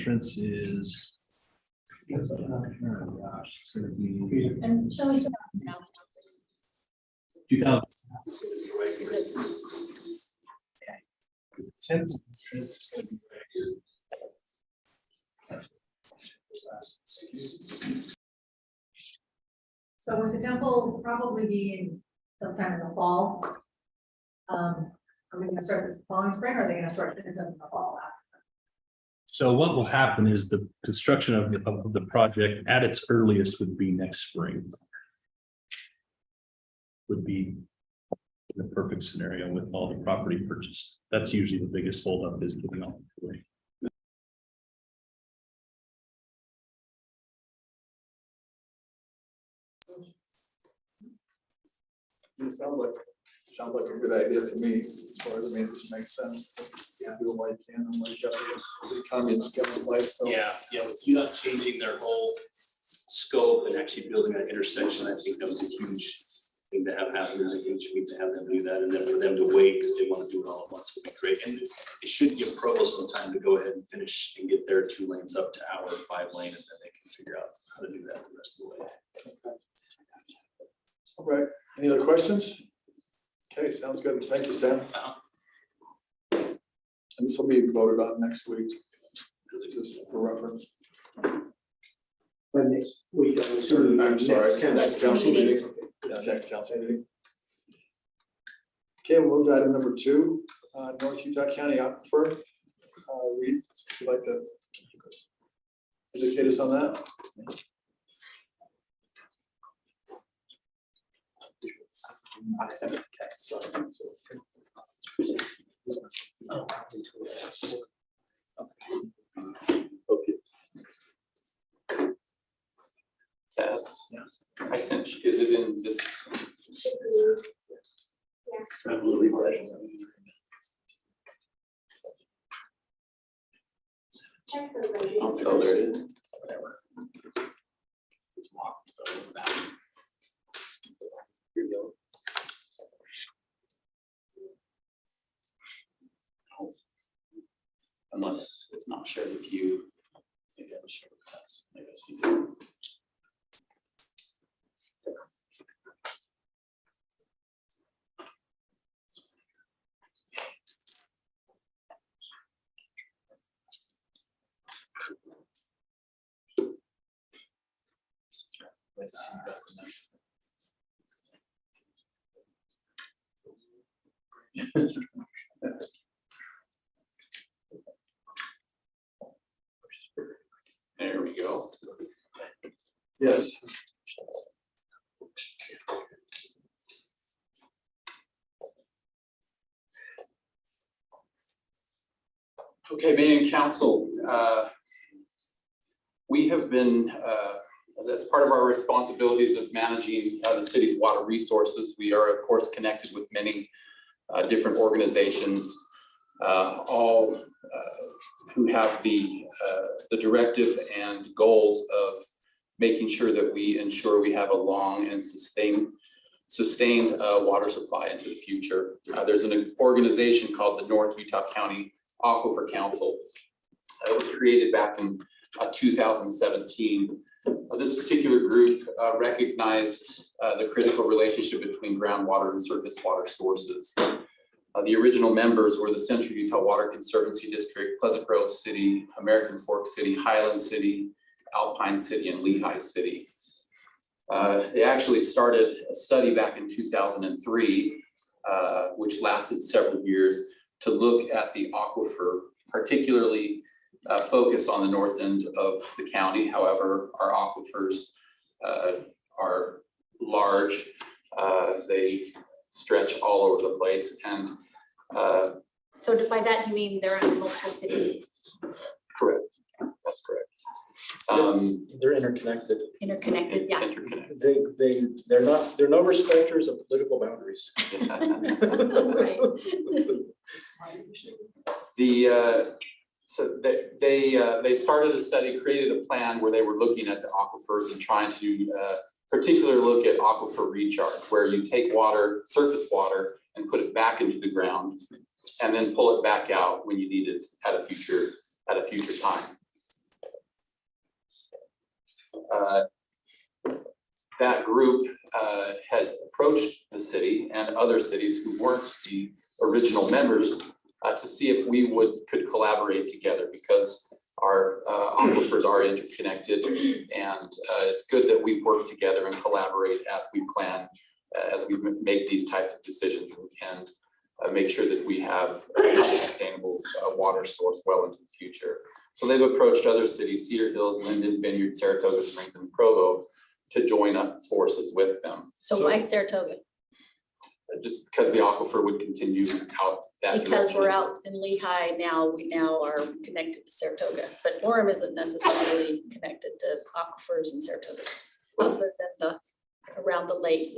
entrance is, oh gosh, it's going to be And show me 2000. So with the temple probably being sometime in the fall, are we going to start this following spring, or are they going to start this in the fall? So what will happen is the construction of the project at its earliest would be next spring. Would be the perfect scenario with all the property purchased. That's usually the biggest holdup, is getting all the way. It sounds like a good idea to me, as far as, I mean, it just makes sense. Yeah, do what you can, and like, the economy and scale of life, so. Yeah, with you not changing their whole scope and actually building an intersection, I think that was a huge thing to have happen. It was a huge feat to have them do that, and then for them to wait because they want to do it all at once would be great. And it should give Provo some time to go ahead and finish and get their 2 lanes up to our 5 lane, and then they can figure out how to do that the rest of the way. All right, any other questions? Okay, sounds good. Thank you, Sam. And this will be voted on next week, just for reference. But next week, I'm assuming. I'm sorry, next council meeting. Yeah, next council meeting. Okay, we'll move to item number 2, North Utah County Aquifer. Reed, would you like to educate us on that? I sent it to Kat, so Tess, I sent you, is it in this? I will refresh. Oh, there it is. Whatever. It's locked, so it's out. Here you go. Unless it's not shared with you. Maybe I will share with us. Maybe I see it. There we go. Yes. Okay, Mayor and Council, we have been, as part of our responsibilities of managing the city's water resources, we are of course connected with many different organizations, all who have the directive and goals of making sure that we ensure we have a long and sustained water supply into the future. There's an organization called the North Utah County Aquifer Council. It was created back in 2017. This particular group recognized the critical relationship between groundwater and surface water sources. The original members were the Central Utah Water Conservancy District, Pleasant Grove City, American Fork City, Highland City, Alpine City, and Lehigh City. They actually started a study back in 2003, which lasted several years, to look at the aquifer, particularly focused on the north end of the county. However, our aquifers are large. They stretch all over the place. And so by that, do you mean they're in multiple cities? correct, that's correct. They're interconnected. Interconnected, yeah. Interconnected. They're no respecters of political boundaries. Right. So they started a study, created a plan where they were looking at the aquifers and trying to particularly look at aquifer recharge, where you take water, surface water, and put it back into the ground, and then pull it back out when you need it at a future time. That group has approached the city and other cities who weren't the original members to see if we could collaborate together, because our aquifers are interconnected, and it's good that we work together and collaborate as we plan, as we make these types of decisions, and make sure that we have a sustainable water source well into the future. So they've approached other cities, Cedar Hills, Linden, Vineyard, Saratoga Springs, and Provo, to join up forces with them. So why Saratoga? Just because the aquifer would continue out that Because direction. we're out in Lehigh now, we now are connected to Saratoga, but Orem isn't necessarily connected to aquifers in Saratoga, other than around the lake.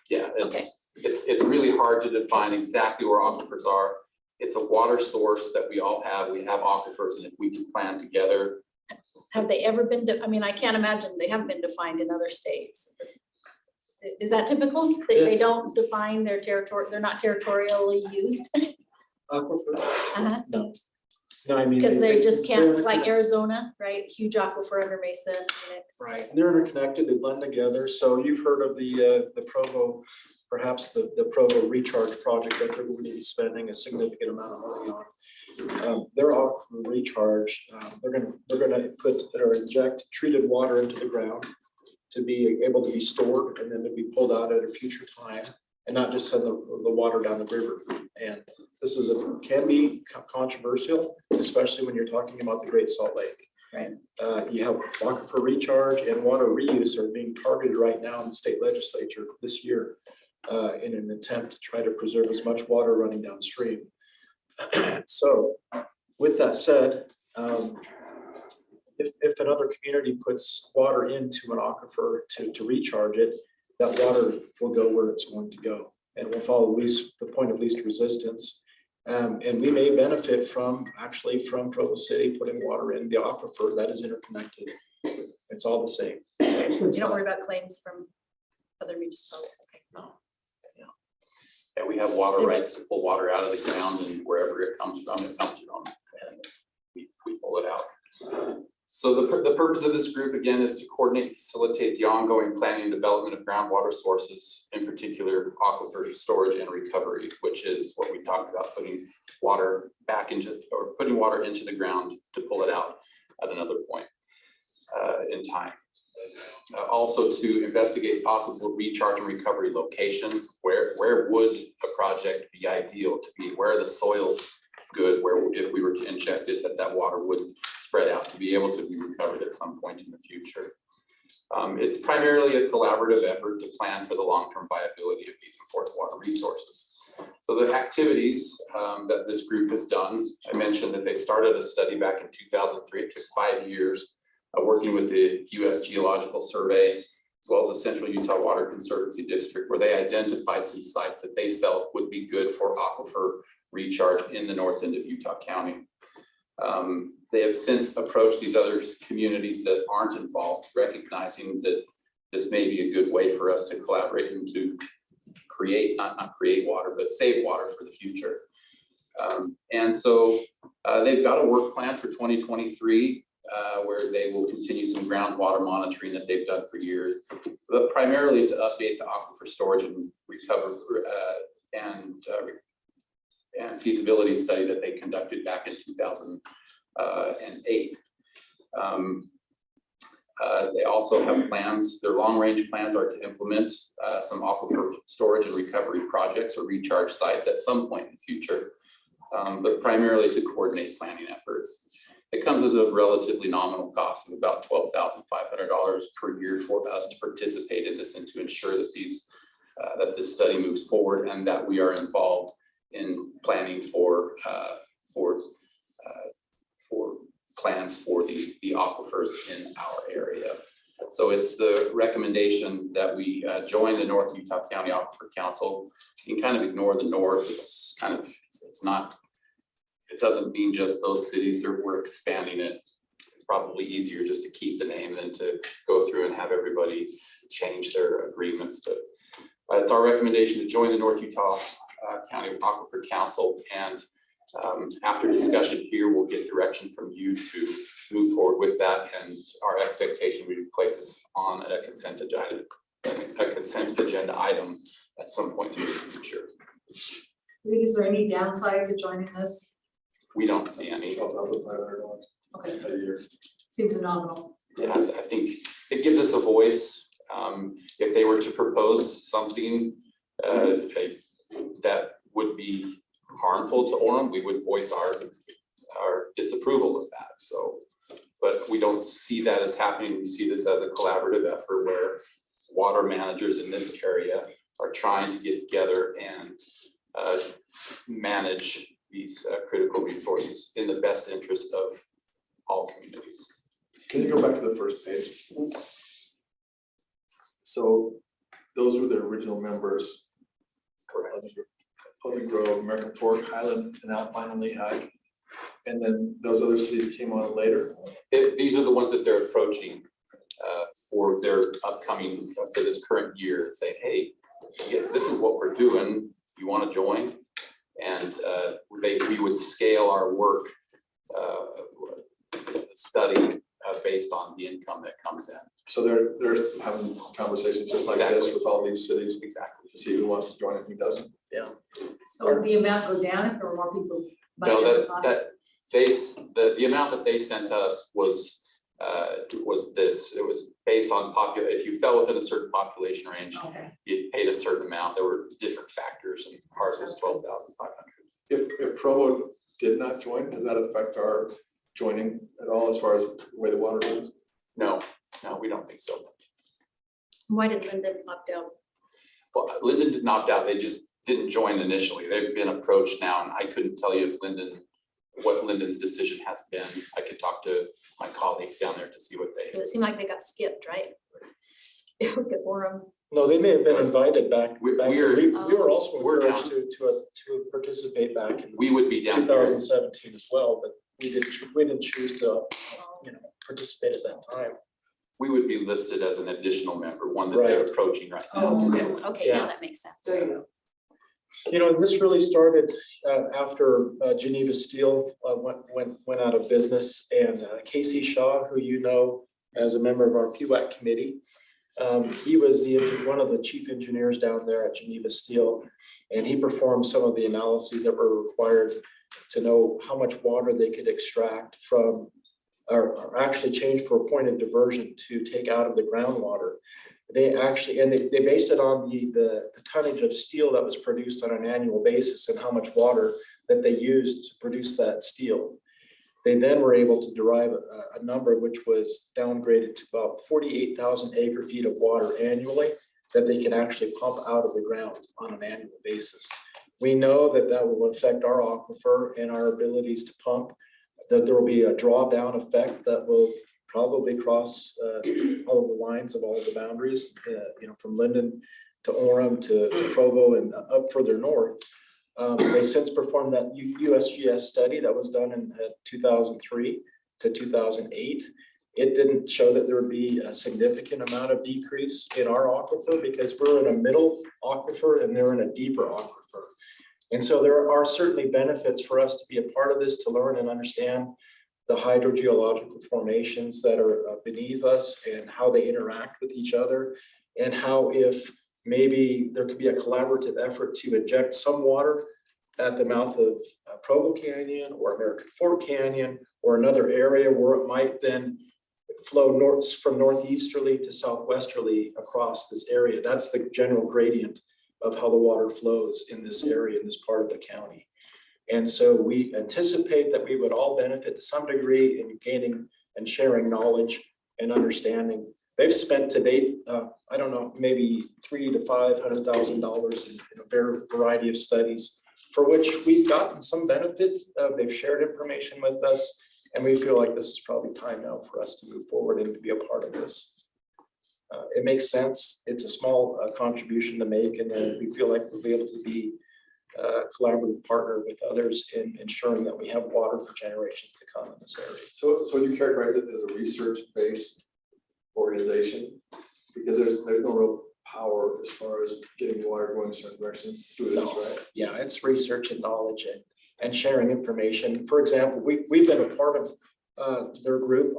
Yeah, it's really hard to define exactly where aquifers are. It's a water source that we all have. We have aquifers, and if we can plan together. Have they ever been, I mean, I can't imagine they haven't been defined in other states. Is that typical? They don't define their territory, they're not territorially used? Aquifer? No. No, I mean. Because they just can't, they're like interconnected. Arizona, right? Huge aquifer under Mesa, Phoenix. Right, and they're interconnected, they blend together. So you've heard of the Provo, perhaps the Provo recharge project that they're going to be spending a significant amount of money on. Their aquifer recharge, they're gonna put or inject treated water into the ground to be able to be stored and then to be pulled out at a future time, and not just send the water down the river. And this can be controversial, especially when you're talking about the Great Salt Lake. Right. You have aquifer recharge and water reuse are being targeted right now in the state legislature this year in an attempt to try to preserve as much water running downstream. So with that said, if another community puts water into an aquifer to recharge it, that water will go where it's going to go, and will follow the point of least resistance. And we may benefit from Provo City putting water in the aquifer that is interconnected. It's all the same. You don't worry about claims from other municipalities. Okay. And we have water rights to pull water out of the ground, and wherever it comes from, and we pull it out. So the purpose of this group, again, is to coordinate and facilitate the ongoing planning and development of groundwater sources, in particular aquifer storage and recovery, which is what we talked about, putting water into the ground to pull it out at another point in time. Also to investigate possible recharge and recovery locations. Where would a project be ideal to be? Where are the soils good, where if we were to inject it, that water would spread out to be able to be recovered at some point in the future. It's primarily a collaborative effort to plan for the long-term viability of these important water resources. So the activities that this group has done, I mentioned that they started a study back in 2003. It took 5 years working with the U.S. Geological Survey, as well as the Central Utah Water Conservancy District, where they identified some sites that they felt would be good for aquifer recharge in the north end of Utah County. They have since approached these other communities that aren't involved, recognizing that this may be a good way for us to collaborate and to create, not create water, but save water for the future. And so they've got a work plan for 2023 where they will continue some groundwater monitoring that they've done for years, but primarily to update the aquifer storage and recovery and feasibility study that they conducted back in 2008. They also have plans, their long-range plans are to implement some aquifer storage and recovery projects or recharge sites at some point in the future, but primarily to coordinate planning efforts. It comes as a relatively nominal cost of about $12,500 per year for us to participate in this and to ensure that that this study moves forward and that we are involved in planning for plans for the aquifers in our area. So it's the recommendation that we join the North Utah County Aquifer Council. You can kind of ignore the north. It's not, it doesn't mean just those cities. We're expanding it. It's probably easier just to keep the name than to go through and have everybody change their agreements. But it's our recommendation to join the North Utah County Aquifer Council and After discussion here, we'll get direction from you to move forward with that, and our expectation would be to place this on a consent agenda item at some point in the future. Is there any downside to joining this? We don't see any. $12,500 Okay, a year. seems nominal. Yeah, I think it gives us a voice. If they were to propose something that would be harmful to Orem, we would voice our disapproval of that. So, but we don't see that as happening. We see this as a collaborative effort where water managers in this area are trying to get together and manage these critical resources in the best interest of all communities. Can you go back to the first page? So those were the original members. Correct. Pleasant Grove, American Fork, Highland, and Alpine and Lehigh. And then those other cities came on later. These are the ones that they're approaching for their upcoming, for this current year, saying, hey, yeah, this is what we're doing. You want to join? And we would scale our work study based on the income that comes in. So they're having conversations just like this Exactly. with all these cities Exactly. to see who wants to join and who doesn't. So would the amount go down if there were more people? No, the amount that they sent us was this. It was based on if you fell within a certain population range, Okay, you paid a certain amount. There were different factors, and ours was 12,500. If Provo did not join, does that affect our joining at all as far as the way the water goes? No, we don't think so. Why did Linden opt out? Well, Linden did not opt out. They just didn't join initially. They've been approached now, and I couldn't tell you what Linden's decision has been. I could talk to my colleagues down there to see what they. It seemed like they got skipped, right? Look at Orem. No, they may have been invited back. We We were also we're encouraged to participate back in We would be down here. 2017 as well, but we didn't choose to, participate at that time. We would be listed as an additional member, one that they're Right. approaching right now. Oh, Okay, Yeah. now that makes sense. there you go. And this really started after Geneva Steel went out of business, and Casey Shaw, who you know as a member of our PWAC committee, he was one of the chief engineers down there at Geneva Steel, and he performed some of the analyses that were required to know how much water they could extract from, or actually change for a point of diversion to take out of the groundwater. They based it on the tonnage of steel that was produced on an annual basis and how much water that they used to produce that steel. They then were able to derive a number which was downgraded to about 48,000 acre feet of water annually that they can actually pump out of the ground on an annual basis. We know that will affect our aquifer and our abilities to pump, that there will be a drawdown effect that will probably cross all of the lines of all the boundaries, from Linden to Orem to Provo and up further north. They since performed that USGS study that was done in 2003 to 2008. It didn't show that there would be a significant amount of decrease in our aquifer because we're in a middle aquifer and they're in a deeper aquifer. And so there are certainly benefits for us to be a part of this, to learn and understand the hydrogeological formations that are beneath us and how they interact with each other, and how if maybe there could be a collaborative effort to inject some water at the mouth of Provo Canyon or American Fork Canyon or another area where it might then flow from northeasterly to southwesterly across this area. That's the general gradient of how the water flows in this area, in this part of the county. And so we anticipate that we would all benefit to some degree in gaining and sharing knowledge and understanding. They've spent to date, I don't know, maybe $300,000 to $500,000 in a variety of studies for which we've gotten some benefits. They've shared information with us, and we feel like this is probably time now for us to move forward and to be a part of this. It makes sense. It's a small contribution to make, and then we feel like we'll be able to be a collaborative partner with others in ensuring that we have water for generations to come in this area. So you characterize it as a research-based organization? Because there's no real power as far as getting water going in certain directions through this, right? Yeah, it's research and knowledge, and sharing information. For example, we've been a part of their group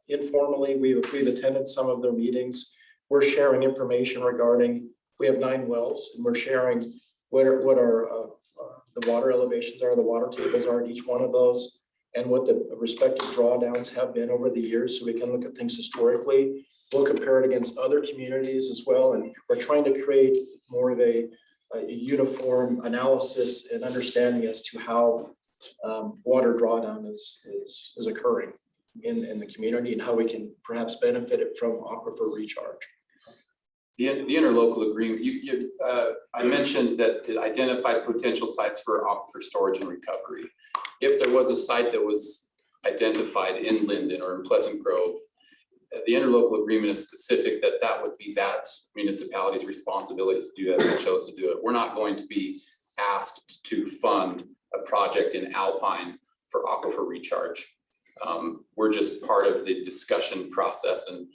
informally. We've attended some of their meetings. We're sharing information regarding, we have 9 wells, and we're sharing what our the water elevations are, the water tables are in each one of those, and what the respective drawdowns have been over the years, so we can look at things historically. We'll compare it against other communities as well, and we're trying to create more of a uniform analysis and understanding as to how water drawdown is occurring in the community, and how we can perhaps benefit it from aquifer recharge. The interlocal agreement, I mentioned that it identified potential sites for aquifer storage and recovery. If there was a site that was identified in Linden or in Pleasant Grove, the interlocal agreement is specific that that would be that municipality's responsibility to do that if they chose to do it. We're not going to be asked to fund a project in Alpine for aquifer recharge. We're just part of the discussion process, and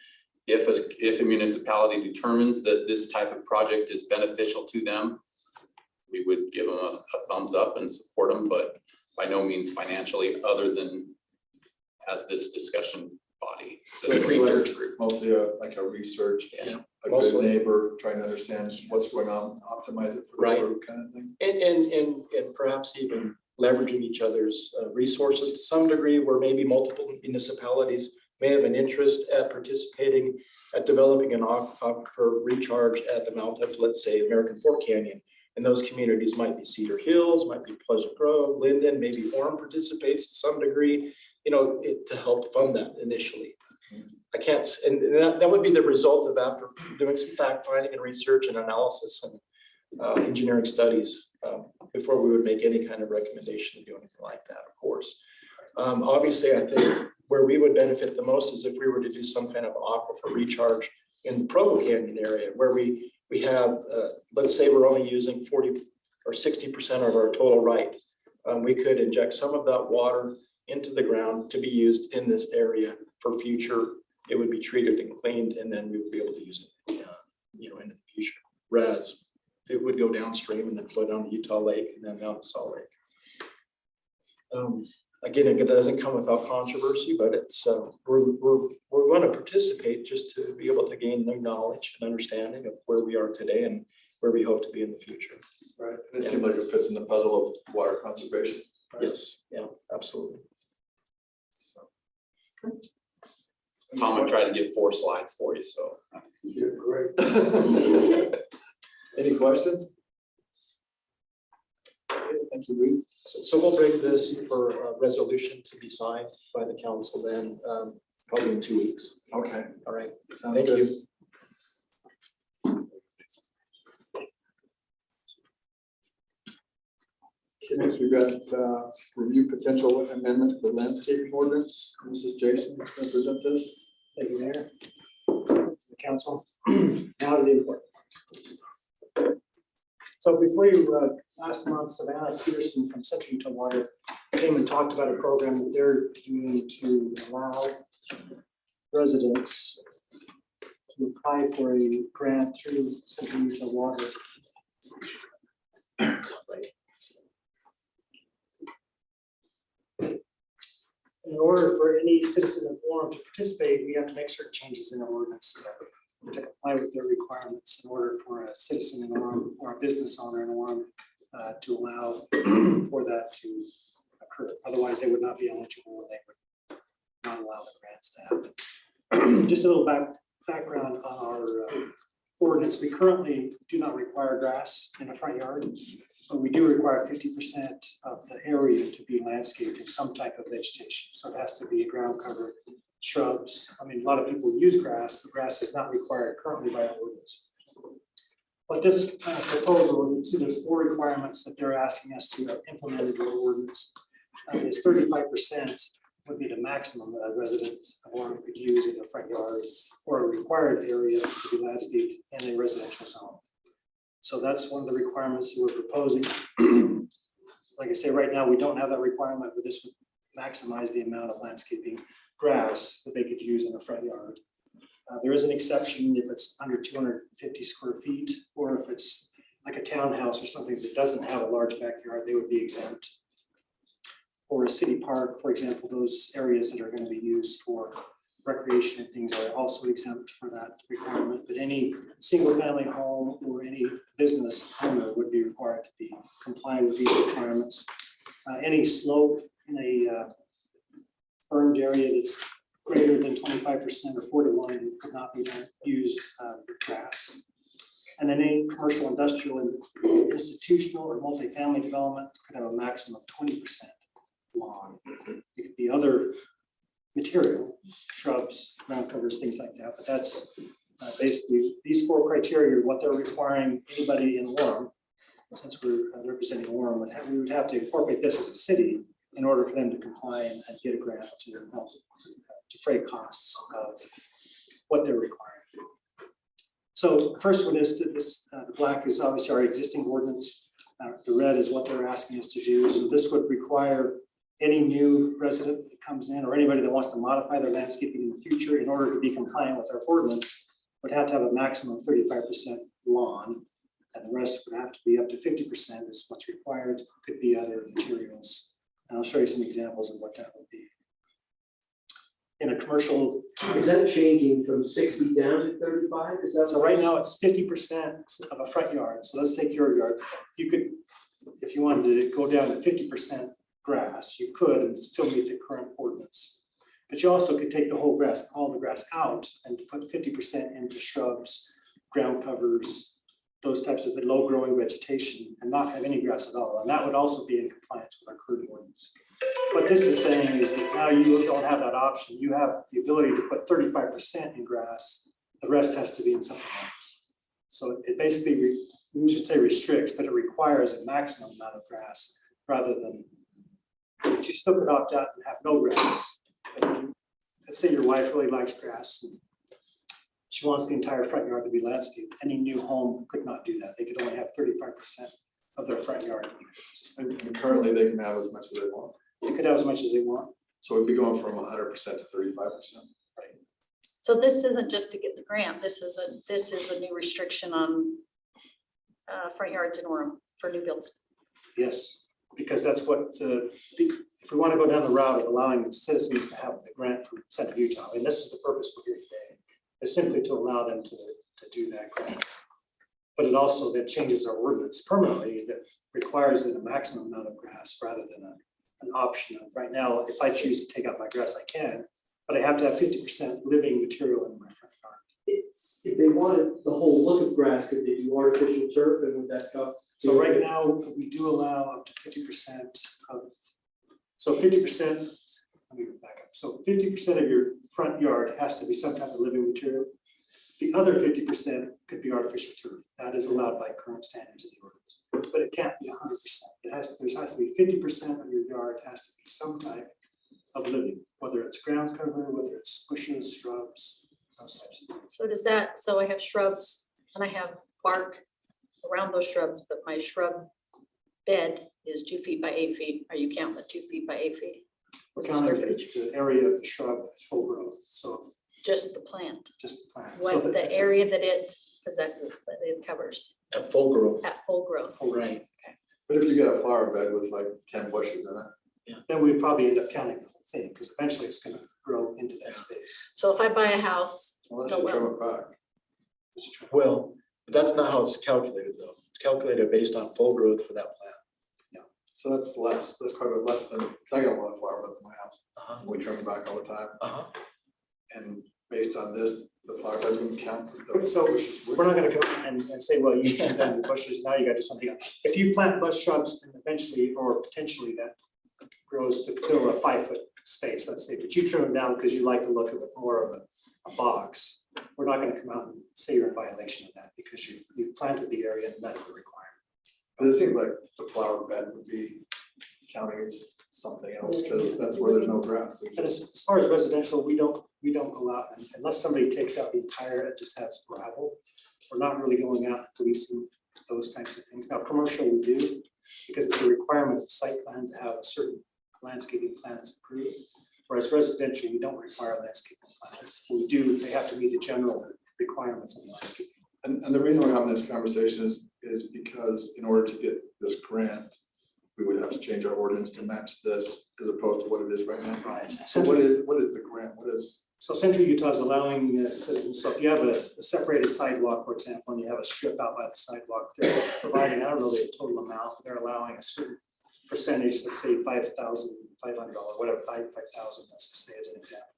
if a municipality determines that this type of project is beneficial to them, we would give them a thumbs up and support them, but by no means financially, other than as this discussion body, this research group. Mostly like a research, Yeah. a Mostly. good neighbor trying to understand what's going on, optimize it for the Right. group kind of thing. And perhaps even leveraging each other's resources to some degree, where maybe multiple municipalities may have an interest at participating at developing an aquifer recharge at the mouth of, let's say, American Fork Canyon. And those communities might be Cedar Hills, might be Pleasant Grove, Linden, maybe Orem participates to some degree, to help fund that initially. I can't, and that would be the result of after doing some fact finding and research and analysis and engineering studies before we would make any kind of recommendation to do anything like that, of course. Obviously, I think where we would benefit the most is if we were to do some kind of aquifer recharge in the Provo Canyon area, where we have, let's say we're only using 40 or 60% of our total right. We could inject some of that water into the ground to be used in this area for future. It would be treated and cleaned, and then we would be able to use it, into the future. Whereas it would go downstream and then flow down to Utah Lake and then down to Salt Lake. Again, it doesn't come without controversy, but it's we're going to participate just to be able to gain new knowledge and understanding of where we are today and where we hope to be in the future. Right, and it seemed like it fits in the puzzle of water conservation. Right? Yes, yeah, absolutely. So, Tom, I tried to get 4 slides for you, so. You did great. Any questions? Thank you, Reed. so we'll bring this for a resolution to be signed by the council then, probably in 2 weeks. Okay, All right, sounds thank good. you. Okay, next we got review potential amendments to the landscaping ordinance. This is Jason who's going to present this. Thank you, Mayor. The council. Now to the important part. So before you, last month, Savannah Peterson from Central Utah Water came and talked about a program that they're doing to allow residents to apply for a grant through Central Utah Water. In order for any citizen of Orem to participate, we have to make certain changes in our ordinance to comply with their requirements in order for a citizen in Orem or a business owner in Orem to allow for that to occur. Otherwise, they would not be eligible and they would not allow the grants to happen. Just a little background on our ordinance. We currently do not require grass in the front yard, but we do require 50% of the area to be landscaped in some type of vegetation. So it has to be ground cover, shrubs. I mean, a lot of people use grass, but grass is not required currently by our ordinance. But this proposal, see, there's 4 requirements that they're asking us to implement into our ordinance. Is 35% would be the maximum that a resident of Orem could use in the front yard or a required area to be landscaped in a residential zone. So that's one of the requirements that we're proposing. Like I say, right now, we don't have that requirement, but this would maximize the amount of landscaping grass that they could use in the front yard. There is an exception if it's under 250 square feet, or if it's like a townhouse or something that doesn't have a large backyard, they would be exempt. or a city park, for example, those areas that are going to be used for recreation and things are also exempt for that requirement. But any single family home or any business owner would be required to be compliant with these requirements. Any slope in a bermed area that's greater than 25% or 4:1 could not be used grass. And then any commercial, industrial, and institutional or multifamily development could have a maximum of 20% lawn. It could be other material, shrubs, ground covers, things like that, but that's basically these 4 criteria are what they're requiring anybody in Orem. Since we're representing Orem, we would have to incorporate this as a city in order for them to comply and get a grant to help defray costs of what they're requiring. So the first one is this, the black is obviously our existing ordinance. The red is what they're asking us to do. So this would require any new resident that comes in or anybody that wants to modify their landscaping in the future in order to be compliant with our ordinance would have to have a maximum of 35% lawn. And the rest would have to be up to 50% is what's required. Could be other materials. And I'll show you some examples of what that would be. In a commercial, Is that changing from 6 feet down to 35? Is that? so right now it's 50% of a front yard. So let's take your yard. You could, if you wanted to go down to 50% grass, you could and still meet the current ordinance. But you also could take the whole grass, all the grass out and put 50% into shrubs, ground covers, those types of low growing vegetation and not have any grass at all. And that would also be in compliance with our current ordinance. What this is saying is that now you don't have that option. You have the ability to put 35% in grass. The rest has to be in something else. So it basically, we should say restricts, but it requires a maximum amount of grass rather than, but you still could opt out and have no grass. But if you, let's say your wife really likes grass and she wants the entire front yard to be landscaped. Any new home could not do that. They could only have 35% of their front yard to be grass. And currently they can have as much as they want. They could have as much as they want. So it'd be going from 100% to 35%. So this isn't just to get the grant, this is a new restriction on front yards in Orem for new builds. Yes, because that's what, if we want to go down the route of allowing citizens to have the grant from Central Utah, and this is the purpose we're here today, is simply to allow them to do that grant. But it also then changes our ordinance permanently that requires a maximum amount of grass rather than an option of right now, if I choose to take out my grass, I can, but I have to have 50% living material in my front yard. If they wanted the whole look of grass, could they do artificial turf and would that cover? So right now, we do allow up to 50% of, so 50%, let me go back up. So 50% of your front yard has to be some type of living material. The other 50% could be artificial turf. That is allowed by current standards of the ordinance, but it can't be 100%. There has to be 50% of your yard has to be some type of living, whether it's ground cover, whether it's bushes, shrubs, those types of things. So does that, so I have shrubs and I have bark around those shrubs, but my shrub bed is 2 feet by 8 feet. Are you counting the 2 feet by 8 feet? We're What's the counting square footage? the area of the shrub is full growth, so Just the plant, just the plant. So what the area that it possesses, that it covers At full growth. at full growth. full growth. Right. But if you got a flower bed with like 10 bushes in it, Then we'd probably end up counting the whole thing, because eventually it's gonna grow into that space. So if I buy a house, unless Oh, you well. trim it back. Well, but that's not how it's calculated though. It's calculated based on full growth for that plant. So that's less, that's quite a bit less than, because I got a lot of flower beds in my house. Uh-huh. We trim it back all the time. Uh-huh. And based on this, the flower beds wouldn't count. the So bushes would. we're not gonna come and say, well, you trim down the bushes, now you gotta do something else. If you plant bush shrubs and eventually, or potentially that grows to fill a 5-foot space, let's say, but you trim them down because you like the look of it more of a box, we're not gonna come out and say you're in violation of that because you've planted the area and met the requirement. But it seems like the flower bed would be counting as something else, because that's where there's no grass. There's But just- as far as residential, we don't go out and unless somebody takes out the entire, it just has gravel. We're not really going out and policing those types of things. Now, commercial we do, because it's a requirement of the site plan to have a certain landscaping plan that's approved. Whereas residential, we don't require landscaping plans. We do, they have to meet the general requirements of landscaping. And the reason we're having this conversation is because in order to get this grant, we would have to change our ordinance to match this as opposed to what it is right now. Right. So what is the grant? What is? So Central Utah is allowing citizens, so if you have a separated sidewalk, for example, and you have a strip out by the sidewalk, they're providing, I don't know the total amount, but they're allowing a certain percentage, let's say $5,500, whatever, 5,000, let's just say as an example.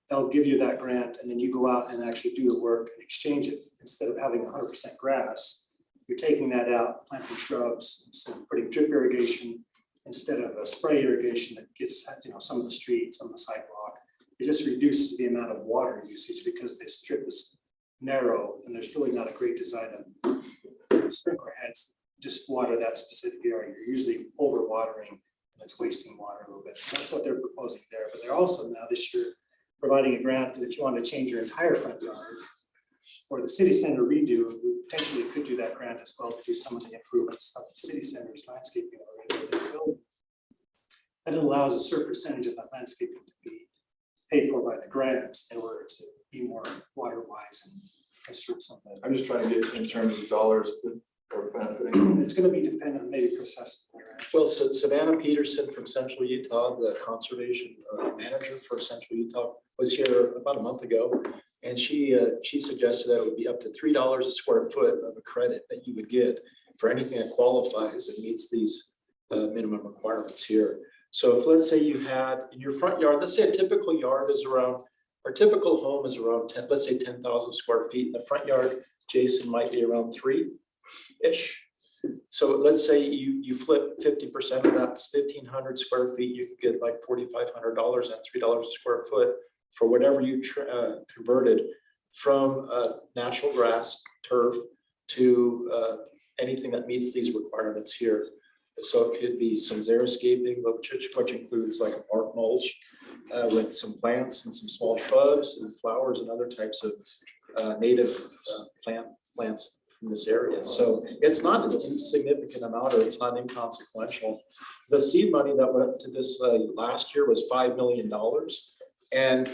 They'll give you that grant and then you go out and actually do the work and exchange it. Instead of having 100% grass, you're taking that out, planting shrubs, instead of putting drip irrigation, instead of a spray irrigation that gets, some of the streets, some of the sidewalk. It just reduces the amount of water usage because this strip is narrow and there's really not a great design of sprinkler heads, just water that specific area. You're usually over watering and it's wasting water a little bit. So that's what they're proposing there. But they're also now this year providing a grant that if you want to change your entire front yard or the city center redo, we potentially could do that grant as well to do some of the improvements of the city center's landscaping already. And it allows a certain percentage of that landscaping to be paid for by the grant in order to be more water wise and conserve some of that. I'm just trying to get in terms of dollars that are benefiting. It's going to be dependent, maybe Chris has. Well, so Savannah Peterson from Central Utah, the conservation manager for Central Utah, was here about a month ago. And she suggested that it would be up to $3 a square foot of a credit that you would get for anything that qualifies and meets these minimum requirements here. So if let's say you had in your front yard, let's say a typical yard is around, our typical home is around 10, let's say 10,000 square feet. In the front yard, Jason, might be around 3-ish. So let's say you flip 50% of that's 1,500 square feet, you could get like $4,500 and $3 a square foot for whatever you converted from natural grass, turf to anything that meets these requirements here. So it could be some xeriscaping, which includes like a bark mulch with some plants and some small shrubs and flowers and other types of native plants from this area. So it's not an insignificant amount or it's not inconsequential. The seed money that went to this last year was $5 million. And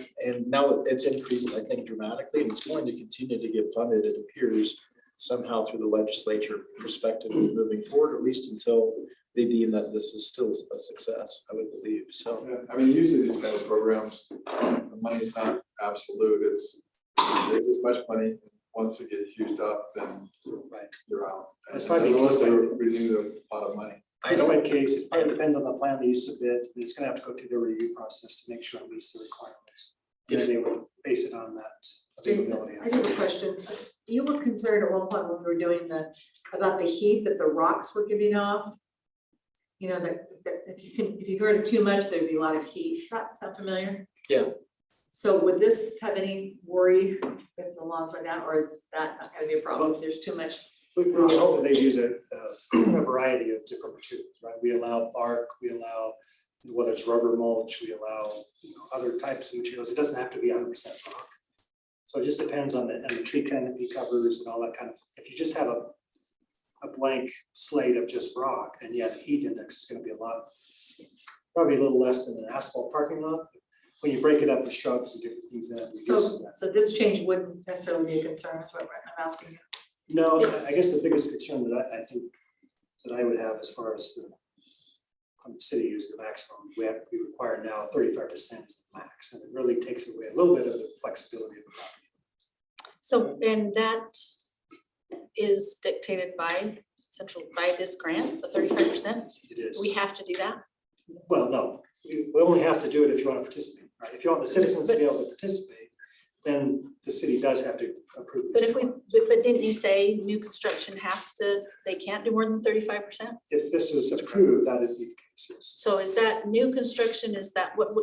now it's increased, I think, dramatically, and it's going to continue to get funded, it appears, somehow through the legislature perspective moving forward, at least until they deem that this is still a success, I would believe. So, Yeah, I mean, usually these kind of programs, the money is not absolute. It's there's this much money. Once it gets used up, then you're out. That's probably unless they renew a lot of money. Case by case, it probably depends on the plan that you submit, and it's gonna have to go through the review process to make sure it meets the requirements. And they will base it on that availability. I have a question. You were concerned at one point when we were doing about the heat that the rocks were giving off. You know, that if you heard it too much, there'd be a lot of heat. Does that sound familiar? yeah. So would this have any worry with the lawns right now, or is that not gonna be a problem if there's too much? We hope that they use a variety of different materials, right? We allow bark, we allow, whether it's rubber mulch, we allow, other types of materials. It doesn't have to be 100% rock. So it just depends on the tree canopy covers and all that kind of, if you just have a blank slate of just rock, then yeah, the heat index is gonna be probably a little less than an asphalt parking lot. When you break it up with shrubs and different things, then it reduces that. So this change wouldn't necessarily be a concern, is what I'm asking you. No, I guess the biggest concern that I think that I would have as far as the city is the maximum. We require now 35% is the max, and it really takes away a little bit of the flexibility of the property. So, and that is dictated by this grant, the 35%? It is. We have to do that? Well, no, we only have to do it if you want to participate, right? If you want the citizens to be able to participate, then the city does have to approve. But but didn't you say new construction they can't do more than 35%? If this is approved, that would be the case, yes. So is that new construction,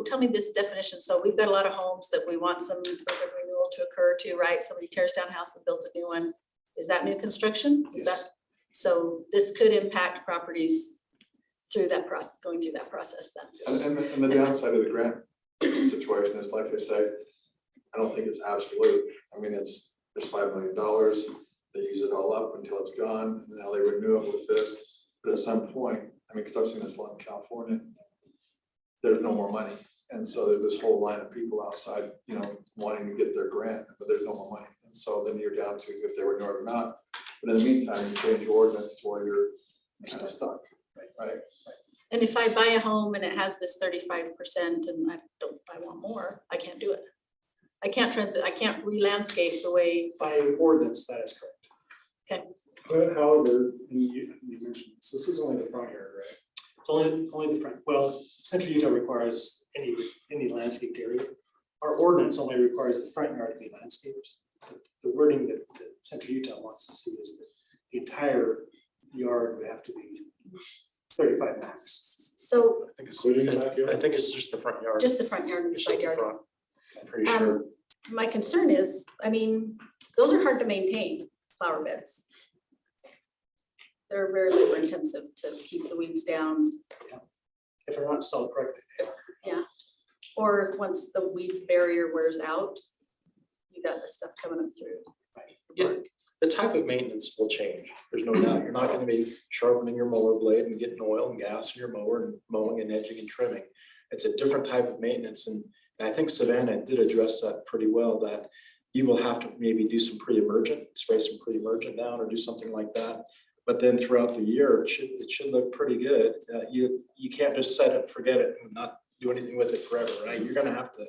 tell me this definition. So we've got a lot of homes that we want some urban renewal to occur to, right? Somebody tears down a house and builds a new one. Is that new construction? Yes. So this could impact properties through that process, going through that process then. And the downside of the grant situation is, like I say, I don't think it's absolute. I mean, there's $5 million. They use it all up until it's gone, and now they renew it with this. But at some point, I mean, because I've seen this a lot in California, there's no more money. And so there's this whole line of people outside, wanting to get their grant, but there's no more money. And so then you're down to if they renew it or not. But in the meantime, you change your ordinance to where you're kind of stuck. right? And if I buy a home and it has this 35% and I want more, I can't do it. I can't re-landscape the way, By ordinance, that is correct. But however, you mentioned this is only the front yard, right? It's only the front, well, Central Utah requires any landscaped area. Our ordinance only requires the front yard to be landscaped. The wording that Central Utah wants to see is that the entire yard would have to be 35 max. so I think it's just the front yard. just the front yard and the It's side just the yard. front. I'm pretty sure. My concern is, I mean, those are hard to maintain, flower beds. They're very labor intensive to keep the weeds down, If they're not installed correctly. or once the weed barrier wears out, you got this stuff coming up through. Yeah, the type of maintenance will change. There's no doubt. You're not gonna be sharpening your mower blade and getting oil and gas in your mower and mowing and edging and trimming. It's a different type of maintenance, and I think Savannah did address that pretty well, that you will have to maybe do some pre-emergent, spray some pre-emergent down or do something like that. But then throughout the year, it should look pretty good. You can't just set it, forget it, and not do anything with it forever, right? You're gonna have to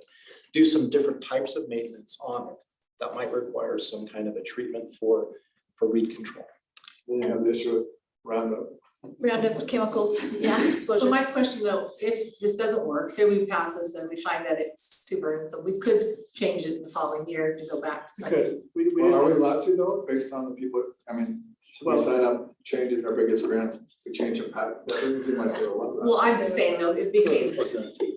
do some different types of maintenance on it. That might require some kind of a treatment for weed control. Then you have the issue with Roundup. Roundup chemicals, yeah, So exposure. my question though, if this doesn't work, say we pass this and we find that it's too burdensome, we could change it the following year to go back to. We could, we Well, are we didn't- allowed to though, based on the people, I mean, we Well- sign up, change it, our biggest grants, we change it back, that doesn't seem like they're allowed. Well, I'm just saying though, it became,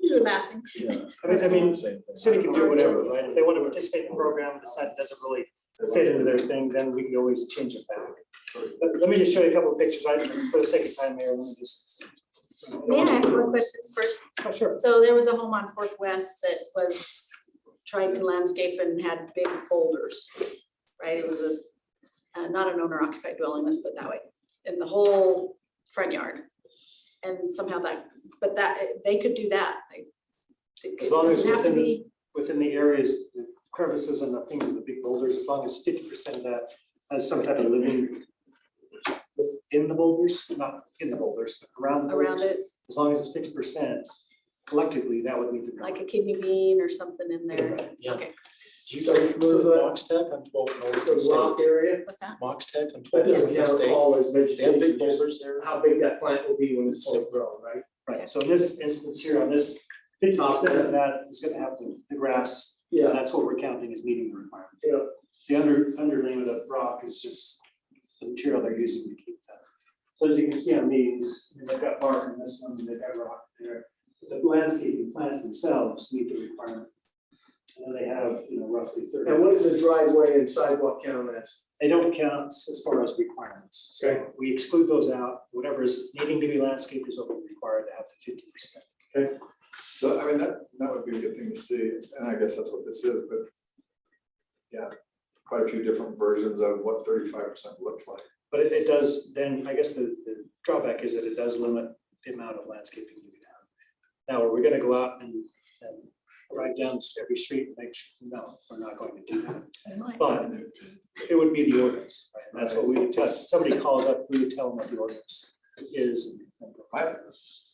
You're laughing. Yeah. I mean, Same thing. city can do whatever, right? If they want to participate in the program, decide it doesn't really fit into their thing, then we can always change it back. But let me just show you a couple of pictures, for the sake of time, Mayor, let me just. May I ask one question first? Oh, sure. So there was a home on Fourth West that was tried to landscape and had big boulders, right? It was not an owner occupied dwelling, let's put it that way, in the whole front yard. And somehow they could do that. It As long as doesn't have to within be, within the areas, the crevices and the things of the big boulders, as long as 50% of that has some type of living within the boulders, not in the boulders, but around the around boulders. it, As long as it's 50% collectively, that would meet the. like a kidney bean or something in there. Yeah. Okay, Are you familiar with Mox Tech on 12th North The rock State? area, what's that? Mox Tech on that 12th doesn't North count State. all as They have vegetation, big just boulders there. how big that plant will be when it's full grown, right? Right, so in this instance here, on this 50% of that is gonna have the grass, and Yeah, that's what we're counting as meeting the requirement. yeah. The underlayment of rock is just the material they're using to keep that. So as you can see on these, they've got bark in this one, they've got rock there. But the landscaping plants themselves meet the requirement. And they have, roughly 30. And what is the driveway and sidewalk count as? They don't count as far as requirements. Okay. So we exclude those out. Whatever is needing to be landscaped is what we're required to have the 50%. So, I mean, that would be a good thing to see, and I guess that's what this is, but yeah, quite a few different versions of what 35% looks like. But it does, then I guess the drawback is that it does limit the amount of landscaping you can have. Now, are we gonna go out and drive down every street and make sure, no, we're not going to do that. But it would be the ordinance, right? And that's what we would tell, if somebody calls up, we would tell them what the ordinance is.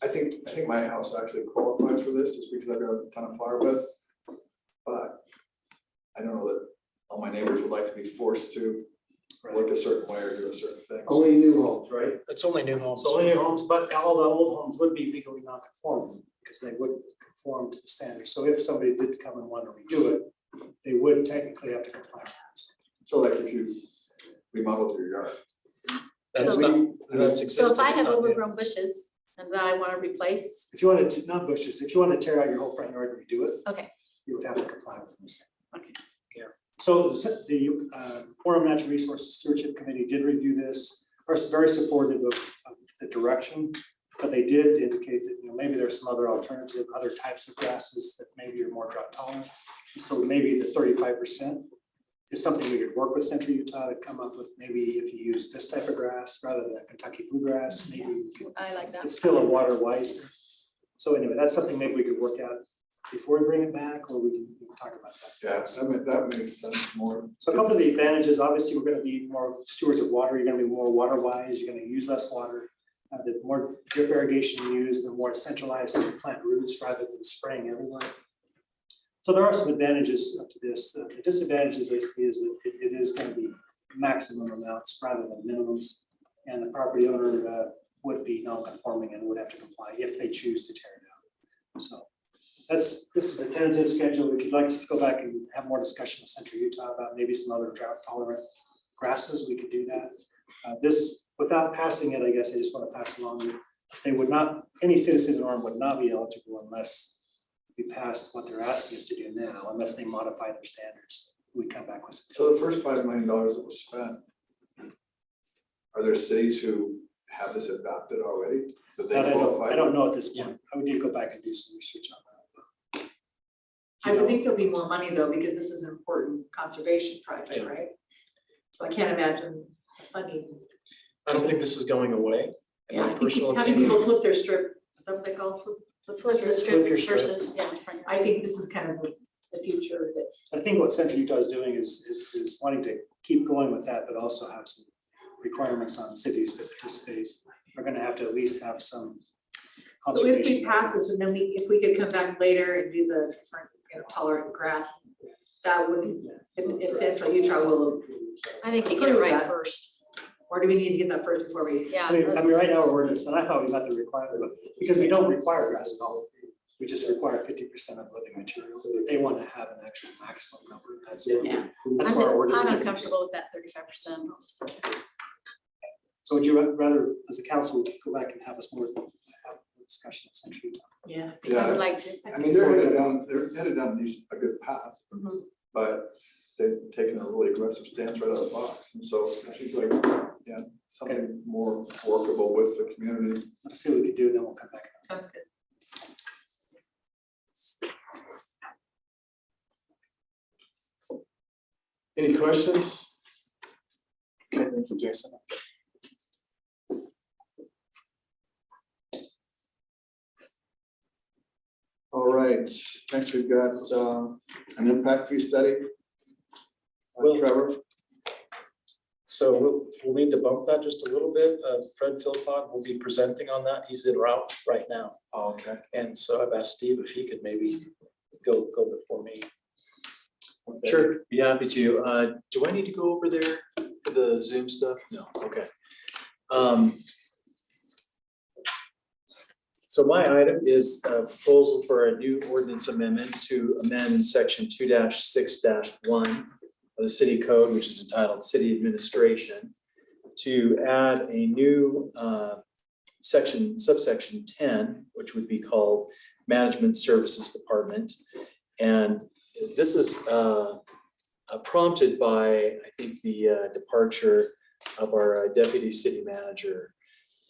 I think my house actually qualifies for this, just because I've got a ton of flower beds. But I don't know that all my neighbors would like to be forced to look a certain way or do a certain thing. Only new homes, right? It's only new homes. So any homes, but all the old homes would be legally non-conforming because they wouldn't conform to the standards. So if somebody did come and want to redo it, they would technically have to comply with that. So like if you remodeled your yard. That's So- not, that's So existing. if I it's have not new. overgrown bushes and that I want to replace, If you wanted to, not bushes, if you wanted to tear out your whole front yard and redo it, okay, you would have to comply with them. okay. So the Orem Natural Resources Stewardship Committee did review this, are very supportive of the direction. But they did indicate that, maybe there's some other alternative, other types of grasses that maybe are more drought tolerant. So maybe the 35% is something we could work with Central Utah to come up with. Maybe if you use this type of grass rather than a Kentucky bluegrass, maybe we could, I like that. it's still a water wise. So anyway, that's something maybe we could work out before we bring it back, or we can talk about that. Yeah, so that makes sense more. So a couple of the advantages, obviously, we're gonna be more stewards of water, you're gonna be more water wise, you're gonna use less water. The more drip irrigation you use, the more centralized you plant roots rather than spraying everywhere. So there are some advantages to this. The disadvantages I see is that it is going to be maximum amounts rather than minimums. And the property owner would be non-conforming and would have to comply if they choose to tear it down. So this is a tentative schedule. If you'd like to go back and have more discussion with Central Utah about maybe some other drought tolerant grasses, we could do that. This, without passing it, I guess I just want to pass along that they would not, any citizen in Orem would not be eligible unless we passed what they're asking us to do now, unless they modify their standards. We come back with. So the first $5 million that was spent, are there cities who have this adopted already? That they That I qualify? don't know at this point. I would need to go back and do some research on that. I would think there'll be more money though, because this is an important conservation project, right? So I can't imagine funding. I don't think this is going away. in Yeah, my I think personal having opinion. people flip their strip, is that what they call it? Flip the strip versus, yeah. I think this is kind of the future that, I think what Central Utah is doing is wanting to keep going with that, but also have some requirements on cities that participate. Are gonna have to at least have some so if we conservation. pass this and then if we could come back later and do the different, tolerant grass, that wouldn't, if Central Utah will, I think you get it right Approve that. first. or do we need to get that first before we? Yeah. I mean, let's- right now, we're ordinance, and I thought we got the requirement, because we don't require grass at all. We just require 50% of living materials, but they want to have an actual maximum number. That's Yeah. that's where our ordinance. I'm differs. uncomfortable with that 35%. So would you rather, as a council, go back and have us more have a discussion of Central Utah? Yeah. I Yeah, would like to. I mean, they're headed down a good path, Mhm. but they've taken a really aggressive stance right out of the box. And so I think like, yeah, something more workable with the community. Let's see what we can do, and then we'll come back. Sounds good. Any questions? Okay, thank you, Jason. All right, next we've got an impact fee study. Well- Trevor, So we'll need to bump that just a little bit. Fred Philpott will be presenting on that. He's en route right now. oh, okay. And so I've asked Steve if he could maybe go before me. Sure, be happy to. Do I need to go over there for the Zoom stuff? No, okay. So my item is a proposal for a new ordinance amendment to amend section 2-6-1 of the city code, which is entitled City Administration, to add a new subsection 10, which would be called Management Services Department. And this is prompted by, I think, the departure of our deputy city manager,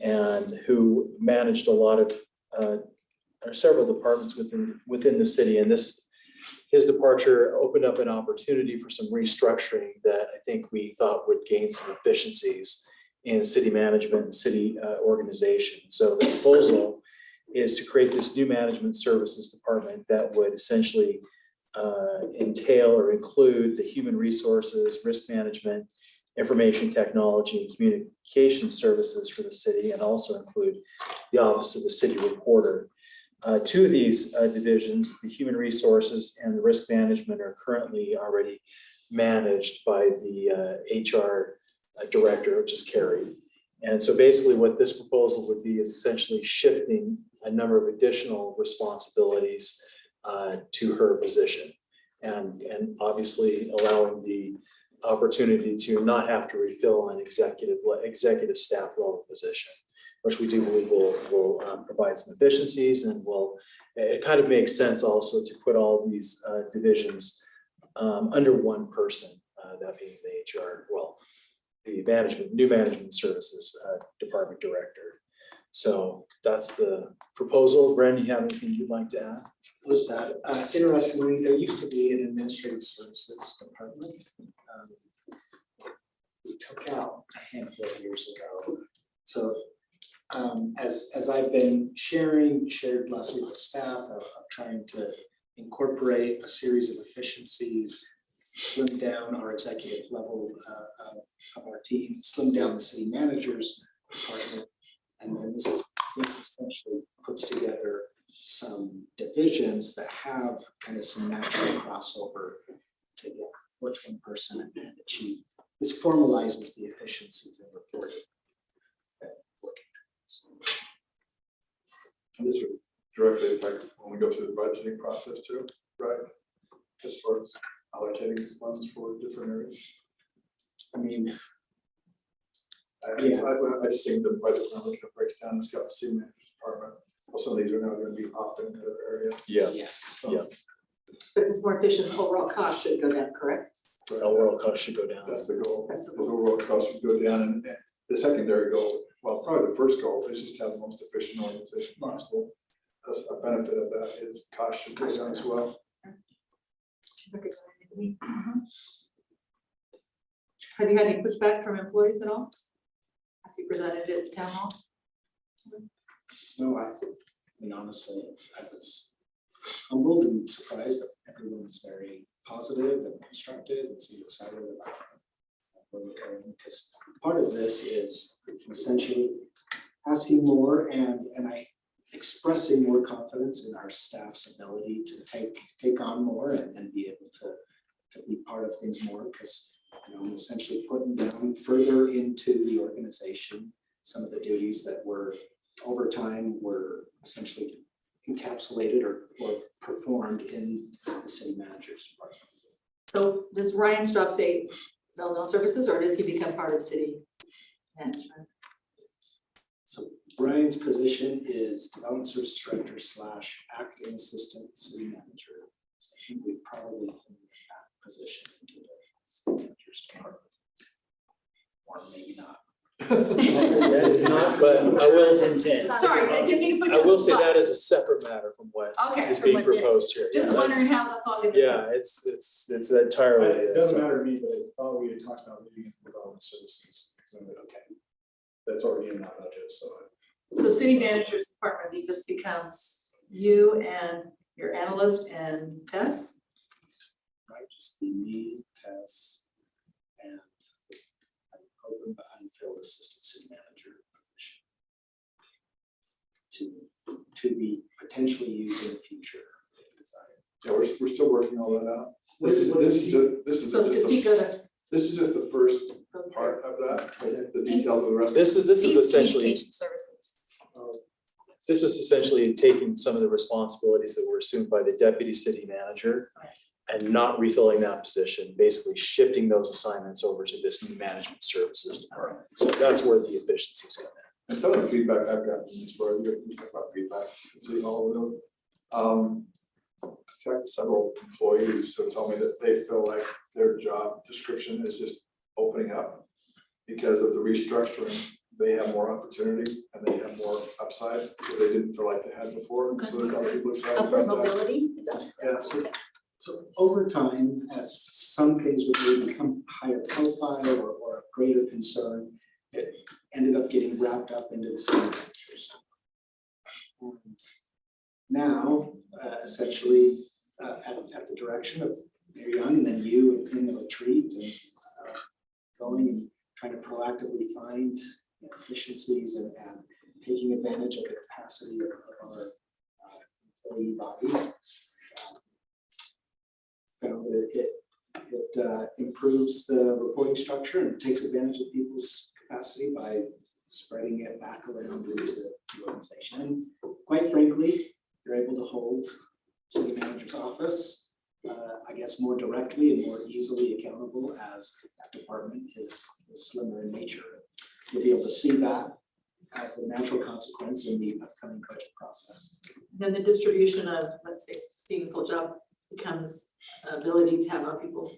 and who managed a lot of or several departments within the city. And his departure opened up an opportunity for some restructuring that I think we thought would gain some efficiencies in city management and city organization. So the proposal is to create this new management services department that would essentially entail or include the human resources, risk management, information technology, and communication services for the city, and also include the Office of the City Recorder. Two of these divisions, the human resources and the risk management, are currently already managed by the HR director, which is Carrie. And so basically what this proposal would be is essentially shifting a number of additional responsibilities to her position, and obviously allowing the opportunity to not have to refill an executive staff level position, which we do believe will provide some efficiencies, and it kind of makes sense also to put all these divisions under one person, that being the HR, the new management services department director. So that's the proposal. Brenn, you have anything you'd like to add? Was that interestingly, there used to be an administrative services department. We took out a handful of years ago. So as I've been shared last week with staff of trying to incorporate a series of efficiencies, slim down our executive level of our team, slim down the city manager's department, And then this essentially puts together some divisions that have kind of some natural crossover to get which one person and achieve. This formalizes the efficiencies in reporting. And this would directly affect when we go through the budgeting process too, right? As far as allocating funds for different areas. I mean, I just think the budget number kind of breaks down, it's got the city manager's department. Well, some of these are now gonna be off in another area. Yeah, yes. yeah. But it's more efficient, the overall cost should go down, correct? Overall cost should go down. That's the goal. That's the The overall cost would go down, and the secondary goal, well, probably the first goal is just to have the most efficient organization possible. That's a benefit of that is cost should go down as well. Have you had any pushback from employees at all? Have you presented it at the town hall? No, I mean, honestly, I was humbled and surprised that everyone was very positive and constructive and seemed excited about where we're going. Because part of this is essentially asking more and expressing more confidence in our staff's ability to take on more and be able to be part of things more. Because I'm essentially putting down further into the organization some of the duties that were over time were essentially encapsulated or performed in the city manager's department. So does Ryan Straub say Belleville Services, or does he become part of city management? So Brian's position is development service director / acting assistant city manager. So I think we probably move that position into the city manager's department. Or maybe not. That is not, but I will Sorry, give me. I will say that is a separate matter from what Okay, is from being what this- proposed here. Just Yeah, wondering that's- how that's all gonna. Yeah, it's entirely. It doesn't matter to me, but I thought we had talked about leaving development services. So I'm like, okay, that's already in that budget, so. So city manager's department, it just becomes you and your analyst and Tess? Might just be me, Tess, and open but unfilled assistant city manager position to be potentially used in the future if desired. Yeah, we're still working all that out. What is- So could he go to This is just the first those? part of that, the details of the rest. This is Needs essentially, communication services. this is essentially taking some of the responsibilities that were assumed by the deputy city manager and not refilling that position, basically shifting those assignments over to this new management services department. So that's where the efficiencies come in. And some of the feedback I've gotten as far as you talk about feedback, see all of them. I've talked to several employees who tell me that they feel like their job description is just opening up because of the restructuring. They have more opportunity and they have more upside that they didn't feel like they had before. So there's other people excited Upward about that. mobility. Is that- Yeah, So over time, as some things would really become higher profile or of greater concern, it ended up getting wrapped up into the city manager's. And now, essentially, at the direction of Mary Young and then you in the retreat and going and trying to proactively find efficiencies and taking advantage of the capacity of our employee body. Found that it improves the reporting structure and takes advantage of people's capacity by spreading it back around into the organization. And quite frankly, you're able to hold city manager's office, I guess, more directly and more easily accountable as that department is slimmer in nature. You'll be able to see that as a natural consequence in the upcoming budget process. Then the distribution of, let's say, Stephen's whole job becomes ability to have our people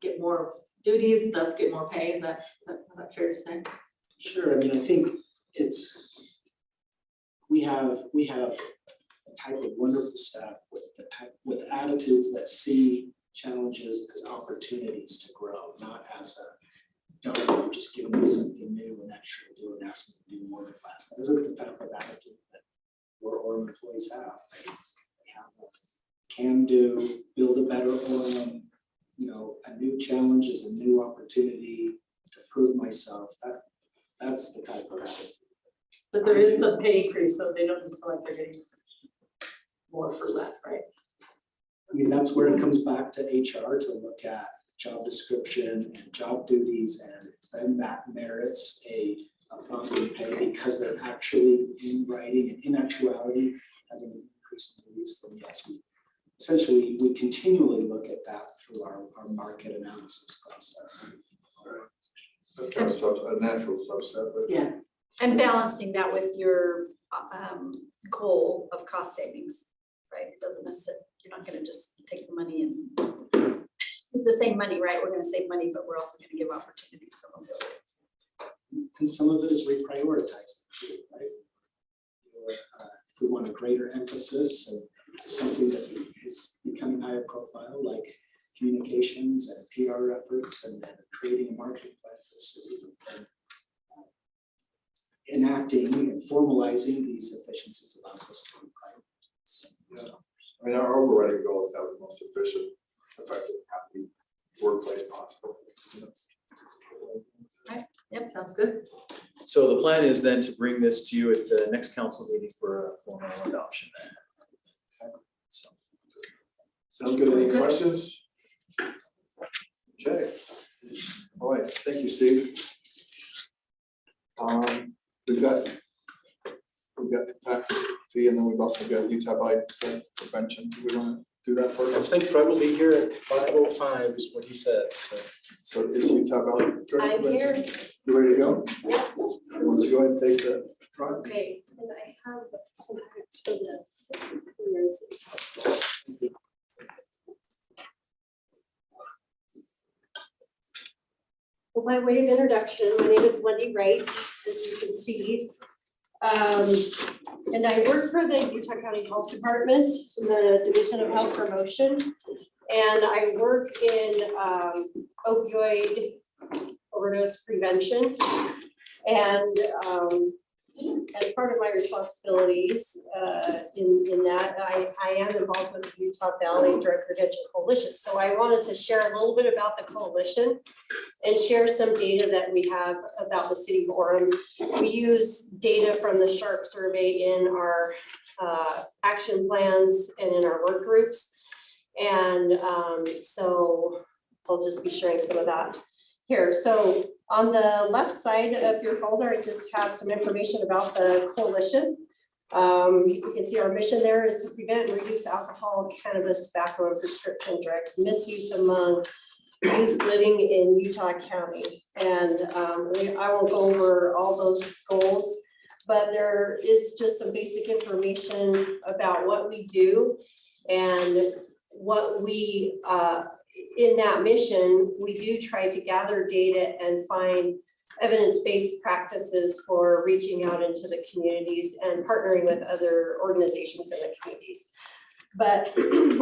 get more duties, thus get more pay. Is that fair to say? Sure, I mean, I think we have a type of wonderful staff with attitudes that see challenges as opportunities to grow, not as you're just giving me something new and extra to do and ask me to do more with less. That isn't the type of attitude that our employees have. They have a can do, build a better Orem, a new challenge is a new opportunity to prove myself. That's the type of attitude But there is some pay increase, so they don't just feel like they're getting more for less, right? I mean, that's where it comes back to HR to look at job description and job duties, and then that merits a property pay because they're actually in writing and in actuality having an increase in duties. Then yes, we continually look at that through our market analysis process. That's kind of a natural subset, but. Yeah. And balancing that with your goal of cost savings, right? It doesn't necessarily, you're not gonna just take the money and the same money, right? We're gonna save money, but we're also gonna give opportunities for mobility. And some of it is reprioritizing too, right? If we want a greater emphasis and something that is becoming higher profile, like communications and PR efforts and creating a marketing plan for the city, and enacting and formalizing these efficiencies allows us to reprioritize. I mean, our overriding goal is to have the most efficient, effective, happy workplace possible. Yep, sounds good. So the plan is then to bring this to you at the next council meeting for a formal adoption. So. Sounds good. Any Sounds good. questions? Okay. All right, thank you, Steve. We've got impact fee, and then we've also got Utah by prevention. Do we want to do that I first? think Fred will be here at 5:05 is what he said, so. So is Utah Valley? I'm here. You ready to go? Yep. Why don't you go ahead and take the front? Okay, and I have some minutes for the emergency council. Well, by way of introduction, my name is Wendy Wright, as you can see. And I work for the Utah County Health Department in the Division of Health Promotion. And I work in opioid overdose prevention. And as part of my responsibilities in that, I am involved with the Utah Valley Drug Prevention Coalition. So I wanted to share a little bit about the coalition and share some data that we have about the city of Orem. We use data from the SHARP survey in our action plans and in our work groups. And so I'll just be sharing some of that here. So on the left side of your folder, I just have some information about the coalition. You can see our mission there is to prevent and reduce alcohol, cannabis, tobacco, and prescription drug misuse among youth living in Utah County. And I won't go over all those goals, but there is just some basic information about what we do and what we, in that mission, we do try to gather data and find evidence-based practices for reaching out into the communities and partnering with other organizations in the communities. But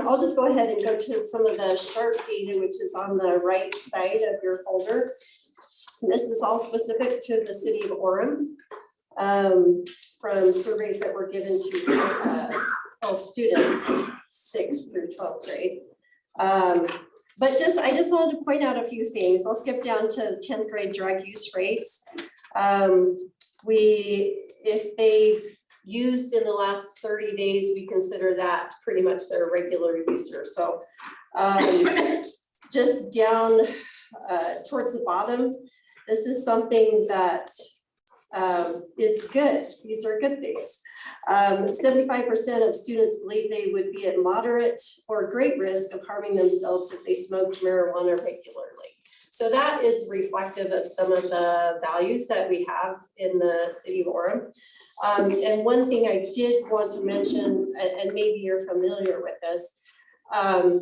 I'll just go ahead and go to some of the SHARP data, which is on the right side of your folder. And this is all specific to the city of Orem, from surveys that were given to all students, 6th through 12th grade. But I just wanted to point out a few things. I'll skip down to 10th grade drug use rates. If they've used in the last 30 days, we consider that pretty much their regular user. So just down towards the bottom, this is something that is good. These are good things. 75% of students believe they would be at moderate or great risk of harming themselves if they smoked marijuana regularly. So that is reflective of some of the values that we have in the city of Orem. And one thing I did want to mention, and maybe you're familiar with this, and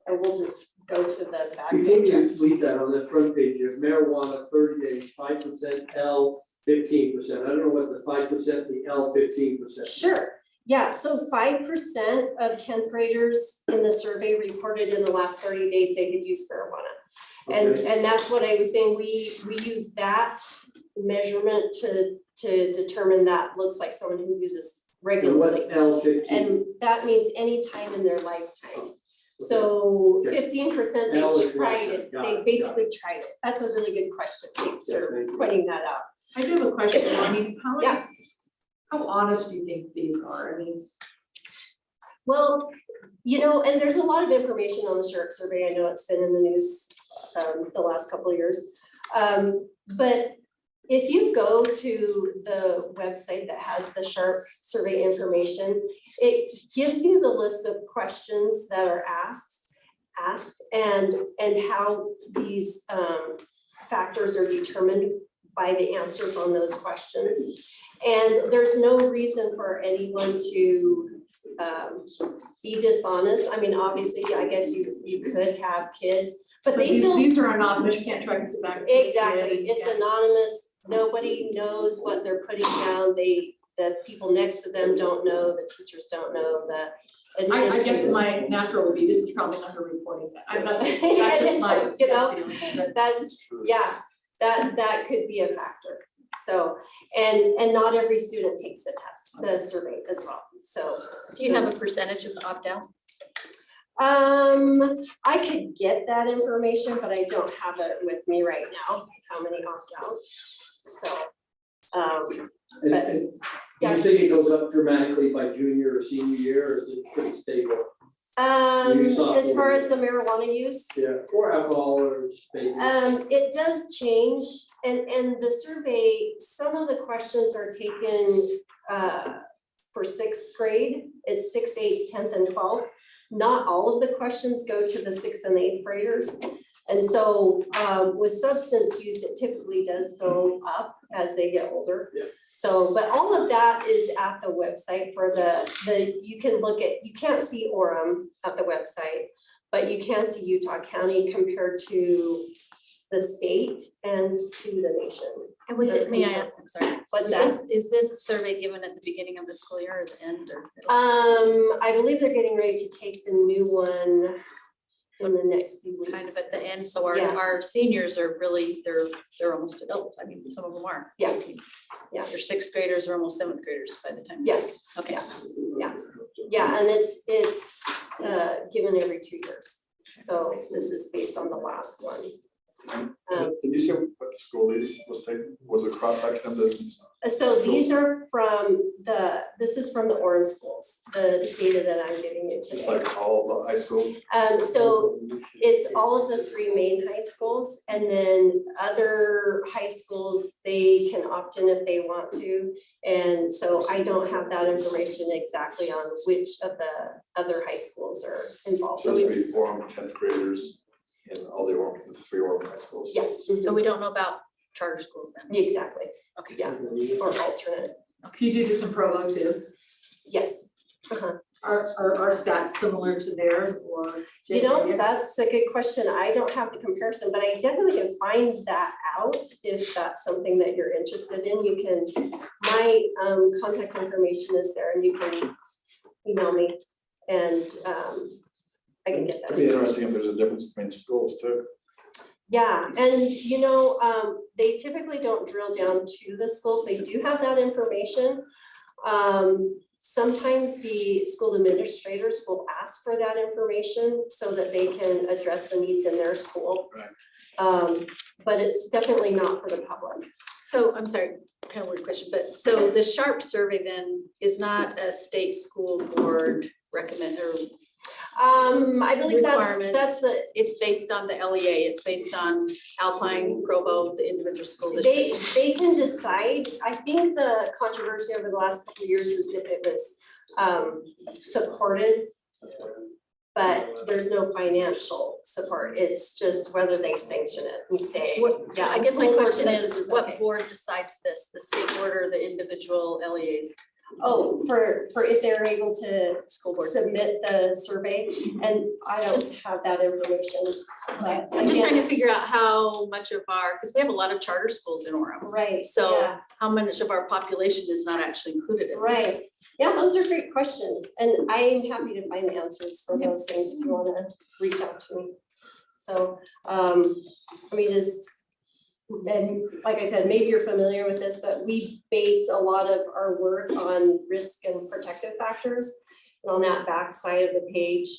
we'll just go to the back Before page. you leave that on the front page, you have marijuana 30 days, 5%, L 15%. I don't know what the 5%, the L 15%. Sure. Yeah, so 5% of 10th graders in the survey reported in the last 30 days they had used marijuana. Okay. And that's what I was saying, we use that measurement to determine that looks like someone who uses And what's regularly. L 15? And that means any time in their lifetime. So Okay. 15% L they is tried lifetime. it, Got they it, basically tried it. That's a really good question, thanks Yeah, for thank you. pointing that out. I do have a question, I mean, Yeah. how honest do you think these are? I mean, Well, you know, and there's a lot of information on the SHARP survey. I know it's been in the news the last couple of years. But if you go to the website that has the SHARP survey information, it gives you the list of questions that are asked and how these factors are determined by the answers on those questions. And there's no reason for anyone to be dishonest. I mean, obviously, I guess you could have kids, but they feel. these are anonymous, you can't track this back. Exactly, it's anonymous, nobody knows what they're putting down, the people next to them don't know, the teachers don't know, the I guess administrators. my natural would be, this is probably underreporting that, I'm not, that's just my. You know, feeling, but- That's, yeah, that could be a factor. So, and not every student takes the test, the survey as well, so. Do you have a percentage of opt-out? I could get that information, but I don't have it with me right now, how many opt out, so. And But, do yeah. you think it goes up dramatically by junior or senior year, or is it pretty stable? As far as the marijuana use, Yeah, or alcohol or vaping? it does change, and the survey, some of the questions are taken for sixth grade, it's 6th, 8th, 10th, and 12th. Not all of the questions go to the 6th and 8th graders. And so with substance use, it typically does go up as they get older. Yeah. So, but all of that is at the website for you can look at, you can't see Orem at the website, but you can see Utah County compared to the state and to the nation. And with it, may I ask, I'm sorry, What's that? is this survey given at the beginning of the school year or the end or? middle? I believe they're getting ready to take the new one in the next few weeks. Kind of at the end, so Yeah. our seniors are really, they're almost adults, I mean, some of them are. Yeah. Yeah. Your 6th graders are almost 7th graders by the time. Yeah. Okay. Yeah, and it's given every 2 years. So this is based on the last one. Did you say what school it was taken? Was it cross section of the? So these are this is from the Orem schools, the data that I'm giving you Just today. like all the high school? So it's all of the 3 main high schools, and then other high schools, they can opt in if they want to. And so I don't have that information exactly on which of the other high schools are involved. So So it's it's, 3 Orem 10th graders in all the Orem, the 3 Orem high schools. yeah. So we don't know about charter schools then? Exactly, Okay. yeah, or alternate, Do you do this in Provo too? yes. Uh-huh. Are our stats similar to theirs or? You know, that's a good question. I don't have the comparison, but I definitely can find that out if that's something that you're interested in. You can, my contact information is there and you can email me and I can get that. It'd be interesting if there's a difference between schools too. Yeah, and you know, they typically don't drill down to the schools. They do have that information. Sometimes the school administrators will ask for that information so that they can address the needs in their school. Right. But it's definitely not for the public. So I'm sorry, kind of weird question, but so the SHARP survey then is not a state school board recommend or I believe Requirement. that's the, it's based on the LEA, it's based on Alpine, Provo, the individual school districts. they can decide. I think the controversy over the last couple of years is if it was supported, but there's no financial support. It's just whether they sanction it and say, yeah. I guess my school board question says this is, what okay. board decides this, the state board or the individual LEAs? Oh, for if they're able to School board. submit the survey, and I don't have that information. But I'm just again, trying to figure out how much of our, because we have a lot of charter schools in Orem. right, So yeah. how much of our population is not actually included in Right, this? yeah, those are great questions, and I'm happy to find the answers for those things if you wanna reach out to me. So, let me just, and like I said, maybe you're familiar with this, but we base a lot of our work on risk and protective factors. And on that back side of the page,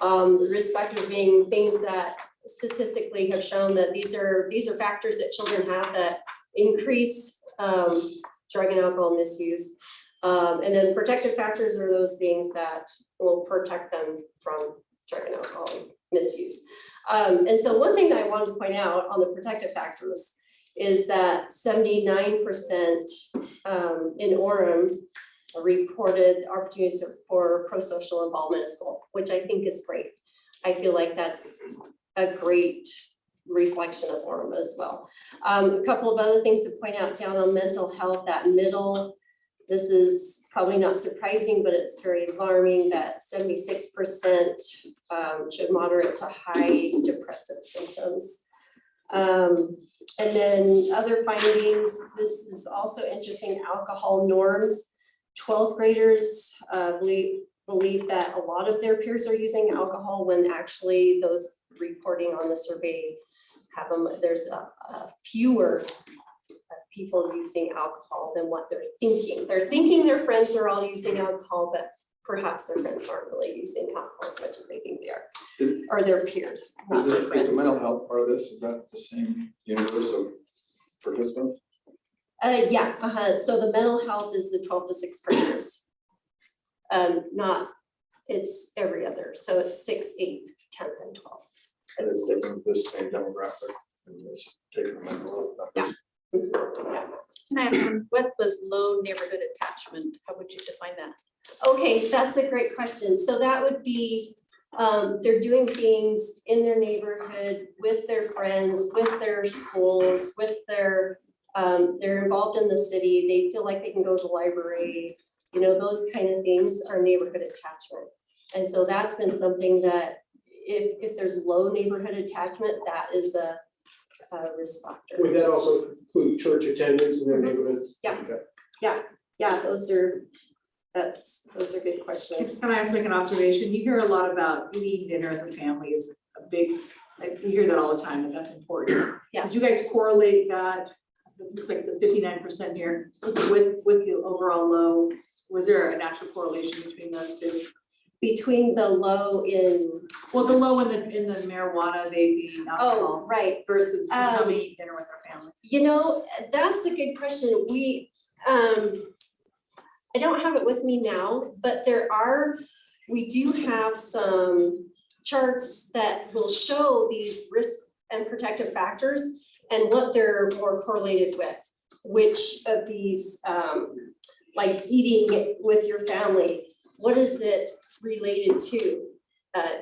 risk factors being things that statistically have shown that these are factors that children have that increase drug and alcohol misuse. And then protective factors are those things that will protect them from drug and alcohol misuse. And so one thing that I wanted to point out on the protective factors is that 79% in Orem reported opportunities for pro-social involvement at school, which I think is great. I feel like that's a great reflection of Orem as well. A couple of other things to point out down on mental health, that middle, this is probably not surprising, but it's very alarming that 76% showed moderate to high depressive symptoms. And then other findings, this is also interesting, alcohol norms. 12th graders believe that a lot of their peers are using alcohol when actually those reporting on the survey have them, there's fewer people using alcohol than what they're thinking. They're thinking their friends are all using alcohol, but perhaps their friends aren't really using alcohol as much as they think they are, or their peers, not Is their the friends. mental health part of this, is that the same universe of participants? So the mental health is the 12 to 6 graders. It's every other, so it's 6, 8, 10, and 12. And it's taking this same demographic and it's just taking the mental health numbers. Can I ask, what was low neighborhood attachment? How would you define that? Okay, that's a great question. So that would be, they're doing things in their neighborhood with their friends, with their schools, with their, they're involved in the city. They feel like they can go to the library, you know, those kind of things are neighborhood attachment. And so that's been something that if there's low neighborhood attachment, that is a risk factor. Would that also include church attendance in their neighborhoods? Yeah, those are good questions. Can I ask, make an observation? You hear a lot about eating dinner as a family is a big, like, you hear that all the time, and that's important. Yeah. Did you guys correlate that? It looks like it says 59% here with the overall low. Was there a natural correlation between those two? Between the low in, Well, the low in the marijuana, vaping, alcohol right. versus coming eat dinner with their families. You know, that's a good question. I don't have it with me now, but we do have some charts that will show these risk and protective factors and what they're more correlated with. Which of these, like eating with your family, what is it related to?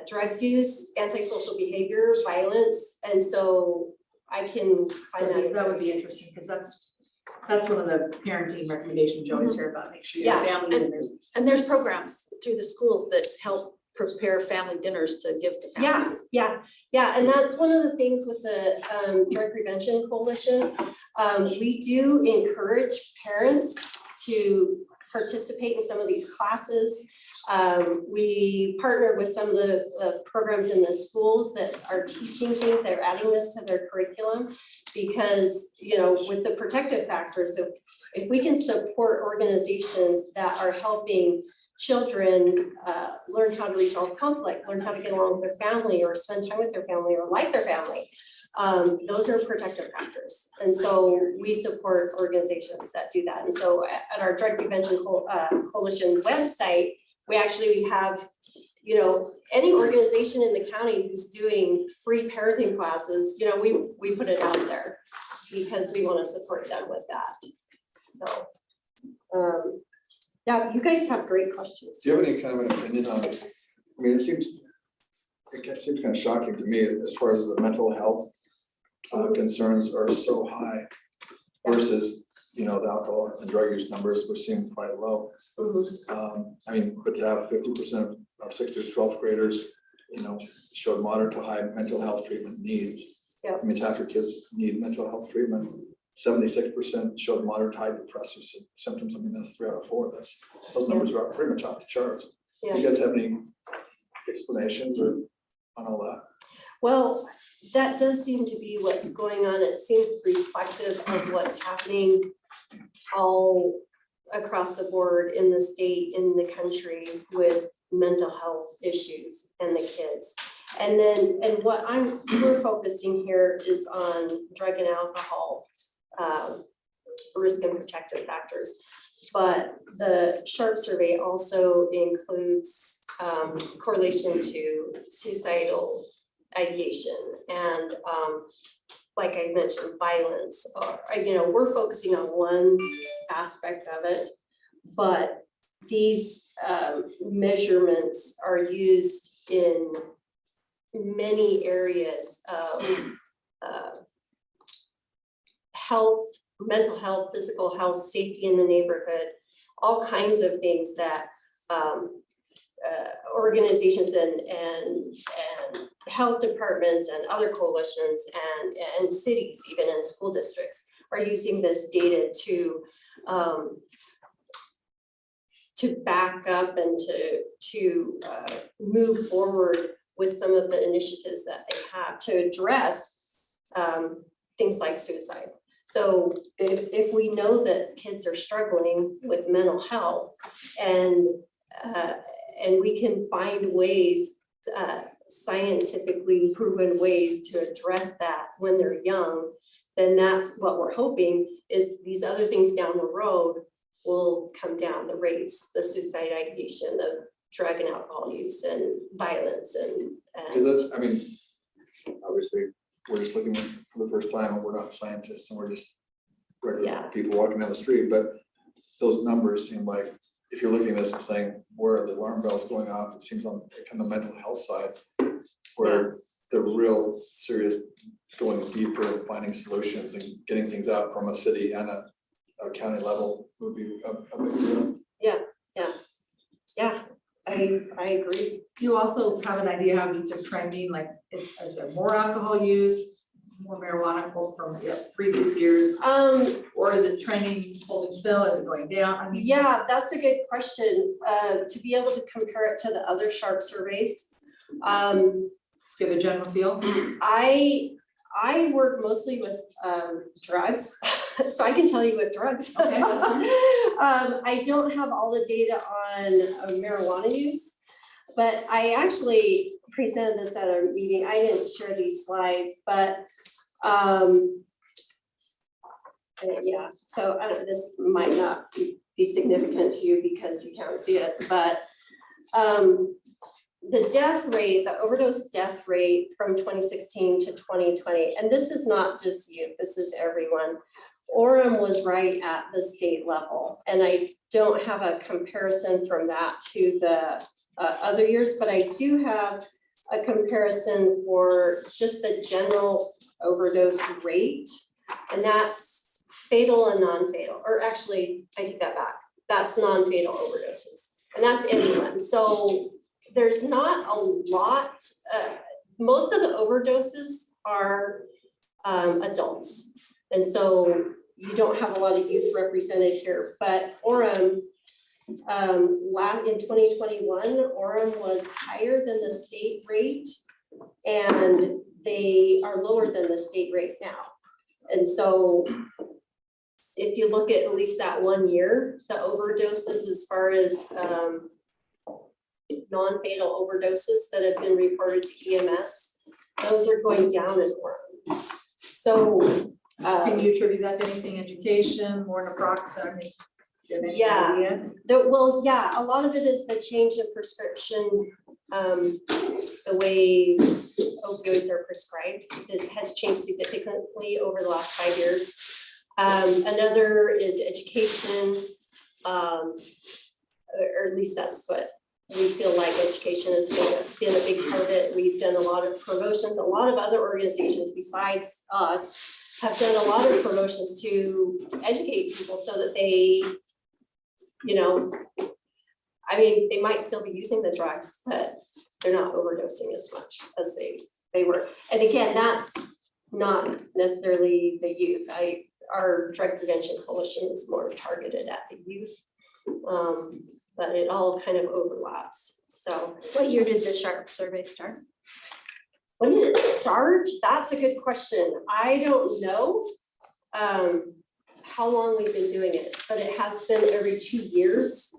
Drug use, antisocial behavior, violence, and so I can find that. That would be interesting, because that's one of the parenting recommendations you always hear about, make sure you have family dinners. And there's programs through the schools that help prepare family dinners to give to families. Yeah, and that's one of the things with the Drug Prevention Coalition. We do encourage parents to participate in some of these classes. We partner with some of the programs in the schools that are teaching things, they're adding this to their curriculum, because, you know, with the protective factors, if we can support organizations that are helping children learn how to resolve conflict, learn how to get along with their family or spend time with their family or like their family, those are protective factors. And so we support organizations that do that. And so at our Drug Prevention Coalition website, we actually have, you know, any organization in the county who's doing free parenting classes, you know, we put it out there because we want to support them with that. So, yeah, you guys have great questions. Do you have any kind of an opinion on, I mean, it seems kind of shocking to me as far as the mental health concerns are so high versus, you know, the alcohol and drug use numbers, which seem quite low. I mean, but to have 50% of 6th to 12th graders, you know, showed moderate to high mental health treatment needs. Yeah. I mean, half your kids need mental health treatment. 76% showed moderate to high depressive symptoms. I mean, that's 3 out of 4. Those numbers are pretty much off the charts. Yeah. Do you guys have any explanations or on all that? Well, that does seem to be what's going on. It seems reflective of what's happening all across the board in the state, in the country with mental health issues and the kids. And what we're focusing here is on drug and alcohol risk and protective factors. But the SHARP survey also includes correlation to suicidal ideation and like I mentioned, violence, or, we're focusing on one aspect of it, but these measurements are used in many areas of health, mental health, physical health, safety in the neighborhood, all kinds of things that organizations and health departments and other coalitions and cities, even in school districts, are using this data to back up and to move forward with some of the initiatives that they have to address things like suicide. So if we know that kids are struggling with mental health and we can find ways, scientifically proven ways to address that when they're young, then that's what we're hoping is these other things down the road will come down, the rates, the suicide ideation, the drug and alcohol use and violence and. Because that's, I mean, obviously, we're just looking for the first time and we're not scientists and we're just regular people walking down the street, but those numbers seem like, if you're looking at this and saying, where are the alarm bells going off, it seems on the mental health side, where the real serious going deeper and finding solutions and getting things out from a city and a county level would be a big deal. Yeah, I agree. Do you also have an idea how these are trending, like is there more alcohol use, more marijuana from previous years? Or is it trending, holding still, is it going down? I mean, Yeah, that's a good question. To be able to compare it to the other SHARP surveys. give a general feel. I work mostly with drugs, so I can tell you with drugs. Okay, that's fine. I don't have all the data on marijuana use, but I actually presented this at a meeting. I didn't share these slides, but yeah, so I don't, this might not be significant to you because you can't see it, but the death rate, the overdose death rate from 2016 to 2020, and this is not just youth, this is everyone. Orem was right at the state level, and I don't have a comparison from that to the other years, but I do have a comparison for just the general overdose rate, and that's fatal and non-fatal, or actually, I take that back. That's non-fatal overdoses, and that's anyone. So there's not a lot, most of the overdoses are adults. And so you don't have a lot of youth represented here, but Orem, in 2021, Orem was higher than the state rate, and they are lower than the state rate now. And so if you look at least that 1 year, the overdoses as far as non-fatal overdoses that have been reported to EMS, those are going down in Orem. So Can you attribute that to anything, education, more naproxen? Yeah. Well, yeah, a lot of it is the change in prescription, the way opioids are prescribed. It has changed significantly over the last 5 years. Another is education, or at least that's what we feel like education has been a big part of it. We've done a lot of promotions. A lot of other organizations besides us have done a lot of promotions to educate people so that they, you know, I mean, they might still be using the drugs, but they're not overdosing as much as they were. And again, that's not necessarily the youth. Our drug prevention coalition is more targeted at the youth, but it all kind of overlaps. So What year did the SHARP survey start? when did it start? That's a good question. I don't know how long we've been doing it, but it has been every 2 years.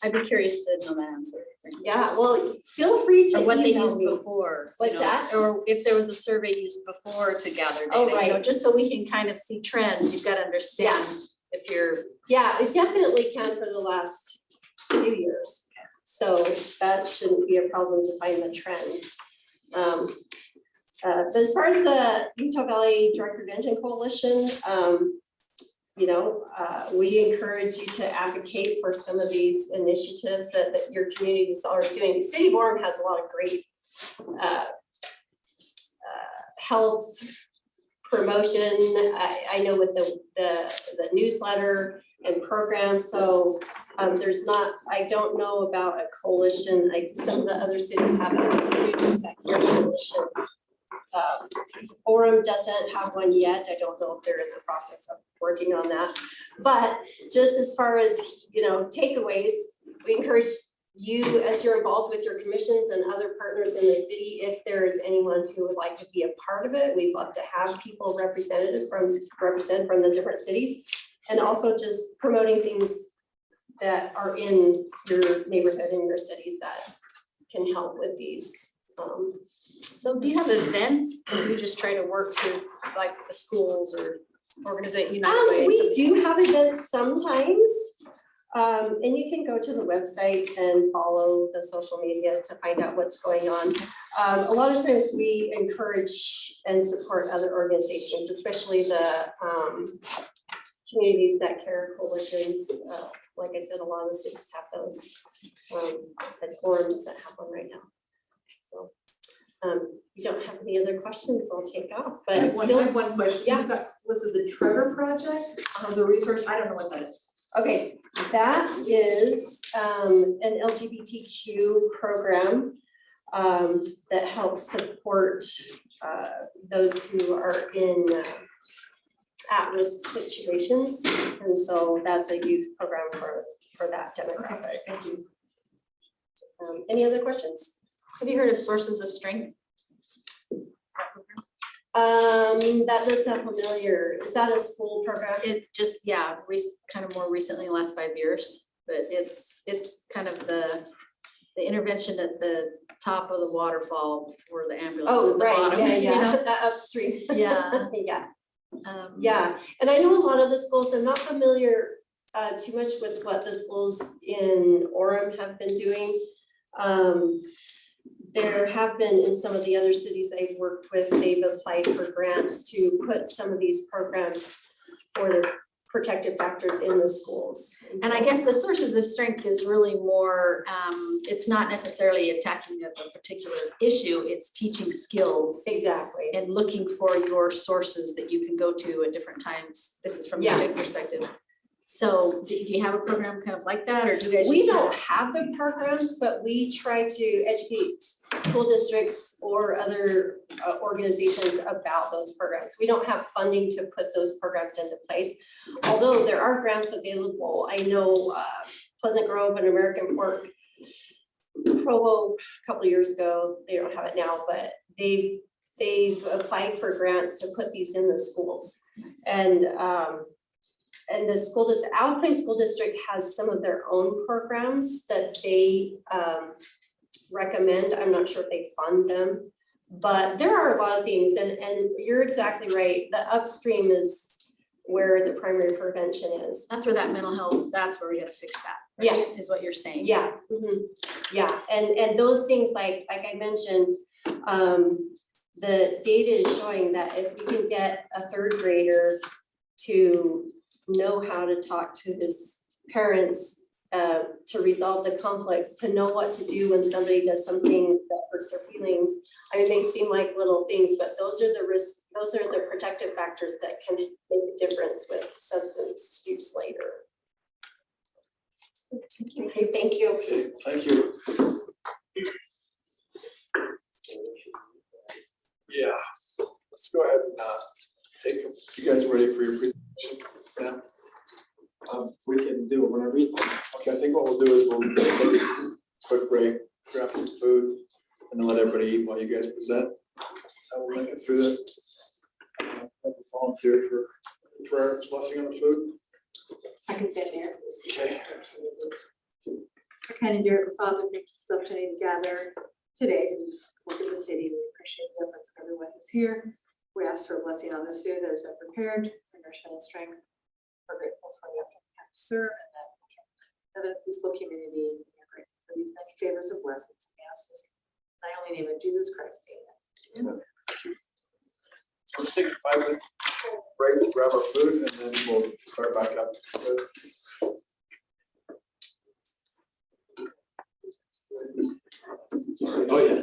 I'd be curious to know the answer. Yeah, well, feel free to Or what they email used me. before. you What's know, that? Or if there was a survey used before to gather data, Oh, you know, right. just so we can kind of see trends, you've got to understand if you're. Yeah, it definitely can for the last few years. So that shouldn't be a problem to find the trends. But as far as the Utah Valley Drug Prevention Coalition, we encourage you to advocate for some of these initiatives that your community is already doing. The city of Orem has a lot of great health promotion. I know with the newsletter and programs, so there's not, I don't know about a coalition, like some of the other cities have a community sector coalition. Orem doesn't have one yet. I don't know if they're in the process of working on that. But just as far as, takeaways, we encourage you, as you're involved with your commissions and other partners in the city, if there is anyone who would like to be a part of it, we'd love to have people represent from the different cities. And also just promoting things that are in your neighborhood, in your cities that can help with these. So do you have events that you just try to work through, like the schools or organizate United Way? We do have events sometimes. And you can go to the website and follow the social media to find out what's going on. A lot of times we encourage and support other organizations, especially the communities that care coalitions. Like I said, a lot of the cities have those. But Orem doesn't have one right now. So you don't have any other questions, I'll take off. I have one question. Yeah. Was it the Trevor Project as a resource? I don't know what that is. Okay, that is an LGBTQ program that helps support those who are in at-risk situations. And so that's a youth program for that demographic. Okay, thank you. Any other questions? Have you heard of Sources of Strength? That does sound familiar. Is that a school program? It just, kind of more recently, in the last 5 years, but it's kind of the intervention at the top of the waterfall for the ambulance Oh, at the right, bottom. yeah, you know? that upstream. Yeah. Yeah, and I know a lot of the schools, I'm not familiar too much with what the schools in Orem have been doing. There have been in some of the other cities I've worked with, they've applied for grants to put some of these programs for the protective factors in the schools. And I guess the Sources of Strength is really more, it's not necessarily attacking a particular issue, it's teaching skills. Exactly. And looking for your sources that you can go to at different times. This is from the state perspective. So do you have a program kind of like that, or do you guys? We just don't have the programs, but we try to educate school districts or other organizations about those programs. We don't have funding to put those programs into place. Although there are grants available. I know Pleasant Grove and American Fork, Provo, a couple of years ago, they don't have it now, but they've applied for grants to put these in the schools. And the school district, Alpine School District has some of their own programs that they recommend. I'm not sure if they fund them, but there are a lot of things, and you're exactly right. The upstream is where the primary prevention is. That's where that mental health, that's where we gotta fix that. Yeah. Right, is what you're saying. Yeah, yeah, and those things like I mentioned, the data is showing that if we can get a third grader to know how to talk to his parents, to resolve the conflicts, to know what to do when somebody does something that hurts their feelings. I mean, they seem like little things, but those are the risks, those are the protective factors that can make a difference with substance use later. Thank you. Okay, thank you. Okay, thank you. Yeah, let's go ahead and take, you guys ready for your presentation now? We can do it whenever you want. Okay, I think what we'll do is we'll take a quick break, grab some food, and then let everybody eat while you guys present. That's how we'll make it through this. Have a volunteer for prayer, blessing on the food. I can stand there. Okay. I kind of dear Father, thank you so much together today to just work with the city. We appreciate the efforts of everyone who's here. We ask for a blessing on this food that has been prepared for nourishment and strength. We're grateful for the opportunity to serve and that we can live in a peaceful community. We're grateful for these many favors and blessings. We ask this in the only name of Jesus Christ. Amen. So let's take a 5-minute break, we'll grab our food, and then we'll start back up. Oh, yeah.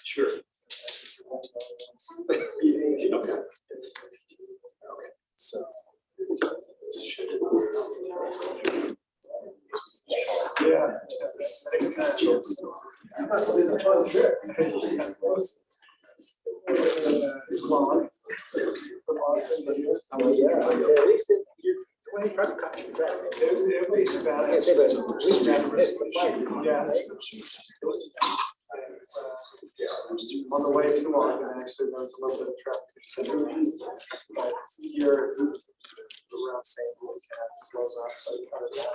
Sure. Okay. So. Yeah. Must have been a fun trip. It's long. On the way to Oregon, actually, there was a little bit of traffic. But here, around St. Louis, it slows up, so you cut it down.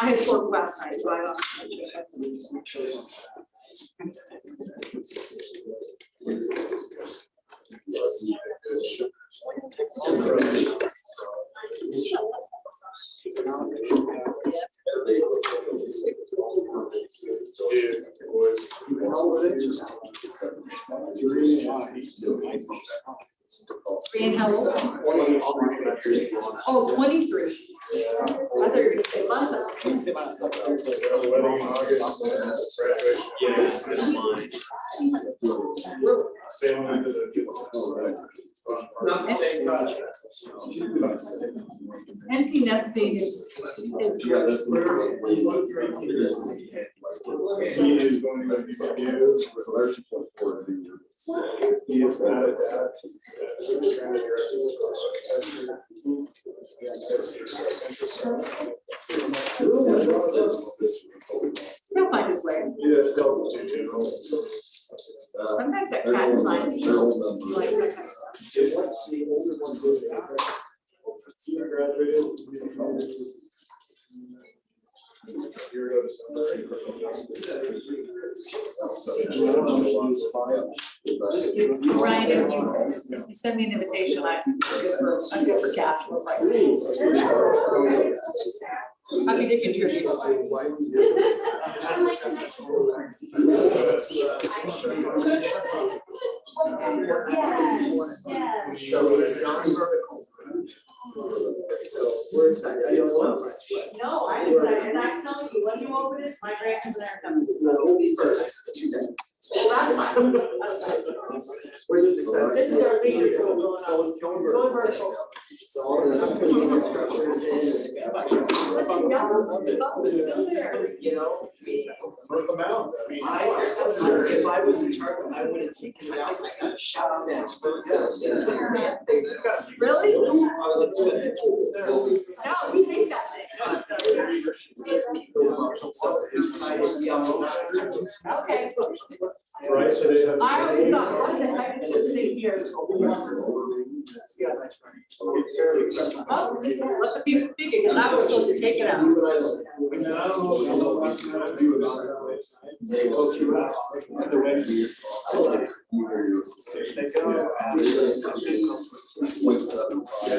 I had pork last night, so I lost my Three and how old? Oh, 23. I thought you were gonna say months. Empty nesting is He is going to be used with electric support. He is not at that. he'll find his way. Sometimes that cat lines. Like that. Ryan, you send me an invitation, I'm good for cash. Happy to contribute. We're excited. No, I'm excited, and I'm telling you, when you open it, my grandkids are coming. Well, that's fine. We're just excited. This is our leader going on. Going vertical. You know? Work them out. If I was in charge, I would have taken it out, I got shot on that. Really? No, we hate that thing. Okay. Right, so they have. I always thought, what the heck is this thing here? Oh, let the people speak it, because I was told to take it out.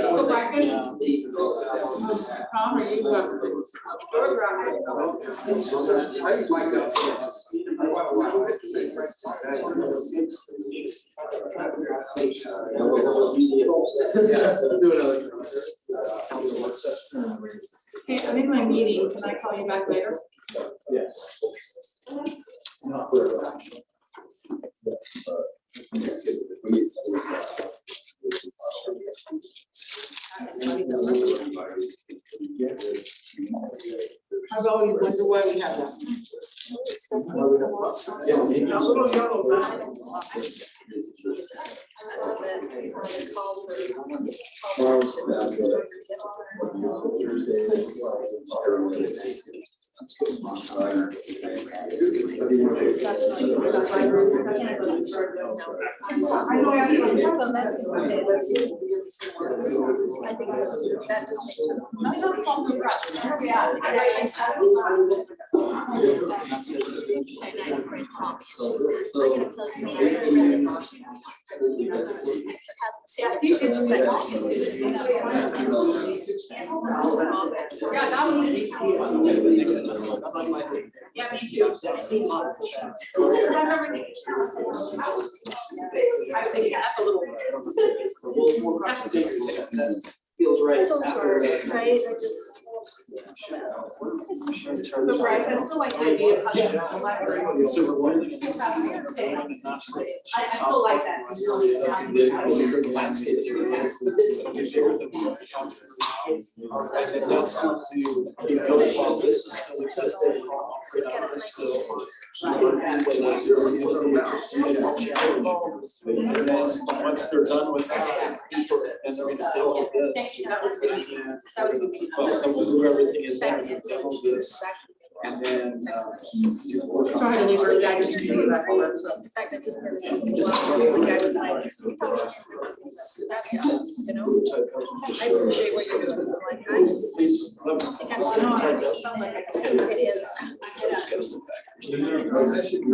Go back in. Tom, are you, I just like that. Yeah, do another. I'm in my meeting, can I call you back later? I've always wondered why we have that. I know everyone, so that's okay, let's do it. I think so, that just makes it. That's not fault of us. Yeah. Yeah, you should just like. Yeah, that was it. Yeah, me too. I think that's a little. Feels right. So sorry, right, I just. But Bryce, I still like the idea of having a library. I still like that. That's going to, while this is still existing, and then once they're done with that, and they're gonna deal with this. We'll do everything in there, and demo this, and then. Trying to leave her guys to do that. In fact, I just heard that. The guy was like, you know, I appreciate what you're doing. I'm like, I just. Please, let me. It is.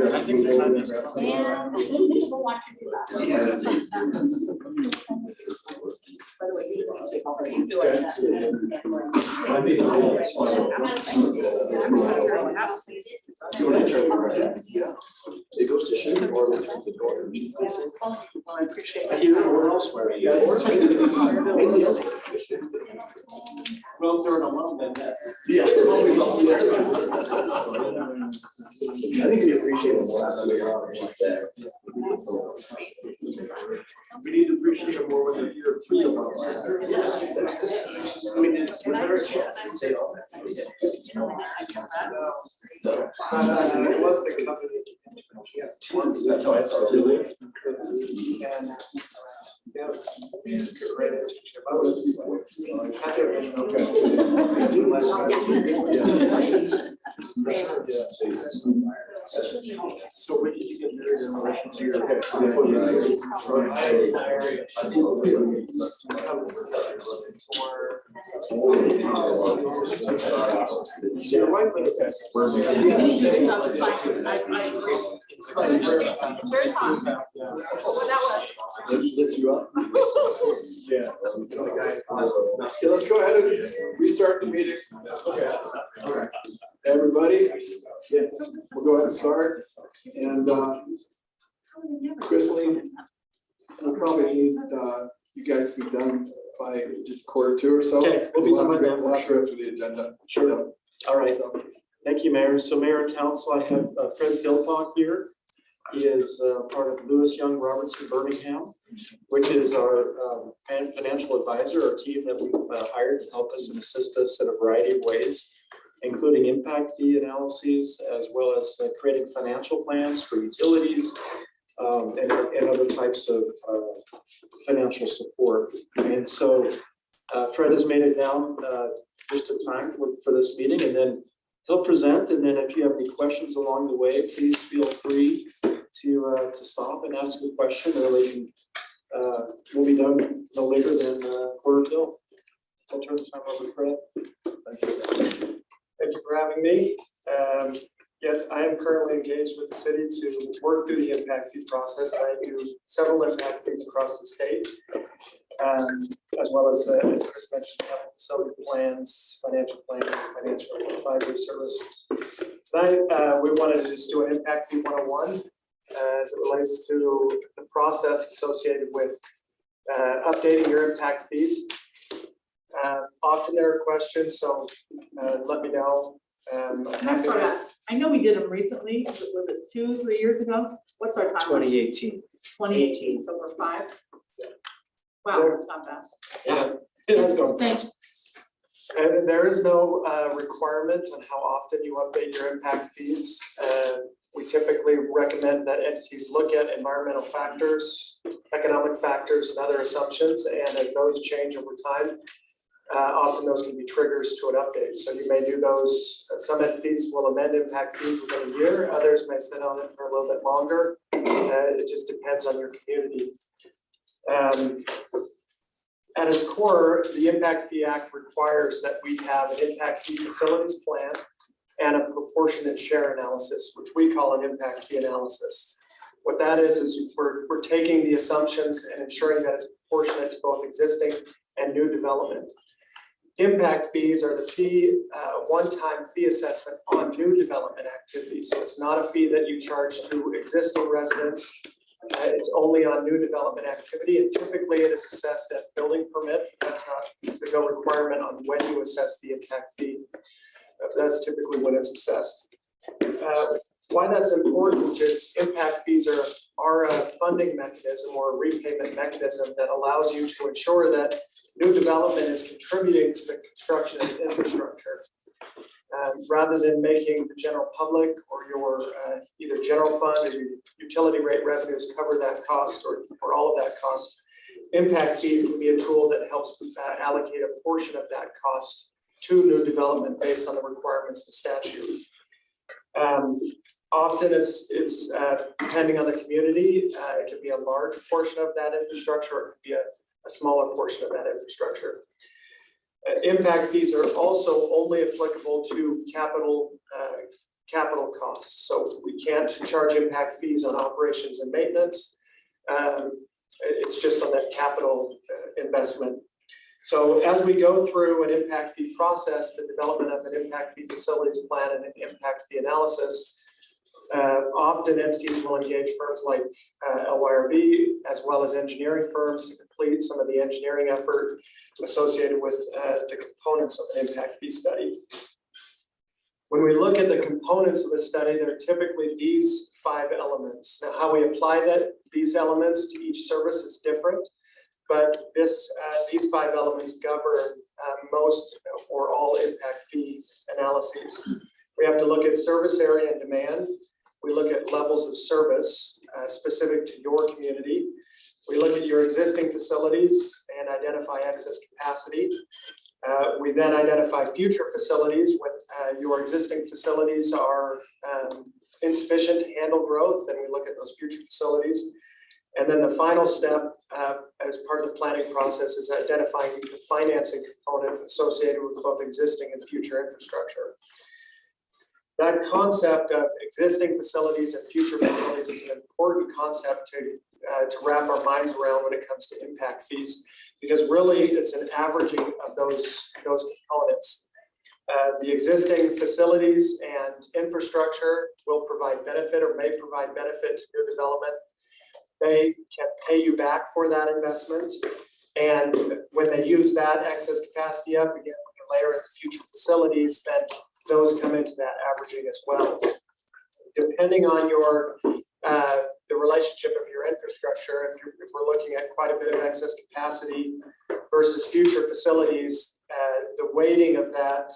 I think the time is. And. By the way, you do it. It goes to shoot or the door. Here or elsewhere. Well, they're alone, then yes. Yeah. I think we appreciate it more than we are just there. We need to appreciate it more when they're here. I mean, it's very. It was the company. That's how I felt too. And yeah, it's a great relationship. I was. So when did you get married in relation to your? Your wife went to It's very hot. Well, that was. Lift you up. Yeah. Okay, let's go ahead and restart the meeting. Okay. All right. Everybody, yeah, we'll go ahead and start. And Chrisley, we'll probably need you guys to be done by just quarter two or so. Okay, we'll be done by then. We'll have to go through the agenda. Sure. All right. Thank you, Mayor. So Mayor and Council, I have Fred Philpott here. He is part of Lewis Young Robertson Birmingham, which is our financial advisor, our team that we've hired to help us and assist us in a variety of ways, including impact fee analyses, as well as creating financial plans for utilities and other types of financial support. And so Fred has made it down just in time for this meeting, and then he'll present. And then if you have any questions along the way, please feel free to stop and ask a question, or we'll be done no later than quarter till. I'll turn the time over to Fred. Thank you for having me. Yes, I am currently engaged with the city to work through the impact fee process. I do several impact fees across the state, as well as Chris mentioned, capital facility plans, financial planning, financial advisory service. Tonight, we wanted to just do an impact fee 101 as it relates to the process associated with updating your impact fees. Often there are questions, so let me know. I'm Can I happy start to- out? I know we did them recently, was it 2-3 years ago? What's our time? 2018. 2018, so we're 5. Wow, that's not fast. Yeah, it has gone Thanks. fast. And there is no requirement on how often you update your impact fees. We typically recommend that entities look at environmental factors, economic factors, and other assumptions, and as those change over time, often those can be triggers to an update. So you may do those, some entities will amend impact fees within a year, others may sit on it for a little bit longer. It just depends on your community. At its core, the Impact Fee Act requires that we have an impact fee facilities plan and a proportionate share analysis, which we call an impact fee analysis. What that is we're taking the assumptions and ensuring that it's proportionate to both existing and new development. Impact fees are the fee, one-time fee assessment on new development activity. So it's not a fee that you charge to existing residents. It's only on new development activity, and typically it is assessed at building permit. There's no requirement on when you assess the impact fee. That's typically when it's assessed. Why that's important is impact fees are a funding mechanism or a repayment mechanism that allows you to ensure that new development is contributing to the construction of infrastructure. Rather than making the general public or your either general fund or your utility rate revenues cover that cost or all of that cost, impact fees can be a tool that helps allocate a portion of that cost to new development based on the requirements of the statute. Often it's depending on the community, it can be a large portion of that infrastructure, or it could be a smaller portion of that infrastructure. Impact fees are also only applicable to capital costs. So we can't charge impact fees on operations and maintenance. It's just on that capital investment. So as we go through an impact fee process, the development of an impact fee facilities plan and an impact fee analysis, often entities will engage firms like LYRB as well as engineering firms to complete some of the engineering effort associated with the components of an impact fee study. When we look at the components of a study, they're typically these 5 elements. Now, how we apply these elements to each service is different, but these 5 elements govern most or all impact fee analyses. We have to look at service area and demand. We look at levels of service specific to your community. We look at your existing facilities and identify excess capacity. We then identify future facilities when your existing facilities are insufficient to handle growth, and we look at those future facilities. And then the final step as part of the planning process is identifying the financing component associated with both existing and future infrastructure. That concept of existing facilities and future facilities is an important concept to wrap our minds around when it comes to impact fees, because really it's an averaging of those components. The existing facilities and infrastructure will provide benefit or may provide benefit to new development. They can pay you back for that investment. And when they use that excess capacity up, again, when you layer in future facilities, then those come into that averaging as well. Depending on the relationship of your infrastructure, if we're looking at quite a bit of excess capacity versus future facilities, the weighting of that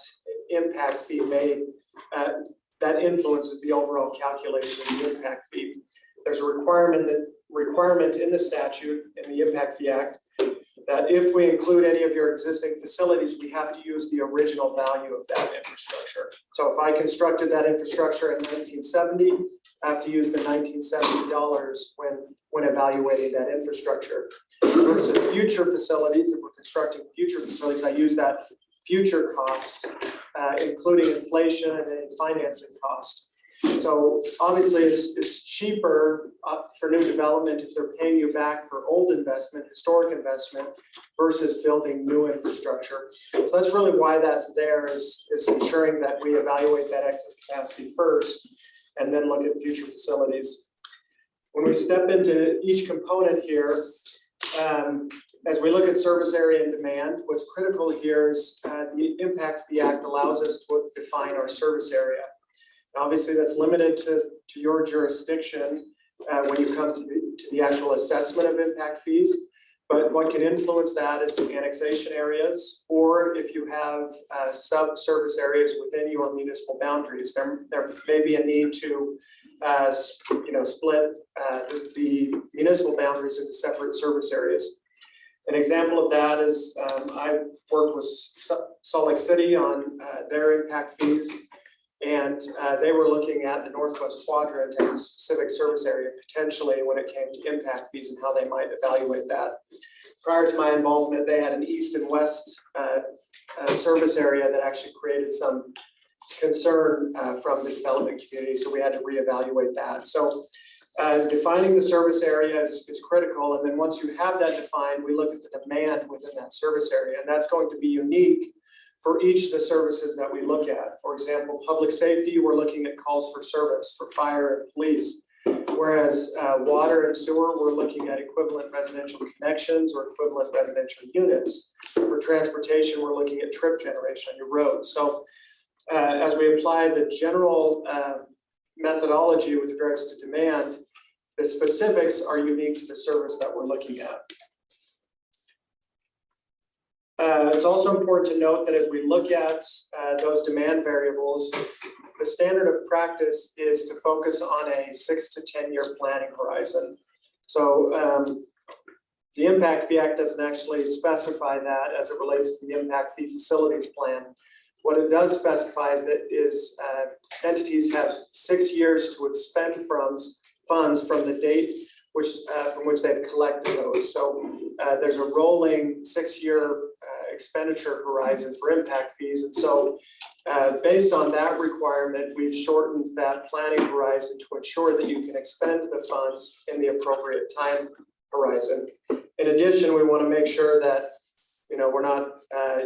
impact fee that influences the overall calculation of the impact fee. There's a requirement in the statute, in the Impact Fee Act, that if we include any of your existing facilities, we have to use the original value of that infrastructure. So if I constructed that infrastructure in 1970, I have to use the $1970 when evaluating that infrastructure. Versus future facilities, if we're constructing future facilities, I use that future cost, including inflation and any financing cost. So obviously it's cheaper for new development if they're paying you back for old investment, historic investment, versus building new infrastructure. So that's really why that's there, is ensuring that we evaluate that excess capacity first and then look at future facilities. When we step into each component here, as we look at service area and demand, what's critical here is the Impact Fee Act allows us to define our service area. Obviously, that's limited to your jurisdiction when you come to the actual assessment of impact fees. But what can influence that is annexation areas, or if you have sub-service areas within your municipal boundaries, there may be a need to split the municipal boundaries into separate service areas. An example of that is I've worked with Salt Lake City on their impact fees. And they were looking at the Northwest Quadrant as a specific service area potentially when it came to impact fees and how they might evaluate that. Prior to my involvement, they had an east and west service area that actually created some concern from the development community, so we had to reevaluate that. So defining the service area is critical, and then once you have that defined, we look at the demand within that service area, and that's going to be unique for each of the services that we look at. For example, public safety, we're looking at calls for service for fire and police. Whereas water and sewer, we're looking at equivalent residential connections or equivalent residential units. For transportation, we're looking at trip generation on your road. So as we apply the general methodology with regards to demand, the specifics are unique to the service that we're looking at. It's also important to note that as we look at those demand variables, the standard of practice is to focus on a 6 to 10 year planning horizon. So the Impact Fee Act doesn't actually specify that as it relates to the Impact Fee Facilities Plan. What it does specify is that entities have 6 years to expend funds from the date from which they've collected those. So there's a rolling 6 year expenditure horizon for impact fees. And so based on that requirement, we've shortened that planning horizon to ensure that you can expend the funds in the appropriate time horizon. In addition, we want to make sure that we're not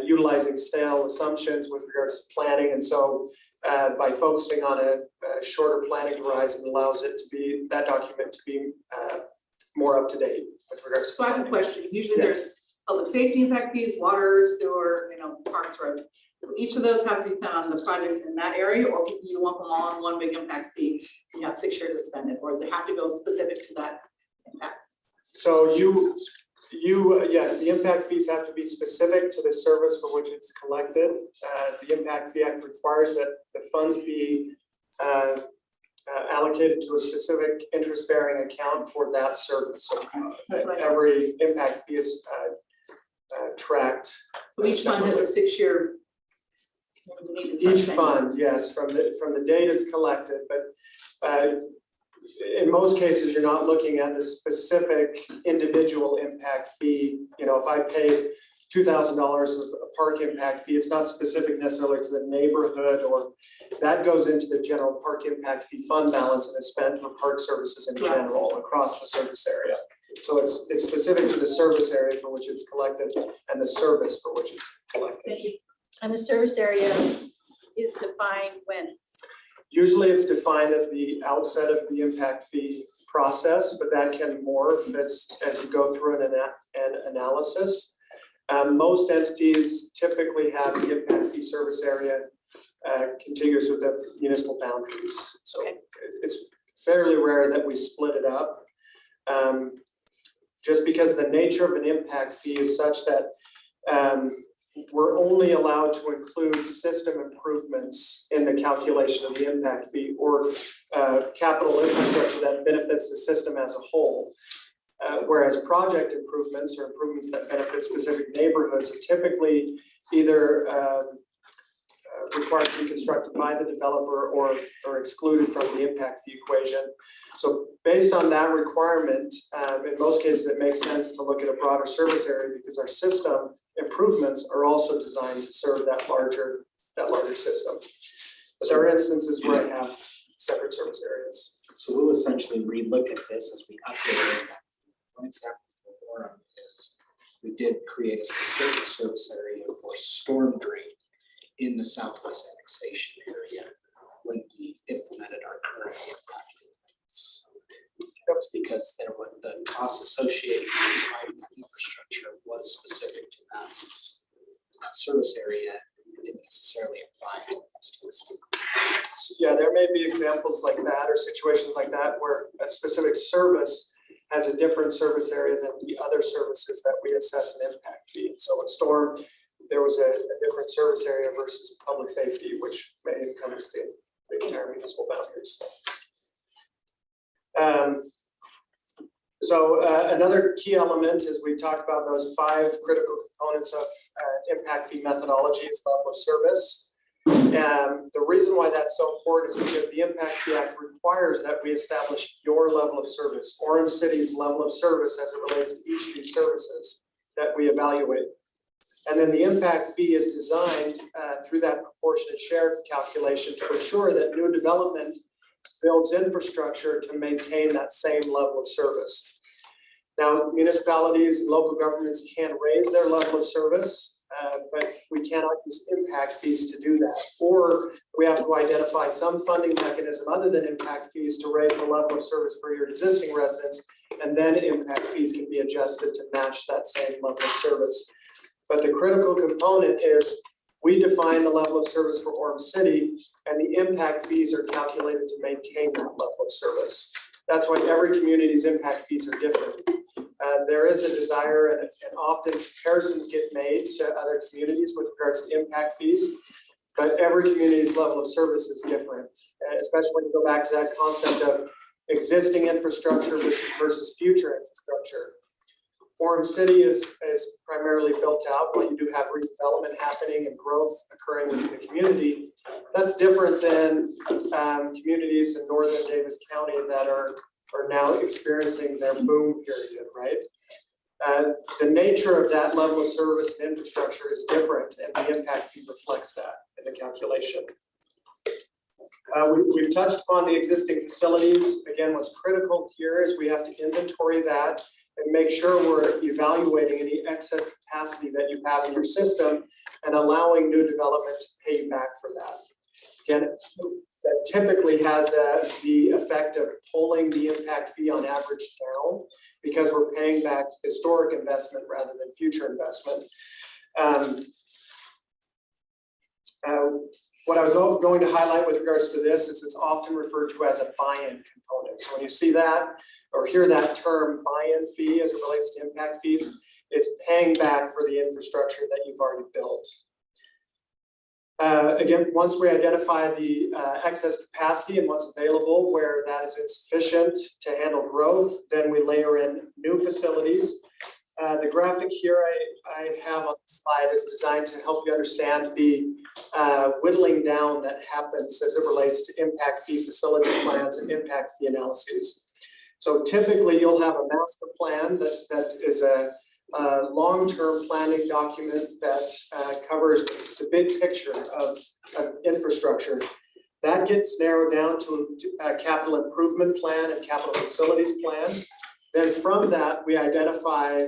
utilizing stale assumptions with regards to planning. And so by focusing on a shorter planning horizon allows that document to be more up to date with regards to. So I have a question. Usually there's public safety impact fees, water, sewer, parks, road. So each of those have to depend on the projects in that area, or you want them all on one big impact fee? You have 6 years to spend it, or does it have to go specific to that impact? So yes, the impact fees have to be specific to the service for which it's collected. The Impact Fee Act requires that the funds be allocated to a specific interest-bearing account for that service. So every impact fee is tracked. So each fund has a 6 year. Each fund, yes, from the date it's collected, but in most cases, you're not looking at the specific individual impact fee. If I paid $2,000 of a park impact fee, it's not specific necessarily to the neighborhood, or that goes into the general park impact fee fund balance and is spent for park services in general across the service area. So it's specific to the service area for which it's collected and the service for which it's collected. And the service area is defined when? Usually it's defined at the outset of the impact fee process, but that can morph as you go through an analysis. Most entities typically have the impact fee service area contiguous with the municipal boundaries. So it's fairly rare that we split it up. Just because the nature of an impact fee is such that we're only allowed to include system improvements in the calculation of the impact fee, or capital infrastructure that benefits the system as a whole. Whereas project improvements or improvements that benefit specific neighborhoods are typically either required to be constructed by the developer or excluded from the impact fee equation. So based on that requirement, in most cases, it makes sense to look at a broader service area because our system improvements are also designed to serve that larger system. But there are instances where I have separate service areas. So we'll essentially relook at this as we update it. One example for Orem is we did create a specific service area for storm drain in the southwest annexation area when we implemented our current project. That was because the costs associated with providing that infrastructure was examples like that or situations like that where a specific service has a different service area than the other services that we assess an impact fee. So in storm, there was a different service area versus public safety, which may encompass the entire municipal boundaries. So another key element is we talked about those 5 critical components of impact fee methodology is level of service. The reason why that's so important is because the Impact Fee Act requires that we establish your level of service, Orem City's level of service as it relates to each of these services that we evaluate. And then the impact fee is designed through that proportionate share calculation to ensure that new development builds infrastructure to maintain that same level of service. Now, municipalities and local governments can raise their level of service, but we cannot use impact fees to do that. Or we have to identify some funding mechanism other than impact fees to raise the level of service for your existing residents, and then impact fees can be adjusted to match that same level of service. But the critical component is we define the level of service for Orem City, and the impact fees are calculated to maintain that level of service. That's why every community's impact fees are different. There is a desire, and often comparisons get made to other communities with regards to impact fees, but every community's level of service is different, especially when you go back to that concept of existing infrastructure versus future infrastructure. Orem City is primarily built out, but you do have redevelopment happening and growth occurring within the community. That's different than communities in northern Davis County that are now experiencing their boom period, right? The nature of that level of service and infrastructure is different, and the impact fee reflects that in the calculation. We've touched upon the existing facilities. Again, what's critical here is we have to inventory that and make sure we're evaluating any excess capacity that you have in your system and allowing new development to pay you back for that. Again, that typically has the effect of pulling the impact fee on average down because we're paying back historic investment rather than future investment. What I was going to highlight with regards to this is it's often referred to as a buy-in component. So when you see that or hear that term buy-in fee as it relates to impact fees, it's paying back for the infrastructure that you've already built. Again, once we identify the excess capacity and what's available where that is insufficient to handle growth, then we layer in new facilities. The graphic here I have on the slide is designed to help you understand the whittling down that happens as it relates to impact fee facility plans and impact fee analyses. So typically you'll have a master plan that is a long-term planning document that covers the big picture of infrastructure. That gets narrowed down to a capital improvement plan and capital facilities plan. Then from that, we identify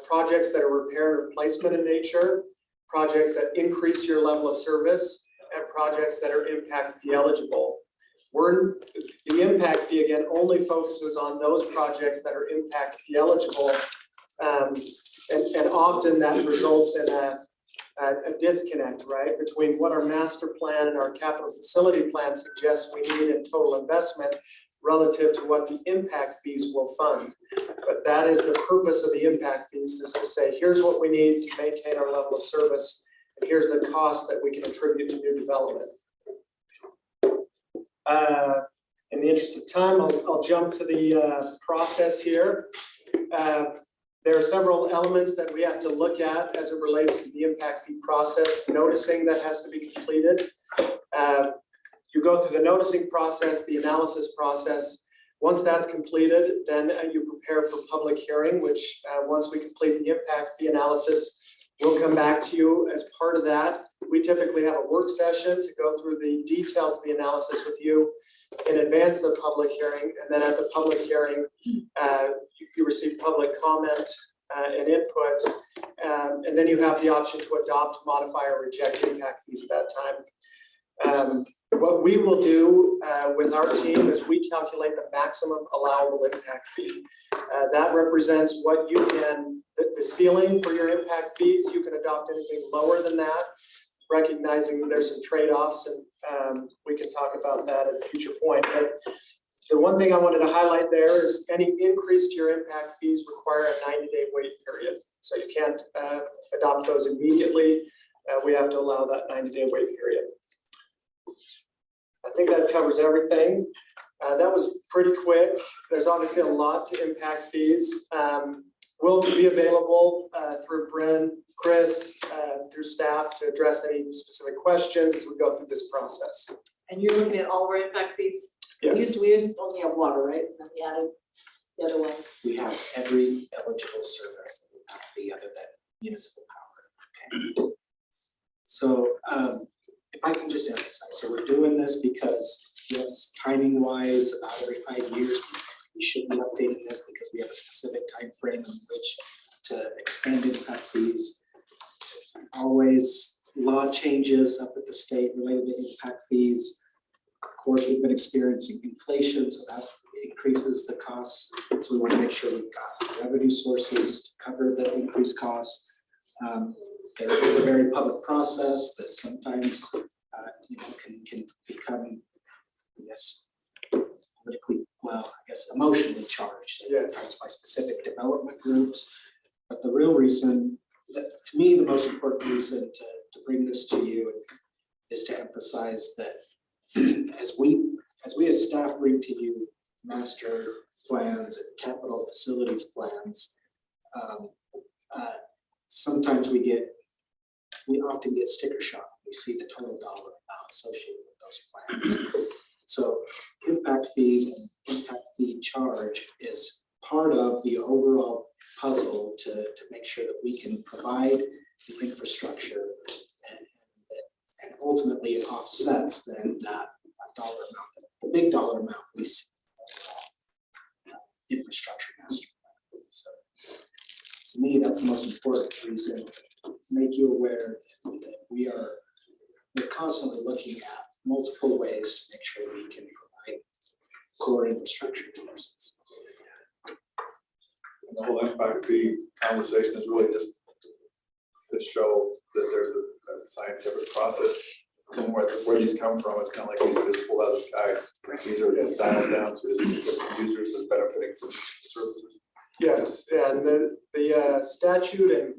projects that are repair and replacement in nature, projects that increase your level of service, and projects that are impact fee eligible. The impact fee, again, only focuses on those projects that are impact fee eligible. And often that results in a disconnect, right, between what our master plan and our capital facility plan suggests we need in total investment relative to what the impact fees will fund. But that is the purpose of the impact fees, is to say, here's what we need to maintain our level of service, and here's the cost that we can attribute to new development. In the interest of time, I'll jump to the process here. There are several elements that we have to look at as it relates to the impact fee process. Noticing that has to be completed. You go through the noticing process, the analysis process. Once that's completed, then you prepare for public hearing, which once we complete the impact fee analysis, we'll come back to you as part of that. We typically have a work session to go through the details of the analysis with you in advance of the public hearing. And then at the public hearing, you receive public comment and input. And then you have the option to adopt, modify, or reject impact fees at that time. What we will do with our team is we calculate the maximum allowable impact fee. That represents what you can, the ceiling for your impact fees. You can adopt anything lower than that. recognizing that there's some trade-offs, and we can talk about that at a future point. But the one thing I wanted to highlight there is any increase to your impact fees require a 90-day wait period. So you can't adopt those immediately. We have to allow that 90-day wait period. I think that covers everything. That was pretty quick. There's obviously a lot to impact fees. Will be available through Brenn, Chris, through staff to address any specific questions as we go through this process. And you're looking at all of our impact fees? Yes. We used to only have water, right? And then we added the other ones. We have every eligible service fee other than municipal power. Okay. So if I can just emphasize, so we're doing this because, yes, timing wise, about every 5 years, we should be updating this because we have a specific time frame in which to expand impact fees. Always law changes up at the state related to impact fees. Of course, we've been experiencing inflation, so that increases the costs. So we want to make sure we've got revenue sources to cover the increased costs. It is a very public process that sometimes can become, yes, politically, well, I guess emotionally charged. Yes. By specific development groups. But the real reason, that, to me, the most important reason to bring this to you is to emphasize that as we as staff bring to you master plans and capital facilities plans, sometimes we often get sticker shock. We see the total dollar amount associated with those plans. So impact fees and impact fee charge is part of the overall puzzle to make sure that we can provide the infrastructure and ultimately it offsets then that dollar amount, the big dollar amount we see infrastructure master plan. So to me, that's the most important reason to make you aware that we're constantly looking at multiple ways to make sure we can provide core infrastructure to our citizens. And the whole impact fee conversation is really just to show that there's a scientific process. And where these come from, it's kind of like these are just pulled out of the sky. These are dialed down to the users that's benefiting from the services. Yes, and the statute and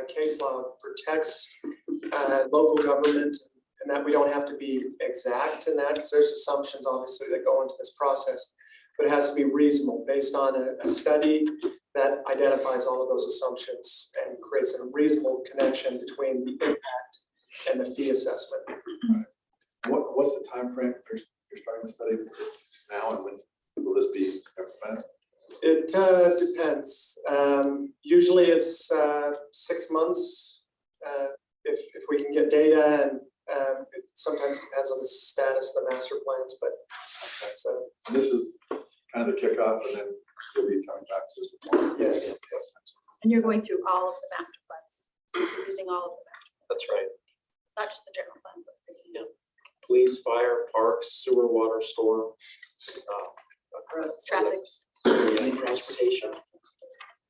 case law protects local government, and that we don't have to be exact in that because there's assumptions obviously that go into this process, but it has to be reasonable based on a study that identifies all of those assumptions and creates a reasonable connection between the impact and the fee assessment. What's the time frame you're starting the study now, and when will this be implemented? It depends. Usually it's 6 months if we can get data, and it sometimes depends on the status of the master plans, but that's And this is kind of the kickoff, and then you'll be coming back to this. yes. And you're going through all of the master plans, using all of the master plans, That's right. not just the general plan, but the Police, fire, parks, sewer, water, storm, roads, traffic. And transportation.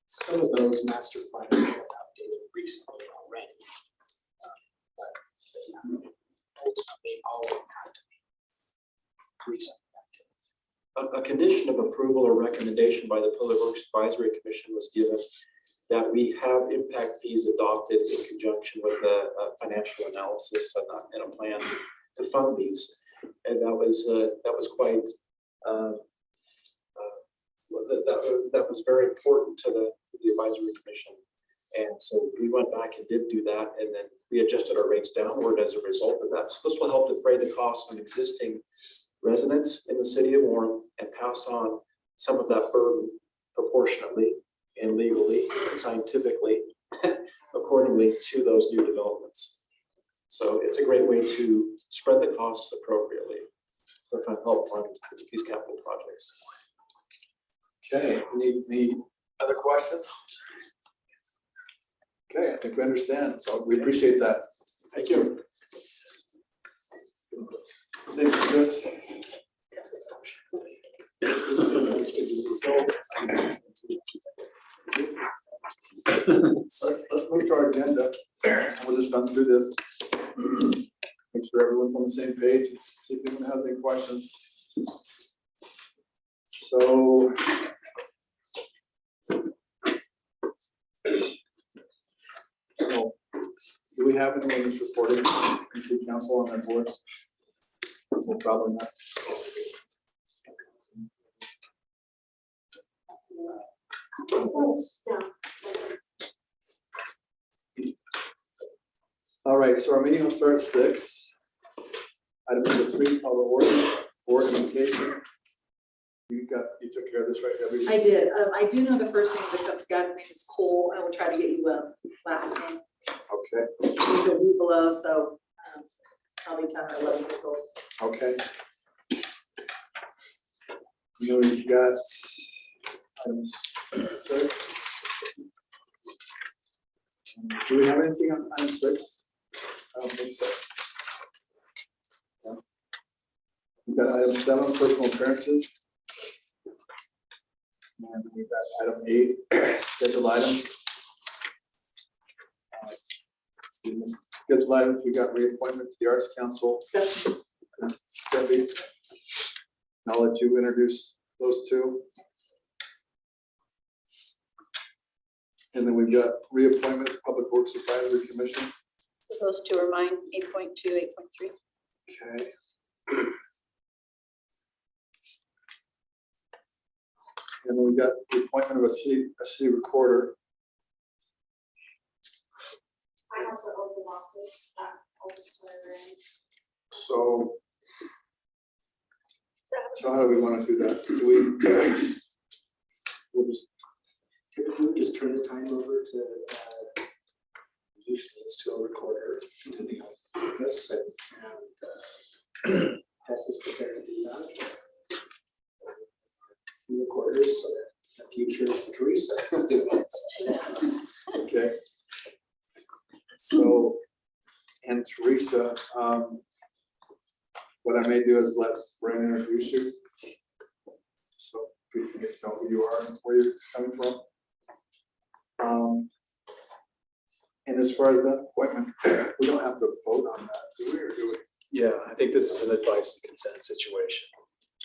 Some of those master plans have been updated recently already. But ultimately, all of them have to be recently updated. A condition of approval or recommendation by the Public Works Advisory Commission was given that we have impact fees adopted in conjunction with a financial analysis and a plan to fund these. And that was quite that was very important to the advisory commission. And so we went back and did do that, and then we adjusted our rates downward as a result of that. So this will help defray the costs on existing residents in the city of Orem and pass on some of that burden proportionately and legally and scientifically accordingly to those new developments. So it's a great way to spread the costs appropriately to help fund these capital projects. Okay, any other questions? Okay, I think we understand, so we appreciate that. Thank you. Thank you, Chris. So let's move to our agenda. We'll just run through this. Make sure everyone's on the same page, see if anyone has any questions. So. Oh, do we have anyone that's reporting in city council on their boards? Well, probably not. All right, so our meeting will start at 6. Item number 3, call the order for implementation. You took care of this, right, Debbie? I did. I do know the first name of the Cubs guy's name is Cole. I will try to get you a last name. Okay, Which will be below, so probably 10 or 11 years old. okay. You know, you've got item 6. Do we have anything on item 6? I don't think so. No. We've got item 7, personal appearances. And we've got item 8, scheduled items. Scheduled items, we got reappointment to the Arts Council. That's Debbie. I'll let you introduce those two. And then we've got reappointment to Public Works Advisory Commission. So those two are mine, 8.2, 8.3. Okay. And then we got the appointment of a city recorder. I have the open office, I'll just swear in. So how do we want to do that? Do we? We'll just, Typically, we just turn the time over to, usually it's to a recorder, to the office, and Hess is prepared to do that. Recorders, so that the future Teresa will do it. okay. So, and Teresa, what I may do is let Brenn introduce you. So people can know who you are and where you're coming from. And as far as that appointment, we don't have to vote on that, do we, or do we? Yeah, I think this is an advice and consent situation.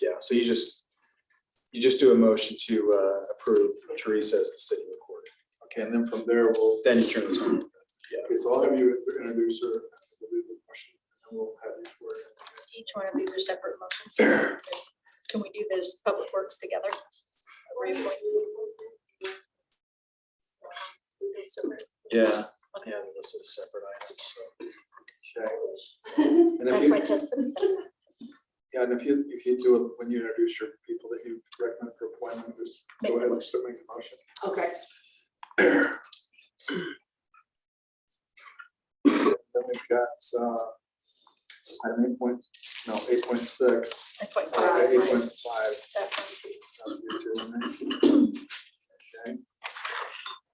Yeah, so you just do a motion to approve Teresa as the city recorder. Okay, and then from there, we'll. Then you turn it on. Yeah. Okay, so I'll have you introduce her, we'll do the question, and then we'll have you swear in. Each one of these are separate motions. Can we do those public works together? Reappoint. Yeah, this is separate items, so. Okay. And if That's you, my test for the second. yeah, and if you do, it when you introduce your people that you recommend for appointment, just go ahead and start making the motion. Okay. Then we've got, item 8.6. 8.5. 8.5. That's Okay.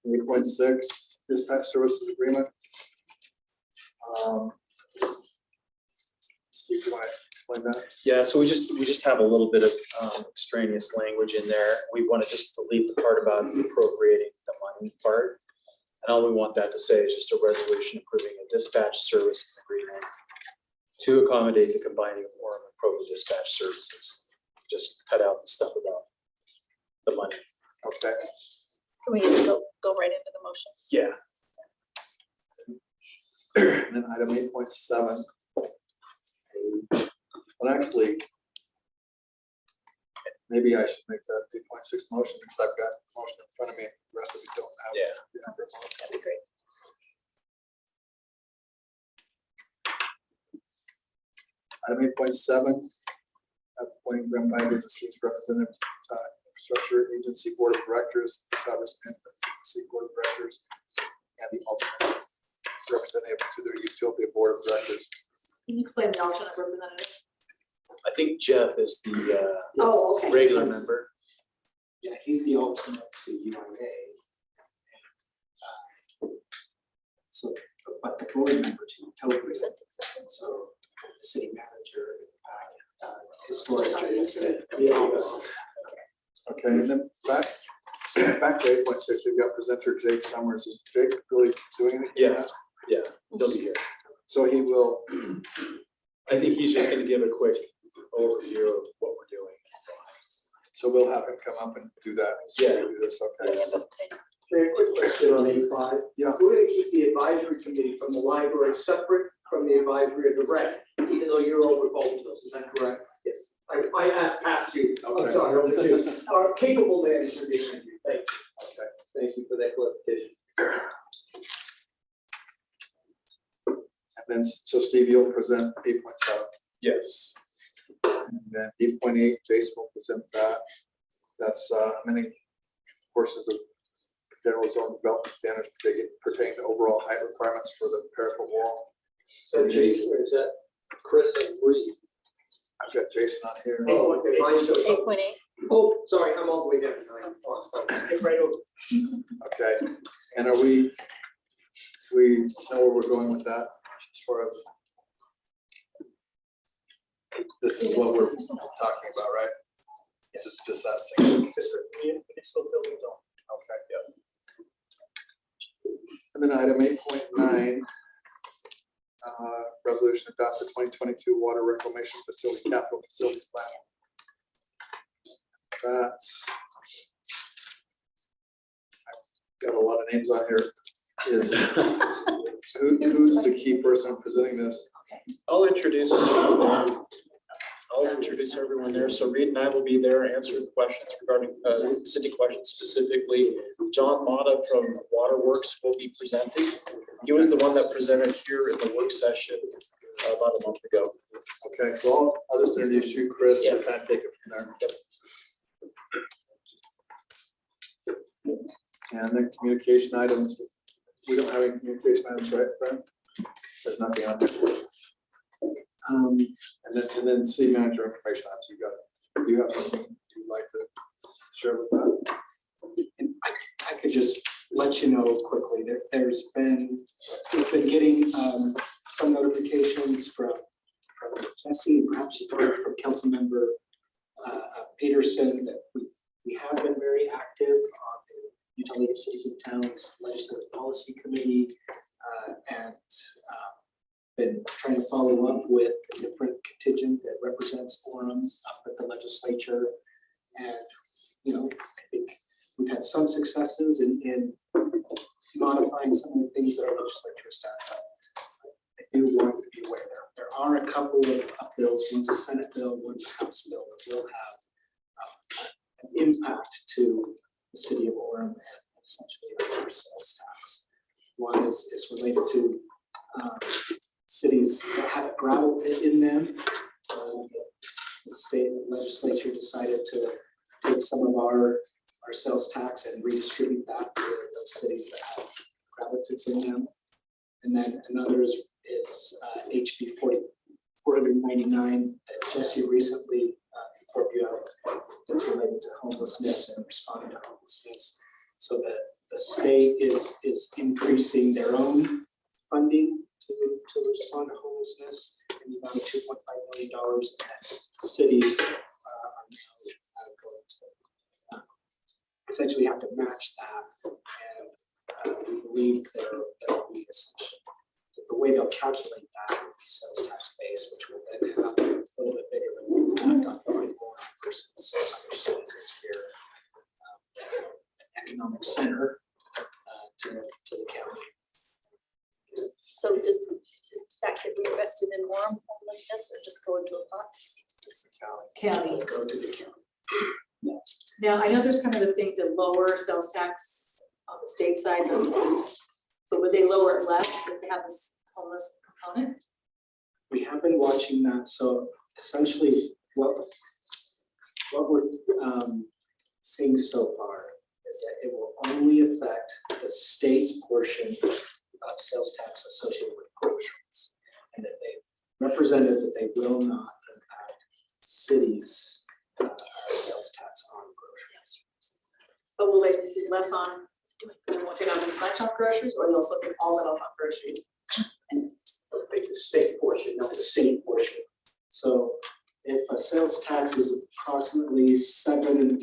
8.6, dispatch services agreement. Steve, you want to explain that? Yeah, so we just have a little bit of extraneous language in there. We want to just delete the part about appropriating the money part. And all we want that to say is just a resolution approving a dispatch services agreement to accommodate the combining of Orem and Provo dispatch services. Just cut out the stuff about the money. Okay. Can we go right into the motion? Yeah. And then item 8.7. Well, actually, maybe I should make that 8.6 motion because I've got the motion in front of me. The rest of you don't have. Yeah. That'd be great. Item 8.7, appointing Brenn Bybee as the city's representative to the Infrastructure Agency Board of Directors, the Management City Board of Directors, and the alternate representative to the Utopia Board of Directors. Can you explain the alternate representative? I think Jeff is the Oh, okay. regular member. Yeah, he's the alternate to UIA. So, but the board member to Utopia, so the city manager, historically, has been the opposite. Okay, and then back to 8.6, we've got presenter Jake Summers. Is Jake really doing anything? Yeah. Yeah, he'll be here. So he will, I think he's just gonna give a quick overview of what we're doing. so we'll have him come up and do that. Yeah. Do this, okay. Very quick question on A5. Yeah. We're gonna keep the advisory committee from the library separate from the advisory of the rec, even though you're over both of those, is that correct? Yes. I asked past you, I'm Okay. sorry, over to you. Our capable manager behind you, thank you. Okay, thank you for that clarification. And then, so Steve, you'll present 8.7. Yes. And then 8.8, Jason will present that. That's many portions of general zone development standards pertaining to overall height requirements for the parapet wall. So Jason, or is that Chris and Reed? I've got Jason on here. Oh, okay, mine shows up. 8.8. Oh, sorry, I'm all the way down. Skip right over. Okay, and are we know where we're going with that as far as this is what we're talking about, right? Just that single. Municipal building zone. Okay, yeah. And then item 8.9, resolution adopt the 2022 water reclamation facility capital facility plan. That's, I've got a lot of names on here. Is who's the key person presenting this? I'll introduce everyone there. So Reed and I will be there answering questions regarding city questions specifically. John Mata from Waterworks will be presenting. He was the one that presented here in the work session about a month ago. Okay, so I'll just introduce you, Chris, Yeah. and kind of take it from there. And then communication items. We don't have any communication items, right, Brenn? There's nothing on there. And then city manager information items. Do you have something you'd like to share with that? And I could just let you know quickly that we've been getting some notifications from Jesse, and perhaps you've heard from Councilmember Peterson, that we have been very active on the Utah League of Cities and Towns Legislative Policy Committee, and been trying to follow up with a different contingent that represents Orem up at the legislature. And, I think we've had some successes in modifying some of the things that our legislature has done. I do want to be aware there are a couple of bills, one's a Senate bill, one's a House bill that will have an impact to the city of Orem and essentially our sales tax. One is related to cities that have a gravel pit in them. The state legislature decided to take some of our sales tax and redistribute that to those cities that have gravel pits in them. And then another is HB 499 that Jesse recently informed you of, that's related to homelessness and responding to homelessness. So that the state is increasing their own funding to respond to homelessness in the amount of $2.5 million, and cities are now going to essentially have to match that. And we believe there will be essentially, the way they'll calculate that will be sales tax base, which will then have a little bit bigger of an impact on Orem versus other cities this year. An economic center to the county. So does that get reinvested in Orem homelessness or just go into a pot? County. Go to the county. Now, I know there's kind of a thing to lower sales tax on the state side, but would they lower it less if they have this homeless component? We have been watching that. So essentially what we're seeing so far is that it will only affect the state's portion of sales tax associated with groceries. And that they've represented that they will not impact cities' sales tax on groceries. But will they do less on, they won't take out as much on groceries, or they'll also take all that off on groceries? They'll take the state portion, not the state portion. So if a sales tax is approximately 7.75%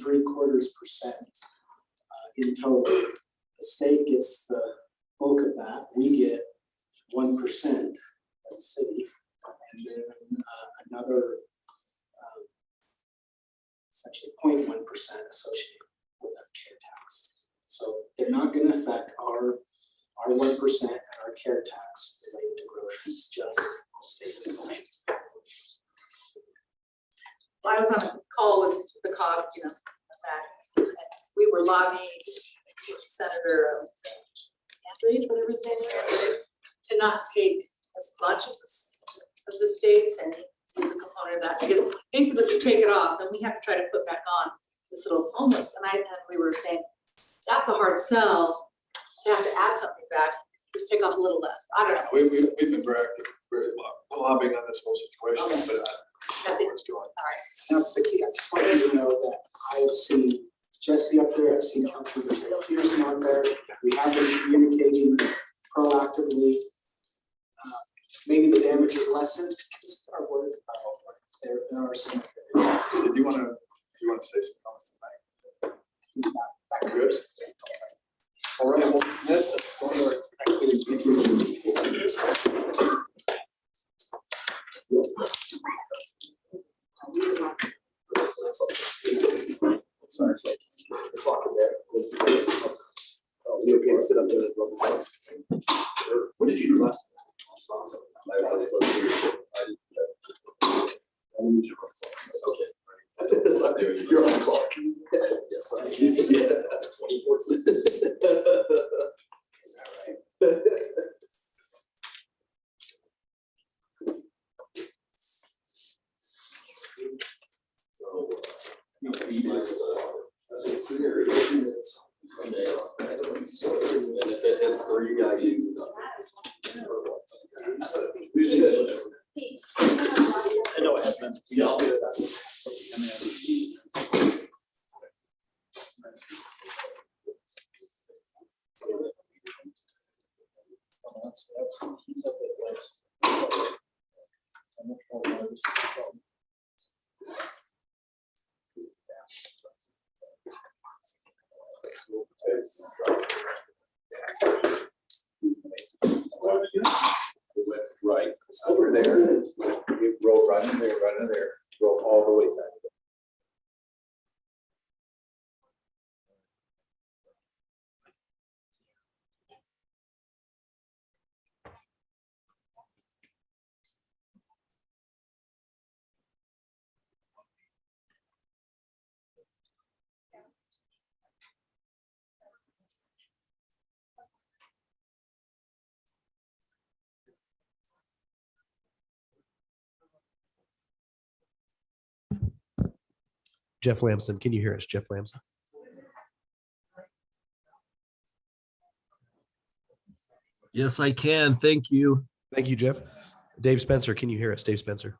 in total, the state gets the bulk of that. We get 1% the city, and then another essentially 0.1% associated with our care tax. So they're not going to affect our 1% and our care tax related to groceries, just the state's portion. I was on a call with the COG, that we were lobbying Senator Anthony, whatever his name is, to not take as much of the states and as a component of that, because basically if you take it off, then we have to try to put back on this little homeless, and we were saying, that's a hard sell to have to add something back, just take off a little less, I don't know. We've been very active, very lobbying on this whole situation, Okay. but I don't know where it's going. That's the key. I just wanted you to know that I've seen Jesse up there, I've seen Councilmember Peterson out there. We have been communicating proactively. Maybe the damage is lessened because of our work. There are some. So do you want to say some comments tonight? That good? All right, well, this, go to our executive meeting. Sorry, it's like the clock in there. Oh, you okay to sit up there? What did you do last time? Okay. You're on the clock. Yes, I am. Yeah, 24. All right. And if it hits 3, you gotta use it. I know I have been. Yeah, I'll do Right, over there, you roll right in there, roll all the way back. Jeff Lamson, can you hear us, Jeff Lamson? Yes, I can. Thank you. Thank you, Jeff. Dave Spencer, can you hear us, Dave Spencer?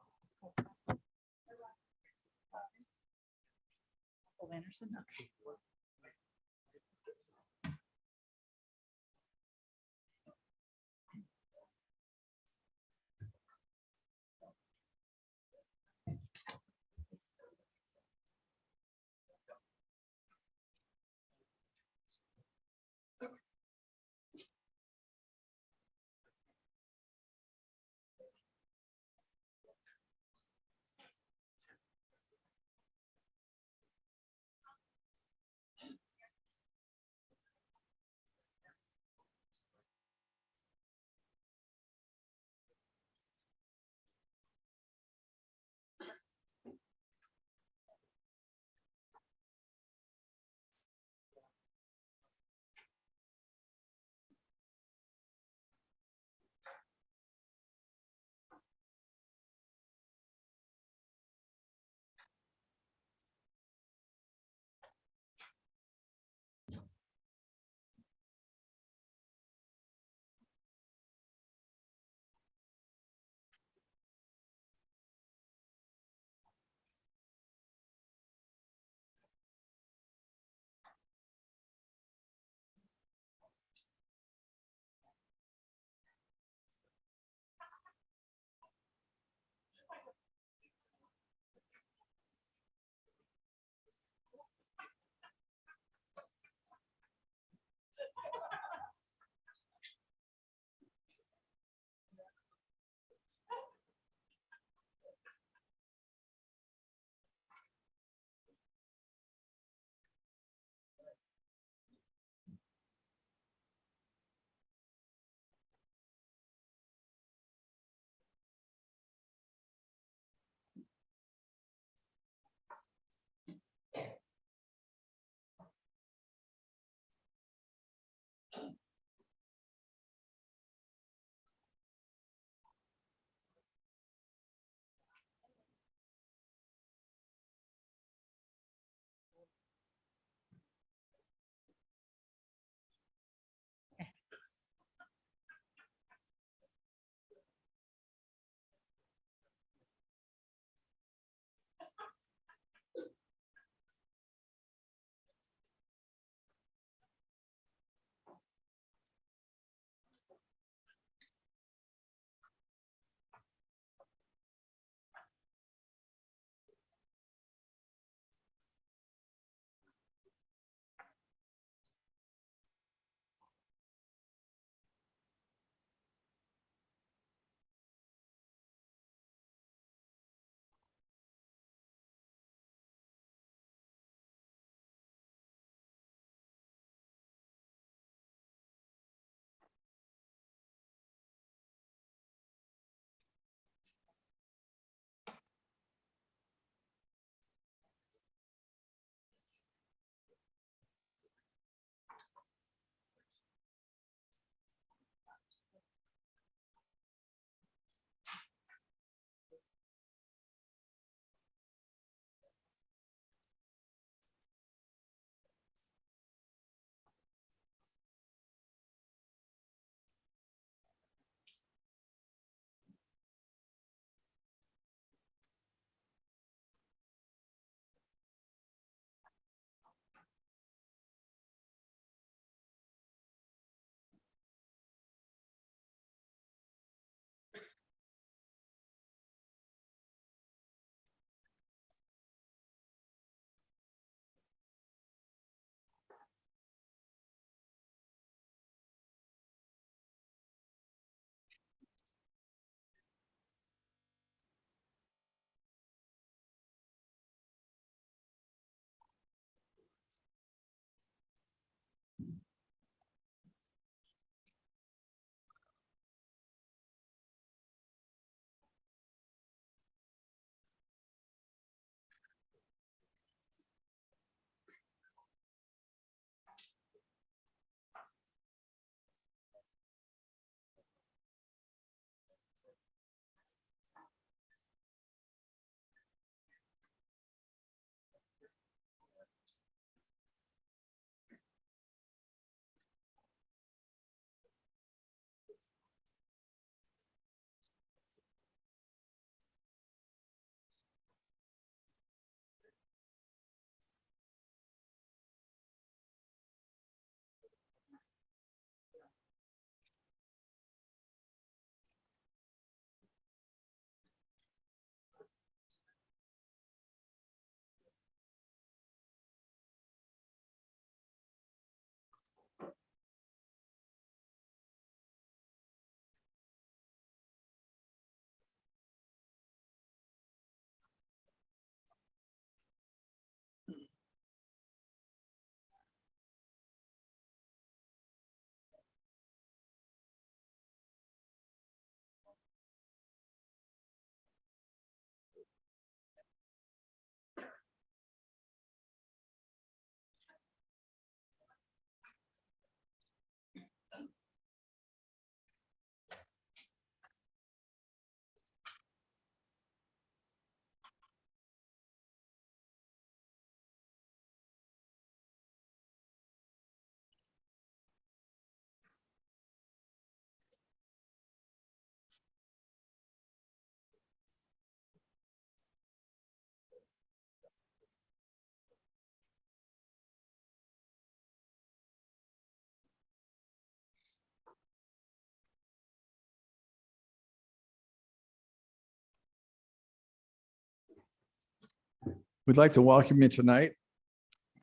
We'd like to welcome you tonight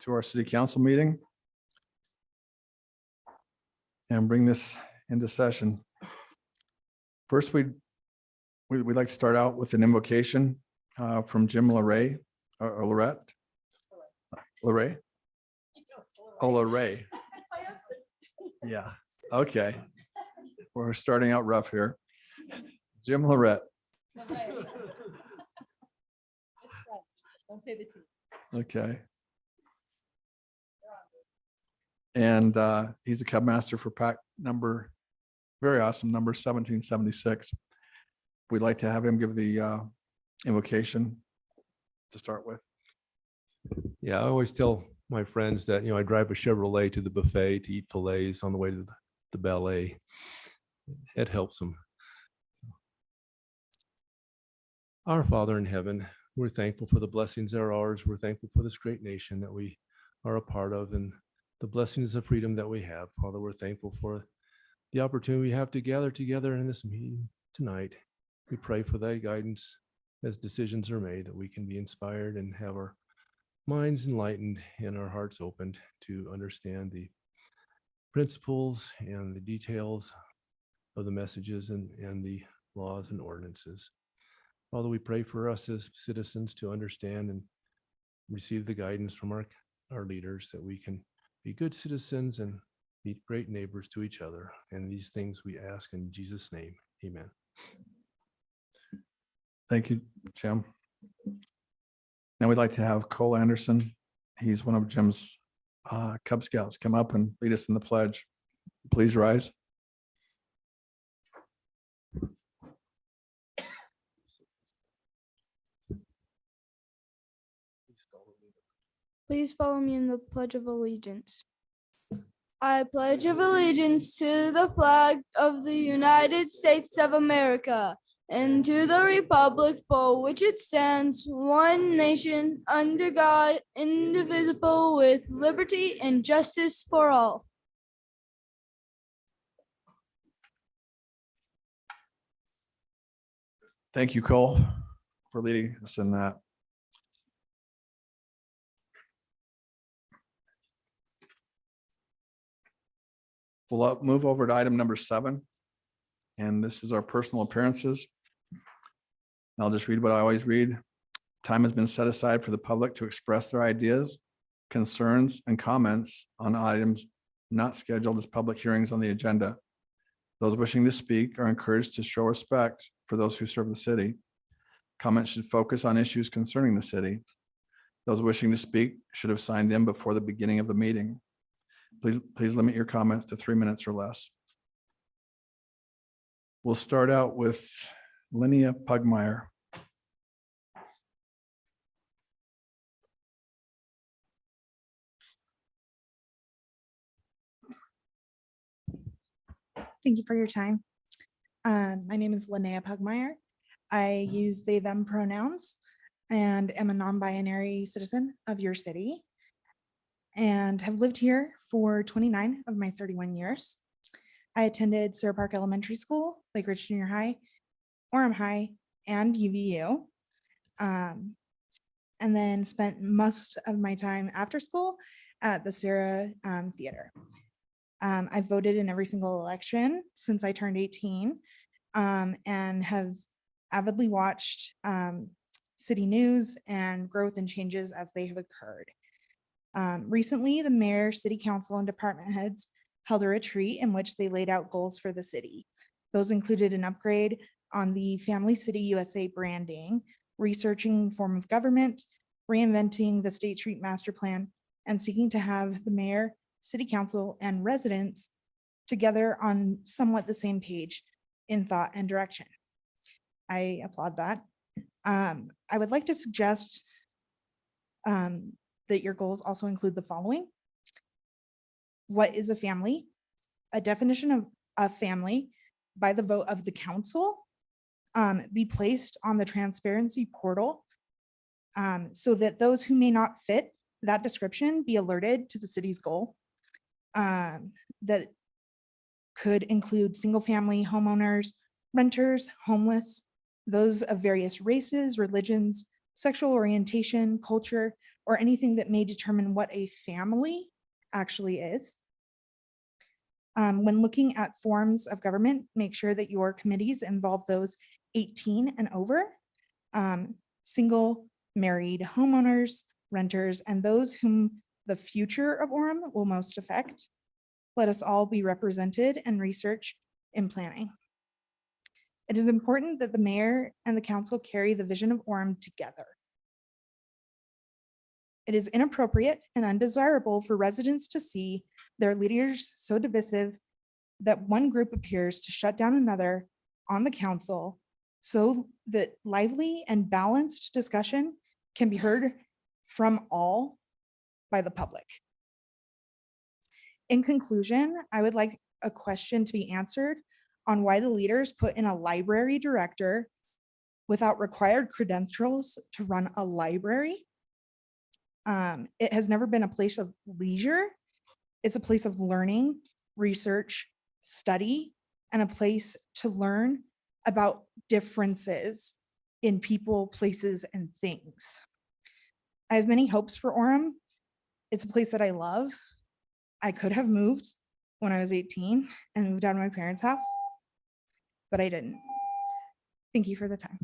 to our city council meeting and bring this into session. First, we'd like to start out with an invocation from Jim Larray, or Lorette. Larray? Oh, Larray. Yeah, okay. We're starting out rough here. Jim Lorette. Don't say the T. Okay. And he's the Cub Master for pack number, very awesome, number 1776. We'd like to have him give the invocation to start with. Yeah, I always tell my friends that, I drive a Chevrolet to the buffet to eat fillets on the way to the ballet. It helps them. Our Father in heaven, we're thankful for the blessings that are ours. We're thankful for this great nation that we are a part of and the blessings of freedom that we have. Father, we're thankful for the opportunity we have to gather together in this meeting tonight. We pray for thy guidance as decisions are made, that we can be inspired and have our minds enlightened and our hearts opened to understand the principles and the details of the messages and the laws and ordinances. Father, we pray for us as citizens to understand and receive the guidance from our leaders, that we can be good citizens and be great neighbors to each other. And these things we ask in Jesus' name. Amen. Thank you, Jim. Now we'd like to have Cole Anderson. He's one of Jim's Cub Scouts. Come up and lead us in the pledge. Please rise. Please follow me in the Pledge of Allegiance. I pledge of allegiance to the flag of the United States of America and to the republic for which it stands, one nation, under God, indivisible, with liberty and justice for all. Thank you, Cole, for leading us in that. We'll move over to item number 7. And this is our personal appearances. I'll just read what I always read. Time has been set aside for the public to express their ideas, concerns, and comments on items not scheduled as public hearings on the agenda. Those wishing to speak are encouraged to show respect for those who serve the city. Comments should focus on issues concerning the city. Those wishing to speak should have signed in before the beginning of the meeting. Please limit your comments to 3 minutes or less. We'll start out with Linnea Pugmire. Thank you for your time. My name is Linnea Pugmire. I use they, them pronouns and am a non-binary citizen of your city and have lived here for 29 of my 31 years. I attended Sarah Park Elementary School, Lake Ridge Junior High, Orem High, and UVU. And then spent most of my time after school at the Sarah Theater. I voted in every single election since I turned 18 and have avidly watched city news and growth and changes as they have occurred. Recently, the mayor, city council, and department heads held a retreat in which they laid out goals for the city. Those included an upgrade on the Family City USA branding, researching form of government, reinventing the State Street Master Plan, and seeking to have the mayor, city council, and residents together on somewhat the same page in thought and direction. I applaud that. I would like to suggest that your goals also include the following. What is a family? A definition of a family by the vote of the council be placed on the transparency portal so that those who may not fit that description be alerted to the city's goal. That could include single family homeowners, renters, homeless, those of various races, religions, sexual orientation, culture, or anything that may determine what a family actually is. When looking at forms of government, make sure that your committees involve those 18 and over, single, married homeowners, renters, and those whom the future of Orem will most affect. Let us all be represented in research and planning. It is important that the mayor and the council carry the vision of Orem together. It is inappropriate and undesirable for residents to see their leaders so divisive that one group appears to shut down another on the council so that lively and balanced discussion can be heard from all by the public. In conclusion, I would like a question to be answered on why the leaders put in a library director without required credentials to run a library. It has never been a place of leisure. It's a place of learning, research, study, and a place to learn about differences in people, places, and things. I have many hopes for Orem. It's a place that I love. I could have moved when I was 18 and moved out of my parents' house, but I didn't. Thank you for the time.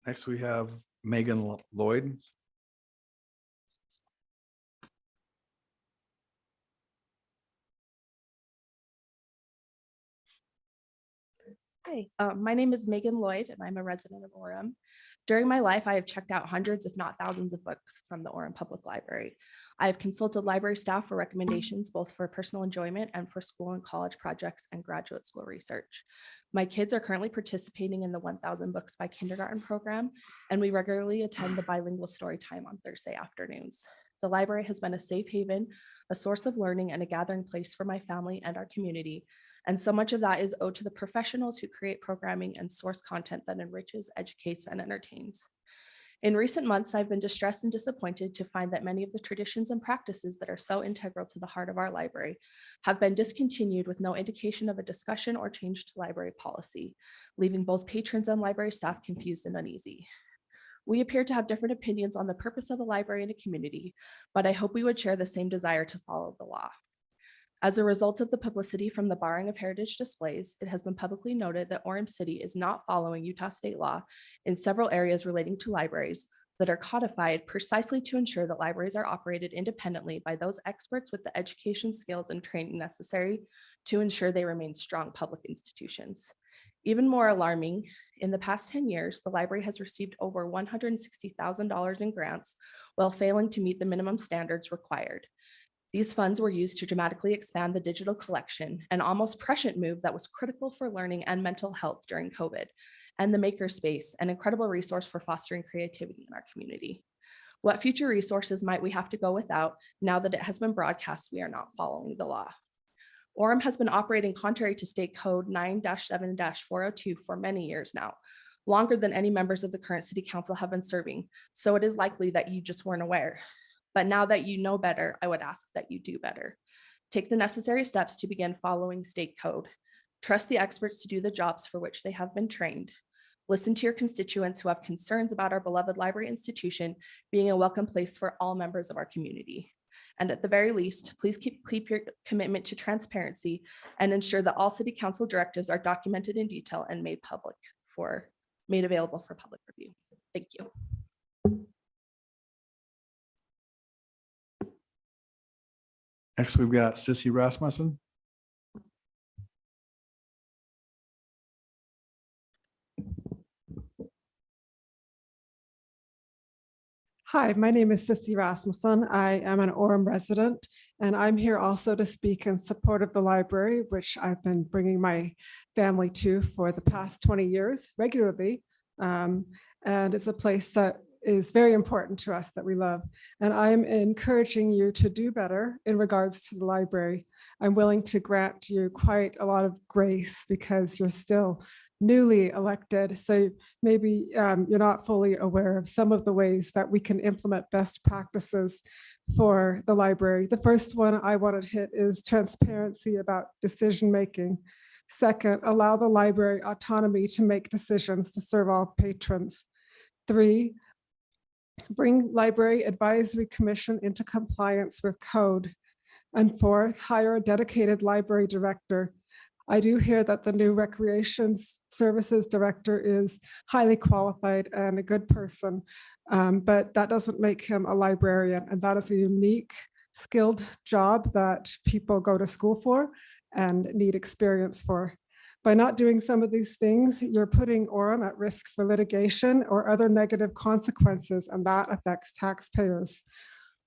Next, we have Megan Lloyd. Hi, my name is Megan Lloyd, and I'm a resident of Orem. During my life, I have checked out hundreds, if not thousands, of books from the Orem Public Library. I have consulted library staff for recommendations, both for personal enjoyment and for school and college projects and graduate school research. My kids are currently participating in the 1000 Books by Kindergarten program, and we regularly attend the bilingual story time on Thursday afternoons. The library has been a safe haven, a source of learning, and a gathering place for my family and our community. And so much of that is owed to the professionals who create programming and source content that enriches, educates, and entertains. In recent months, I've been distressed and disappointed to find that many of the traditions and practices that are so integral to the heart of our library have been discontinued with no indication of a discussion or change to library policy, leaving both patrons and library staff confused and uneasy. We appear to have different opinions on the purpose of a library in a community, but I hope we would share the same desire to follow the law. As a result of the publicity from the barring of heritage displays, it has been publicly noted that Orem City is not following Utah state law in several areas relating to libraries that are codified precisely to ensure that libraries are operated independently by those experts with the education, skills, and training necessary to ensure they remain strong public institutions. Even more alarming, in the past 10 years, the library has received over $160,000 in grants while failing to meet the minimum standards required. These funds were used to dramatically expand the digital collection, an almost prescient move that was critical for learning and mental health during COVID, and the makerspace, an incredible resource for fostering creativity in our community. What future resources might we have to go without now that it has been broadcast we are not following the law? Orem has been operating contrary to State Code 9-7-402 for many years now, longer than any members of the current City Council have been serving, so it is likely that you just weren't aware. But now that you know better, I would ask that you do better. Take the necessary steps to begin following state code. Trust the experts to do the jobs for which they have been trained. Listen to your constituents who have concerns about our beloved library institution being a welcome place for all members of our community. And at the very least, please keep your commitment to transparency and ensure that all City Council directives are documented in detail and made available for public review. Thank you. Next, we've got Sissy Rasmussen. Hi, my name is Sissy Rasmussen. I am an Orem resident, and I'm here also to speak in support of the library, which I've been bringing my family to for the past 20 years regularly. And it's a place that is very important to us, that we love. And I'm encouraging you to do better in regards to the library. I'm willing to grant you quite a lot of grace because you're still newly elected, so maybe you're not fully aware of some of the ways that we can implement best practices for the library. The first one I want to hit is transparency about decision-making. Second, allow the library autonomy to make decisions to serve all patrons. 3, bring Library Advisory Commission into compliance with code. And 4th, hire a dedicated library director. I do hear that the new Recreations Services Director is highly qualified and a good person, but that doesn't make him a librarian, and that is a unique, skilled job that people go to school for and need experience for. By not doing some of these things, you're putting Orem at risk for litigation or other negative consequences, and that affects taxpayers.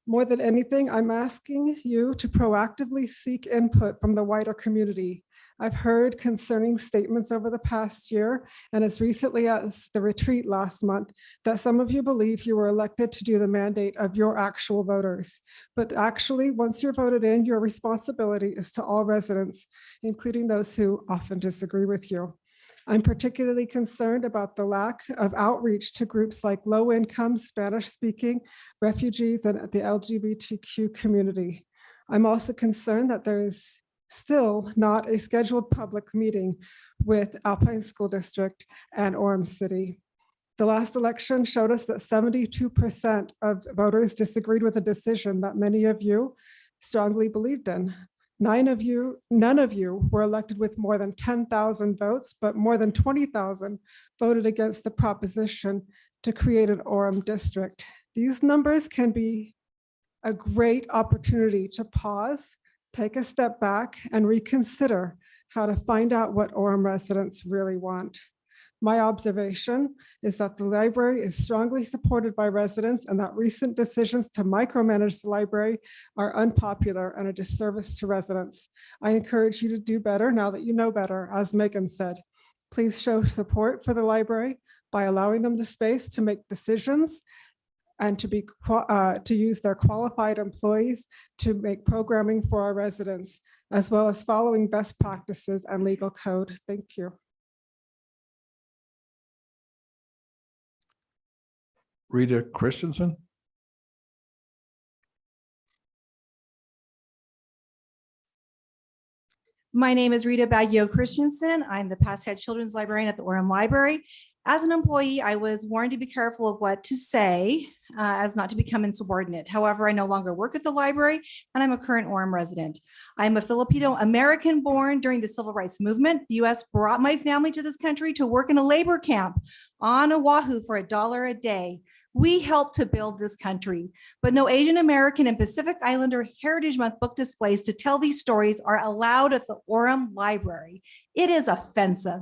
More than anything, I'm asking you to proactively seek input from the wider community. I've heard concerning statements over the past year, and as recently as the retreat last month, that some of you believe you were elected to do the mandate of your actual voters. But actually, once you're voted in, your responsibility is to all residents, including those who often disagree with you. I'm particularly concerned about the lack of outreach to groups like low-income, Spanish-speaking refugees and the LGBTQ community. I'm also concerned that there is still not a scheduled public meeting with Alpine School District and Orem City. The last election showed us that 72% of voters disagreed with a decision that many of you strongly believed in. None of you were elected with more than 10,000 votes, but more than 20,000 voted against the proposition to create an Orem district. These numbers can be a great opportunity to pause, take a step back, and reconsider how to find out what Orem residents really want. My observation is that the library is strongly supported by residents and that recent decisions to micromanage the library are unpopular and a disservice to residents. I encourage you to do better now that you know better, as Megan said. Please show support for the library by allowing them the space to make decisions and to use their qualified employees to make programming for our residents, as well as following best practices and legal code. Thank you. Rita Christensen. My name is Rita Baggio Christensen. I'm the past head children's librarian at the Orem Library. As an employee, I was warned to be careful of what to say as not to become insubordinate. However, I no longer work at the library and I'm a current Orem resident. I'm a Filipino American born during the Civil Rights Movement. The US brought my family to this country to work in a labor camp on Oahu for $1 a day. We helped to build this country, but no Asian American and Pacific Islander Heritage Month book displays to tell these stories are allowed at the Orem Library. It is offensive.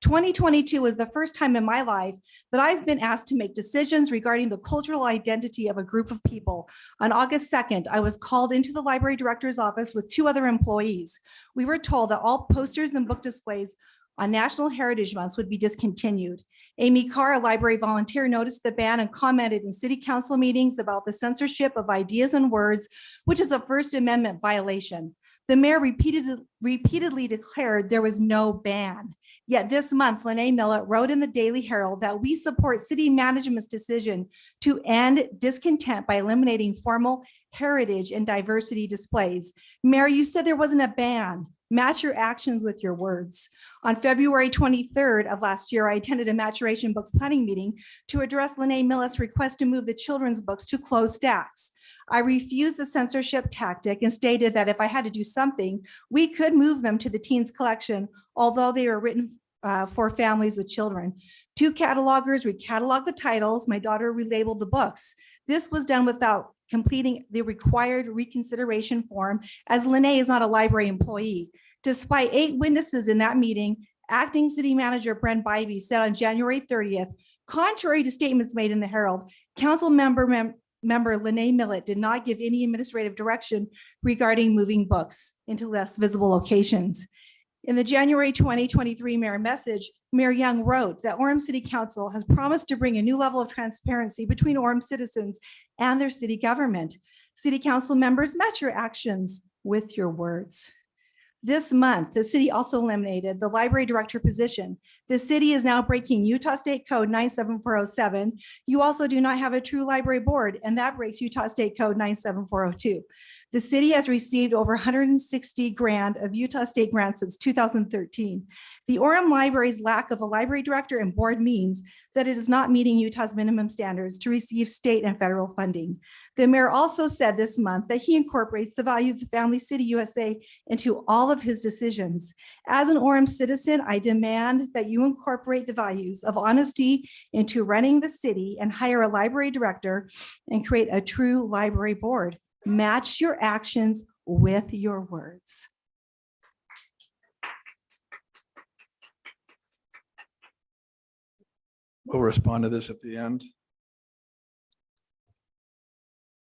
2022 was the first time in my life that I've been asked to make decisions regarding the cultural identity of a group of people. On August 2nd, I was called into the library director's office with 2 other employees. We were told that all posters and book displays on National Heritage Months would be discontinued. Amy Carr, a library volunteer, noticed the ban and commented in city council meetings about the censorship of ideas and words, which is a First Amendment violation. The mayor repeatedly declared there was no ban. Yet this month, Lene Millett wrote in the Daily Herald that we support city management's decision to end discontent by eliminating formal heritage and diversity displays. Mayor, you said there wasn't a ban. Match your actions with your words. On February 23rd of last year, I attended a Maturation Books planning meeting to address Lene Millett's request to move the children's books to closed stacks. I refused the censorship tactic and stated that if I had to do something, we could move them to the teens collection, although they were written for families with children. 2 catalogers recataloged the titles. My daughter relabeled the books. This was done without completing the required reconsideration form, as Lene is not a library employee. Despite 8 witnesses in that meeting, acting city manager Brenn Bybee said on January 30th, contrary to statements made in the Herald, council member Lene Millett did not give any administrative direction regarding moving books into less visible locations. In the January 2023 mayor message, Mayor Young wrote that Orem City Council has promised to bring a new level of transparency between Orem citizens and their city government. City council members, match your actions with your words. This month, the city also eliminated the library director position. The city is now breaking Utah State Code 97407. You also do not have a true library board, and that breaks Utah State Code 97402. The city has received over 160 grand of Utah state grants since 2013. The Orem Library's lack of a library director and board means that it is not meeting Utah's minimum standards to receive state and federal funding. The mayor also said this month that he incorporates the values of Family City USA into all of his decisions. As an Orem citizen, I demand that you incorporate the values of honesty into running the city and hire a library director and create a true library board. Match your actions with your words. We'll respond to this at the end.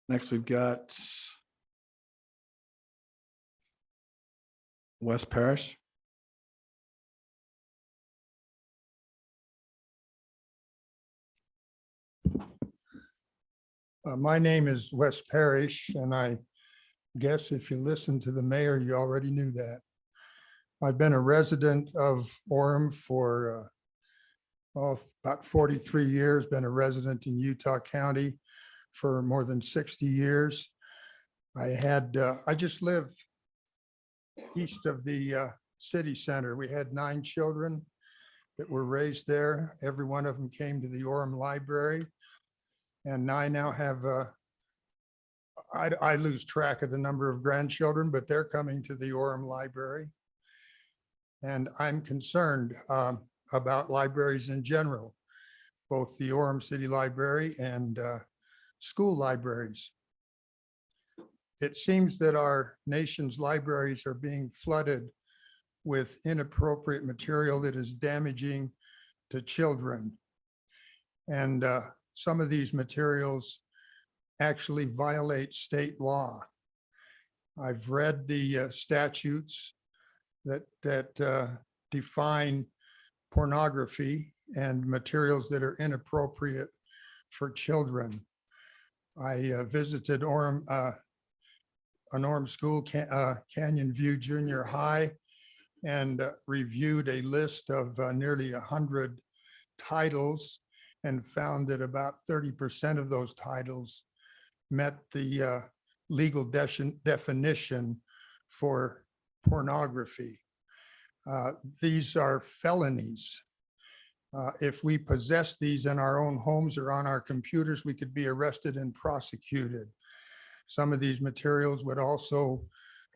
Next, we've got West Parish. My name is Wes Parrish, and I guess if you listen to the mayor, you already knew that. I've been a resident of Orem for about 43 years, been a resident in Utah County for more than 60 years. I just live east of the city center. We had 9 children that were raised there. Every one of them came to the Orem Library. And I now have, I lose track of the number of grandchildren, but they're coming to the Orem Library. And I'm concerned about libraries in general, both the Orem City Library and school libraries. It seems that our nation's libraries are being flooded with inappropriate material that is damaging to children. And some of these materials actually violate state law. I've read the statutes that define pornography and materials that are inappropriate for children. I visited an Orem school, Canyon View Junior High, and reviewed a list of nearly 100 titles and found that about 30% of those titles met the legal definition for pornography. These are felonies. If we possess these in our own homes or on our computers, we could be arrested and prosecuted. Some of these materials would also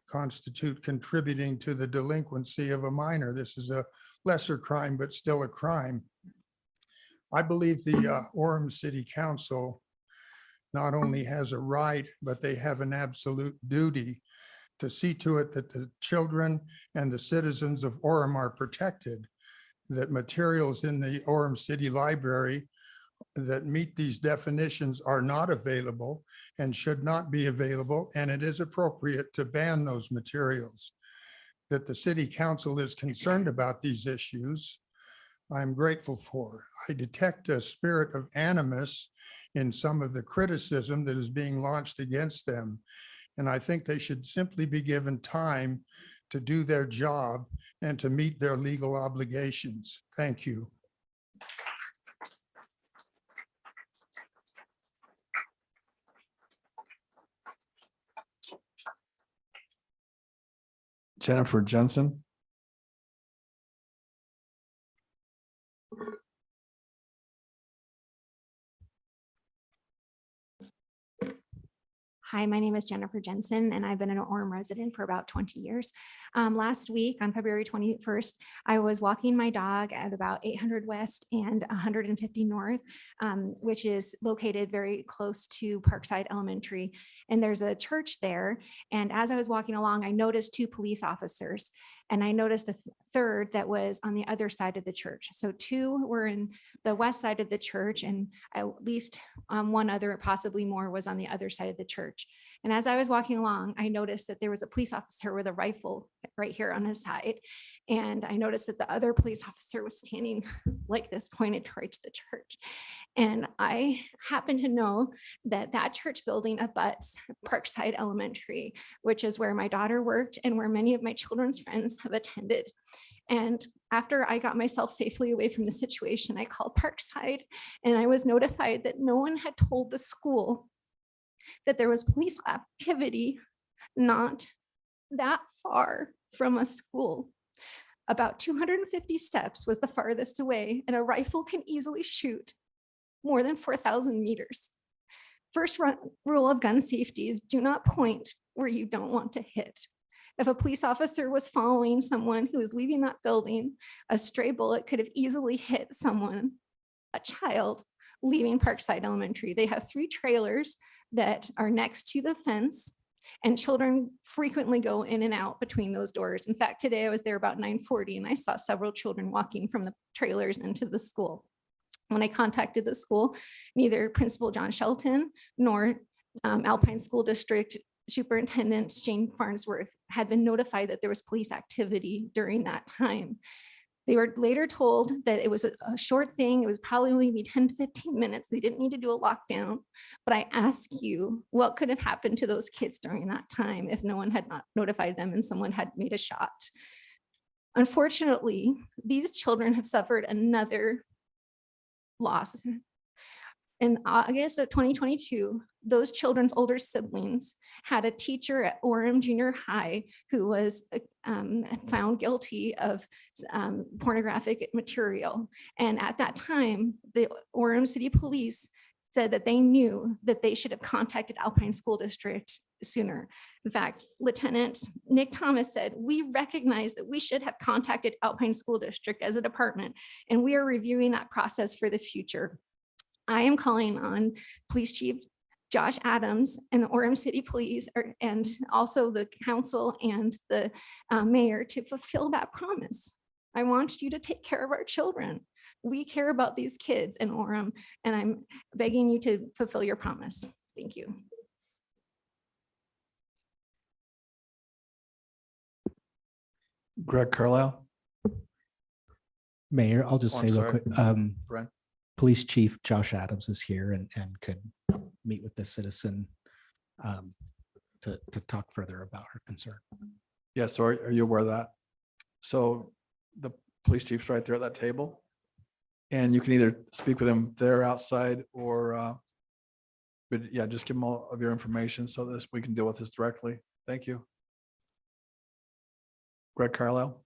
constitute contributing to the delinquency of a minor. This is a lesser crime, but still a crime. I believe the Orem City Council not only has a right, but they have an absolute duty to see to it that the children and the citizens of Orem are protected, that materials in the Orem City Library that meet these definitions are not available and should not be available, and it is appropriate to ban those materials. That the City Council is concerned about these issues, I'm grateful for. I detect a spirit of animus in some of the criticism that is being launched against them. And I think they should simply be given time to do their job and to meet their legal obligations. Thank you. Jennifer Jensen. Hi, my name is Jennifer Jensen, and I've been an Orem resident for about 20 years. Last week on February 21st, I was walking my dog at about 800 West and 150 North, which is located very close to Parkside Elementary. And there's a church there. And as I was walking along, I noticed 2 police officers, and I noticed a third that was on the other side of the church. So 2 were in the west side of the church, and at least one other, possibly more, was on the other side of the church. church. And as I was walking along, I noticed that there was a police officer with a rifle right here on his side. And I noticed that the other police officer was standing like this, pointed towards the church. And I happen to know that that church building abuts Parkside Elementary, which is where my daughter worked and where many of my children's friends have attended. And after I got myself safely away from the situation, I called Parkside and I was notified that no one had told the school that there was police activity not that far from a school. About 250 steps was the farthest away, and a rifle can easily shoot more than 4,000 meters. First rule of gun safety is do not point where you don't want to hit. If a police officer was following someone who was leaving that building, a stray bullet could have easily hit someone, a child, leaving Parkside Elementary. They have 3 trailers that are next to the fence, and children frequently go in and out between those doors. In fact, today I was there about 9:40 and I saw several children walking from the trailers into the school. When I contacted the school, neither Principal John Shelton nor Alpine School District Superintendent Jane Farnsworth had been notified that there was police activity during that time. They were later told that it was a short thing. It was probably only be 10 to 15 minutes. They didn't need to do a lockdown. But I ask you, what could have happened to those kids during that time if no one had not notified them and someone had made a shot? Unfortunately, these children have suffered another loss. In August of 2022, those children's older siblings had a teacher at Orem Junior High who was found guilty of pornographic material. And at that time, the Orem City Police said that they knew that they should have contacted Alpine School District sooner. In fact, Lieutenant Nick Thomas said, we recognize that we should have contacted Alpine School District as a department, and we are reviewing that process for the future. I am calling on Police Chief Josh Adams and the Orem City Police and also the council and the mayor to fulfill that promise. I want you to take care of our children. We care about these kids in Orem, and I'm begging you to fulfill your promise. Thank you. Greg Carlisle. Mayor, I'll just Oh, say I'm real sorry. quick, Brenn. Police Chief Josh Adams is here and could meet with the citizen to talk further about her concern. Yeah, so are you aware of that? So the police chief's right there at that table. And you can either speak with him there outside or, but yeah, just give him all of your information so that we can deal with this directly. Thank you. Greg Carlisle.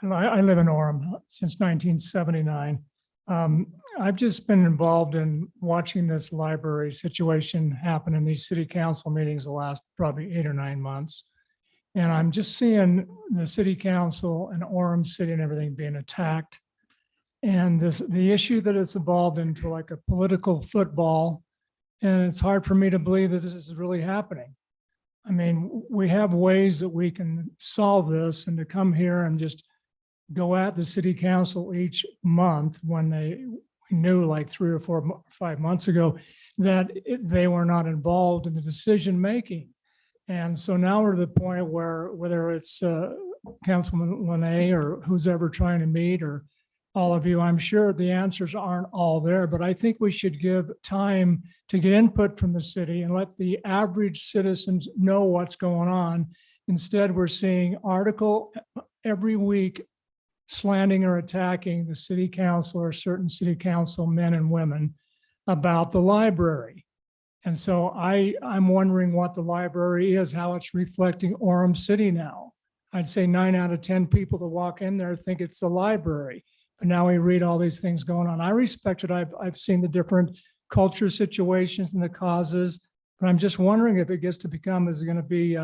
I live in Orem since 1979. I've just been involved in watching this library situation happen in these city council meetings the last probably 8 or 9 months. And I'm just seeing the city council and Orem City and everything being attacked. And the issue that it's evolved into like a political football. And it's hard for me to believe that this is really happening. I mean, we have ways that we can solve this, and to come here and just go at the city council each month when we knew like 3 or 4 or 5 months ago that they were not involved in the decision making. And so now we're to the point where whether it's Councilman Lene or who's ever trying to meet, or all of you, I'm sure the answers aren't all there, but I think we should give time to get input from the city and let the average citizens know what's going on. Instead, we're seeing article every week slandering or attacking the city council or certain city council men and women about the library. And so I'm wondering what the library is, how it's reflecting Orem City now. I'd say 9 out of 10 people that walk in there think it's the library. But now we read all these things going on. I respect it. I've seen the different culture situations and the causes, but I'm just wondering if it gets to become, is it going to be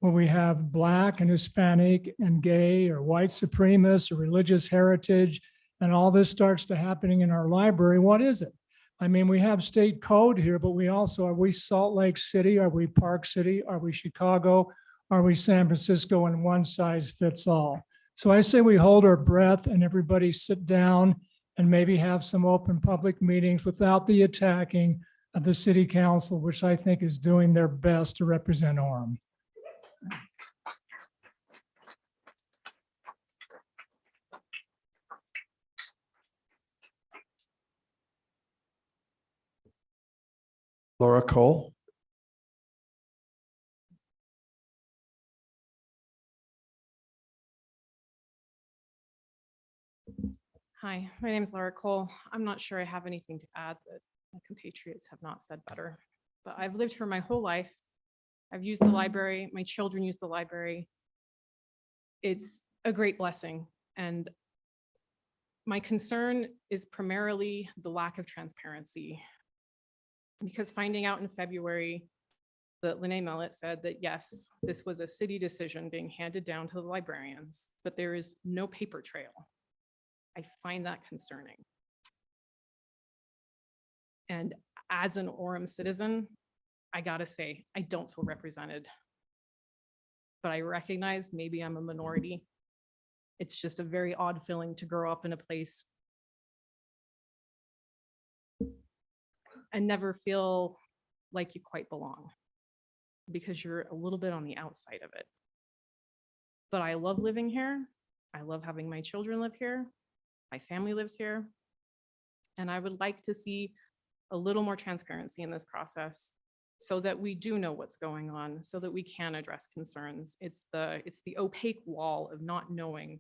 when we have Black and Hispanic and gay or white supremacists or religious heritage, and all this starts to happening in our library, what is it? I mean, we have state code here, but we also, are we Salt Lake City? Are we Park City? Are we Chicago? Are we San Francisco? And one size fits all. So I say we hold our breath and everybody sit down and maybe have some open public meetings without the attacking of the city council, which I think is doing their best to represent Orem. Laura Cole. Hi, my name is Laura Cole. I'm not sure I have anything to add that my compatriots have not said better, but I've lived here my whole life. I've used the library. My children use the library. It's a great blessing. And my concern is primarily the lack of transparency. Because finding out in February that Lene Mellett said that, yes, this was a city decision being handed down to the librarians, but there is no paper trail. I find that concerning. And as an Orem citizen, I gotta say, I don't feel represented. But I recognize maybe I'm a minority. It's just a very odd feeling to grow up in a place and never feel like you quite belong because you're a little bit on the outside of it. But I love living here. I love having my children live here. My family lives here. And I would like to see a little more transparency in this process so that we do know what's going on, so that we can address concerns. It's the opaque wall of not knowing,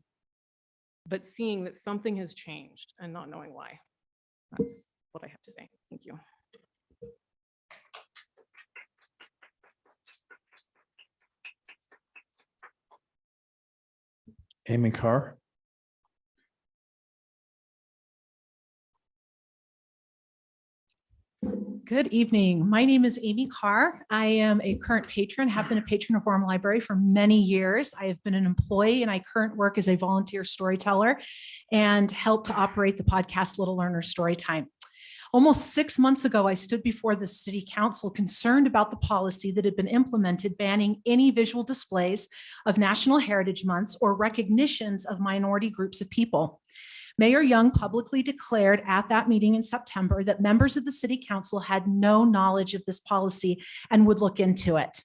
but seeing that something has changed and not knowing why. That's what I have to say. Thank you. Amy Carr. Good evening. My name is Amy Carr. I am a current patron, have been a patron of Orem Library for many years. I have been an employee and I currently work as a volunteer storyteller and help to operate the podcast Little Learner Storytime. Almost 6 months ago, I stood before the city council concerned about the policy that had been implemented banning any visual displays of National Heritage Months or recognitions of minority groups of people. Mayor Young publicly declared at that meeting in September that members of the city council had no knowledge of this policy and would look into it.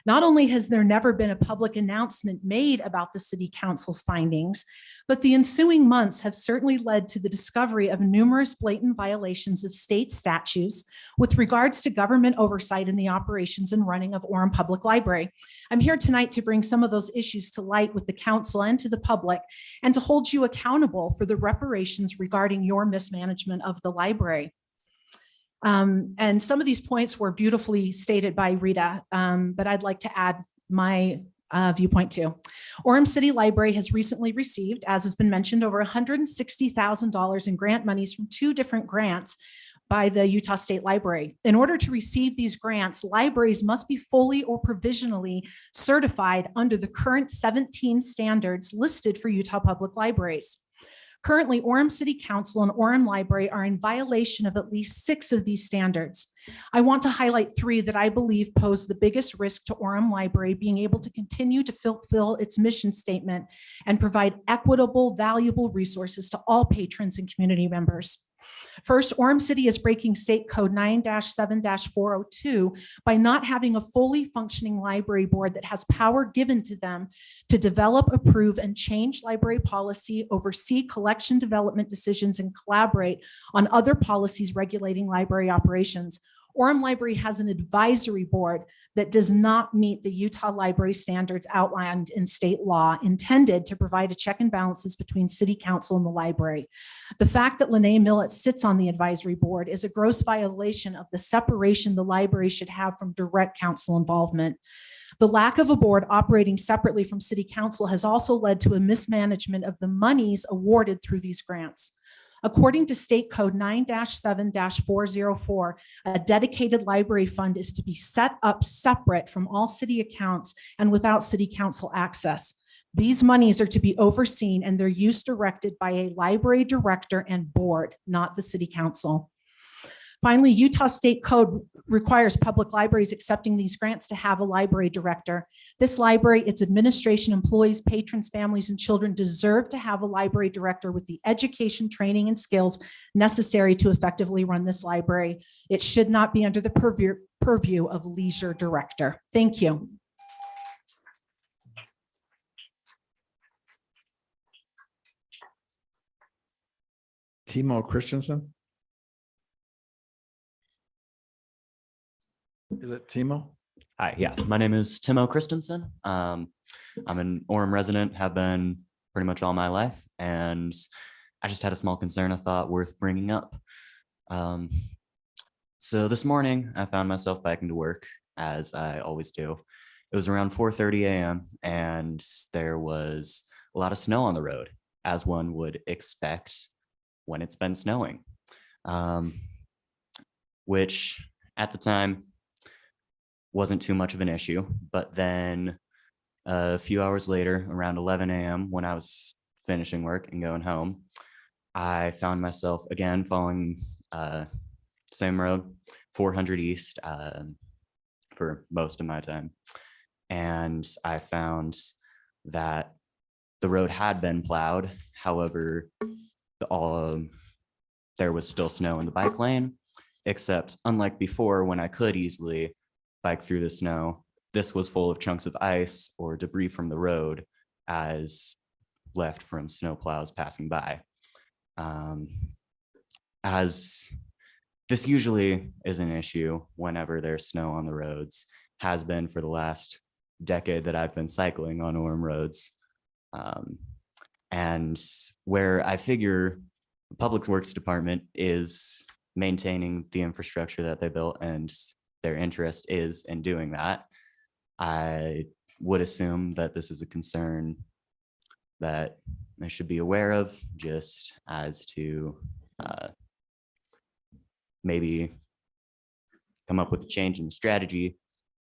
Not only has there never been a public announcement made about the city council's findings, but the ensuing months have certainly led to the discovery of numerous blatant violations of state statutes with regards to government oversight in the operations and running of Orem Public Library. I'm here tonight to bring some of those issues to light with the council and to the public and to hold you accountable for the reparations regarding your mismanagement of the library. And some of these points were beautifully stated by Rita, but I'd like to add my viewpoint too. Orem City Library has recently received, as has been mentioned, over $160,000 in grant monies from 2 different grants by the Utah State Library. In order to receive these grants, libraries must be fully or provisionally certified under the current 17 standards listed for Utah Public Libraries. Currently, Orem City Council and Orem Library are in violation of at least 6 of these standards. I want to highlight 3 that I believe pose the biggest risk to Orem Library being able to continue to fulfill its mission statement and provide equitable, valuable resources to all patrons and community members. First, Orem City is breaking State Code 9-7-402 by not having a fully functioning library board that has power given to them to develop, approve, and change library policy, oversee collection development decisions, and collaborate on other policies regulating library operations. Orem Library has an advisory board that does not meet the Utah library standards outlined in state law intended to provide a check and balances between city council and the library. The fact that Lene Millett sits on the advisory board is a gross violation of the separation the library should have from direct council involvement. The lack of a board operating separately from city council has also led to a mismanagement of the monies awarded through these grants. According to State Code 9-7-404, a dedicated library fund is to be set up separate from all city accounts and without city council access. These monies are to be overseen and their use directed by a library director and board, not the city council. Finally, Utah State Code requires public libraries accepting these grants to have a library director. This library, its administration, employees, patrons, families, and children deserve to have a library director with the education, training, and skills necessary to effectively run this library. It should not be under the purview of leisure director. Thank you. Timo Christensen? Is it Timo? Hi, yeah, my name is Timo Christensen. I'm an Orem resident, have been pretty much all my life, and I just had a small concern I thought worth bringing up. So this morning, I found myself biking to work, as I always do. It was around 4:30 a.m., and there was a lot of snow on the road, as one would expect when it's been snowing, which at the time wasn't too much of an issue. But then a few hours later, around 11 a.m., when I was finishing work and going home, I found myself again following same road, 400 East, for most of my time. And I found that the road had been plowed. However, there was still snow in the bike lane, except unlike before when I could easily bike through the snow, this was full of chunks of ice or debris from the road as left from snow plows passing by. As this usually is an issue whenever there's snow on the roads, has been for the last decade that I've been cycling on Orem roads. And where I figure the Public Works Department is maintaining the infrastructure that they built and their interest is in doing that, I would assume that this is a concern that I should be aware of, just as to maybe come up with a change in strategy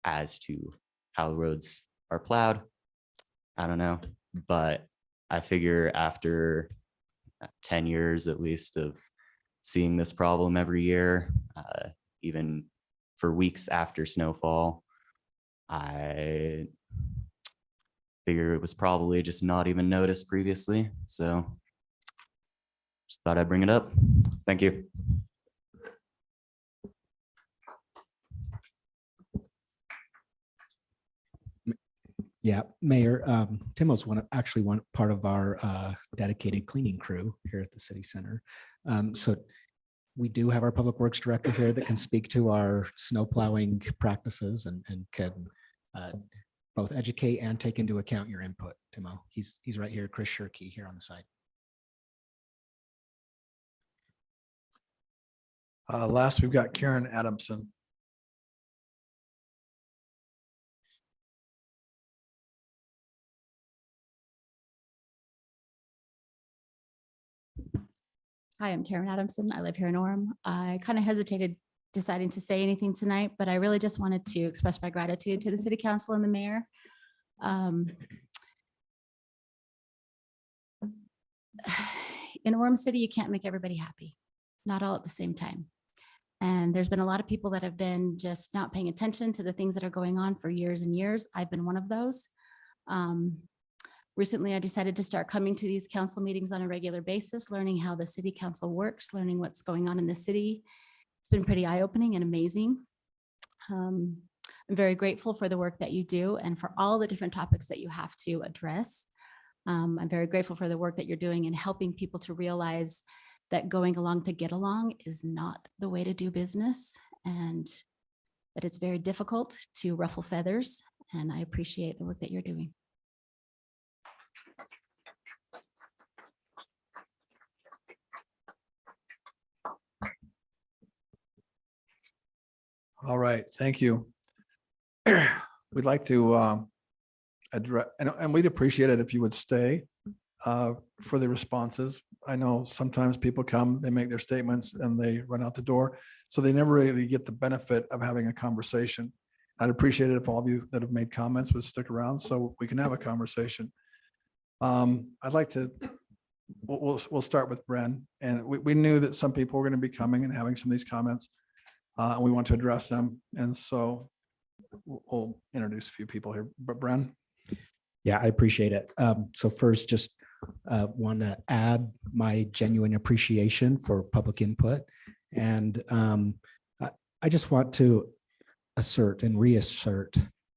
as to how roads are plowed. I don't know, but I figure after 10 years at least of seeing this problem every year, even for weeks after snowfall, I figure it was probably just not even noticed previously. So just thought I'd bring it up. Thank you. Yeah, Mayor, Timo's actually one part of our dedicated cleaning crew here at the city center. So we do have our public works director here that can speak to our snow plowing practices and can both educate and take into account your input, Timo. He's right here, Chris Shirkey here on the side. Last, we've got Karen Adamson. Hi, I'm Karen Adamson. I live here in Orem. I kind of hesitated deciding to say anything tonight, but I really just wanted to express my gratitude to the city council and the mayor. In Orem City, you can't make everybody happy, not all at the same time. And there's been a lot of people that have been just not paying attention to the things that are going on for years and years. I've been one of those. Recently, I decided to start coming to these council meetings on a regular basis, learning how the city council works, learning what's going on in the city. It's been pretty eye-opening and amazing. I'm very grateful for the work that you do and for all the different topics that you have to address. I'm very grateful for the work that you're doing in helping people to realize that going along to get along is not the way to do business, and that it's very difficult to ruffle feathers. And I appreciate the work that you're doing. All right, thank you. We'd like to address, and we'd appreciate it if you would stay for the responses. I know sometimes people come, they make their statements and they run out the door, so they never really get the benefit of having a conversation. I'd appreciate it if all of you that have made comments would stick around so we can have a conversation. I'd like to, we'll start with Brenn. And we knew that some people were going to be coming and having some of these comments. and we want to address them. And so we'll introduce a few people here, but Brenn? Yeah, I appreciate it. So first, just want to add my genuine appreciation for public input. And I just want to assert and reassert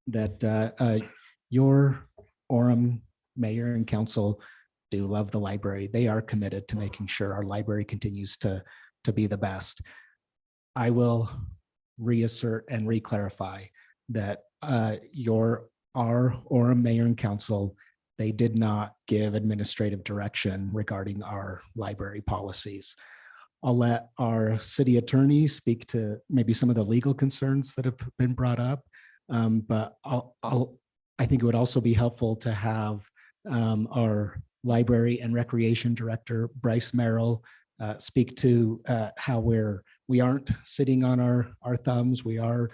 that your Orem mayor and council do love the library. They are committed to making sure our library continues to be the best. I will reassert and reclarify that our Orem mayor and council, they did not give administrative direction regarding our library policies. I'll let our city attorney speak to maybe some of the legal concerns that have been brought up. But I think it would also be helpful to have our library and recreation director, Bryce Merrill, speak to how we aren't sitting on our thumbs. We are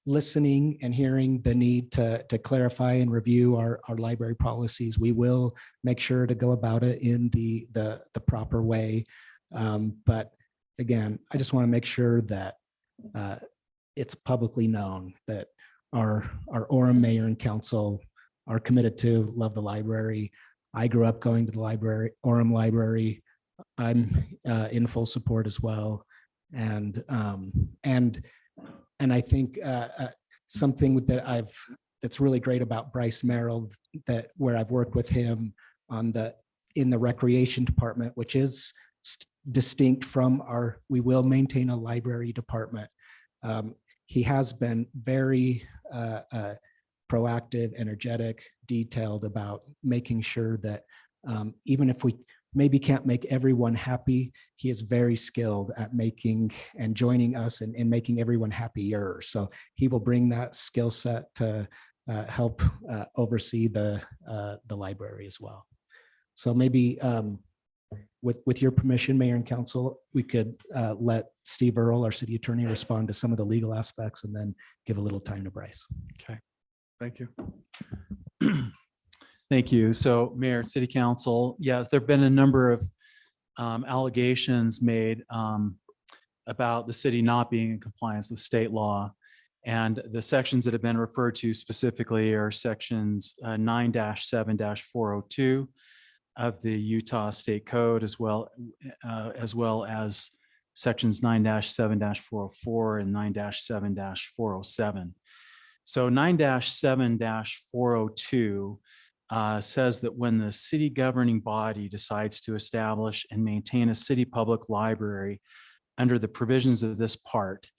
listening and hearing the need to clarify and review our library policies. We will make sure to go about it in the proper way. But again, I just want to make sure that it's publicly known that our Orem mayor and council are committed to love the library. I grew up going to the library, Orem library. I'm in full support as well. And I think something that's really great about Bryce Merrill, that where I've worked with him in the recreation department, which is distinct from we will maintain a library department. He has been very proactive, energetic, detailed about making sure that even if we maybe can't make everyone happy, he is very skilled at making and joining us and making everyone happier. So he will bring that skill set to help oversee the library as well. So maybe with your permission, Mayor and Council, we could let Steve Earle, our city attorney, respond to some of the legal aspects and then give a little time to Bryce. Okay, thank you. Thank you. So Mayor, City Council, yes, there've been a number of allegations made about the city not being in compliance with state law. And the sections that have been referred to specifically are sections 9-7-402 of the Utah State Code, as well as sections 9-7-404 and 9-7-407. So 9-7-402 says that when the city governing body decides to establish and maintain a city public library under the provisions of this part,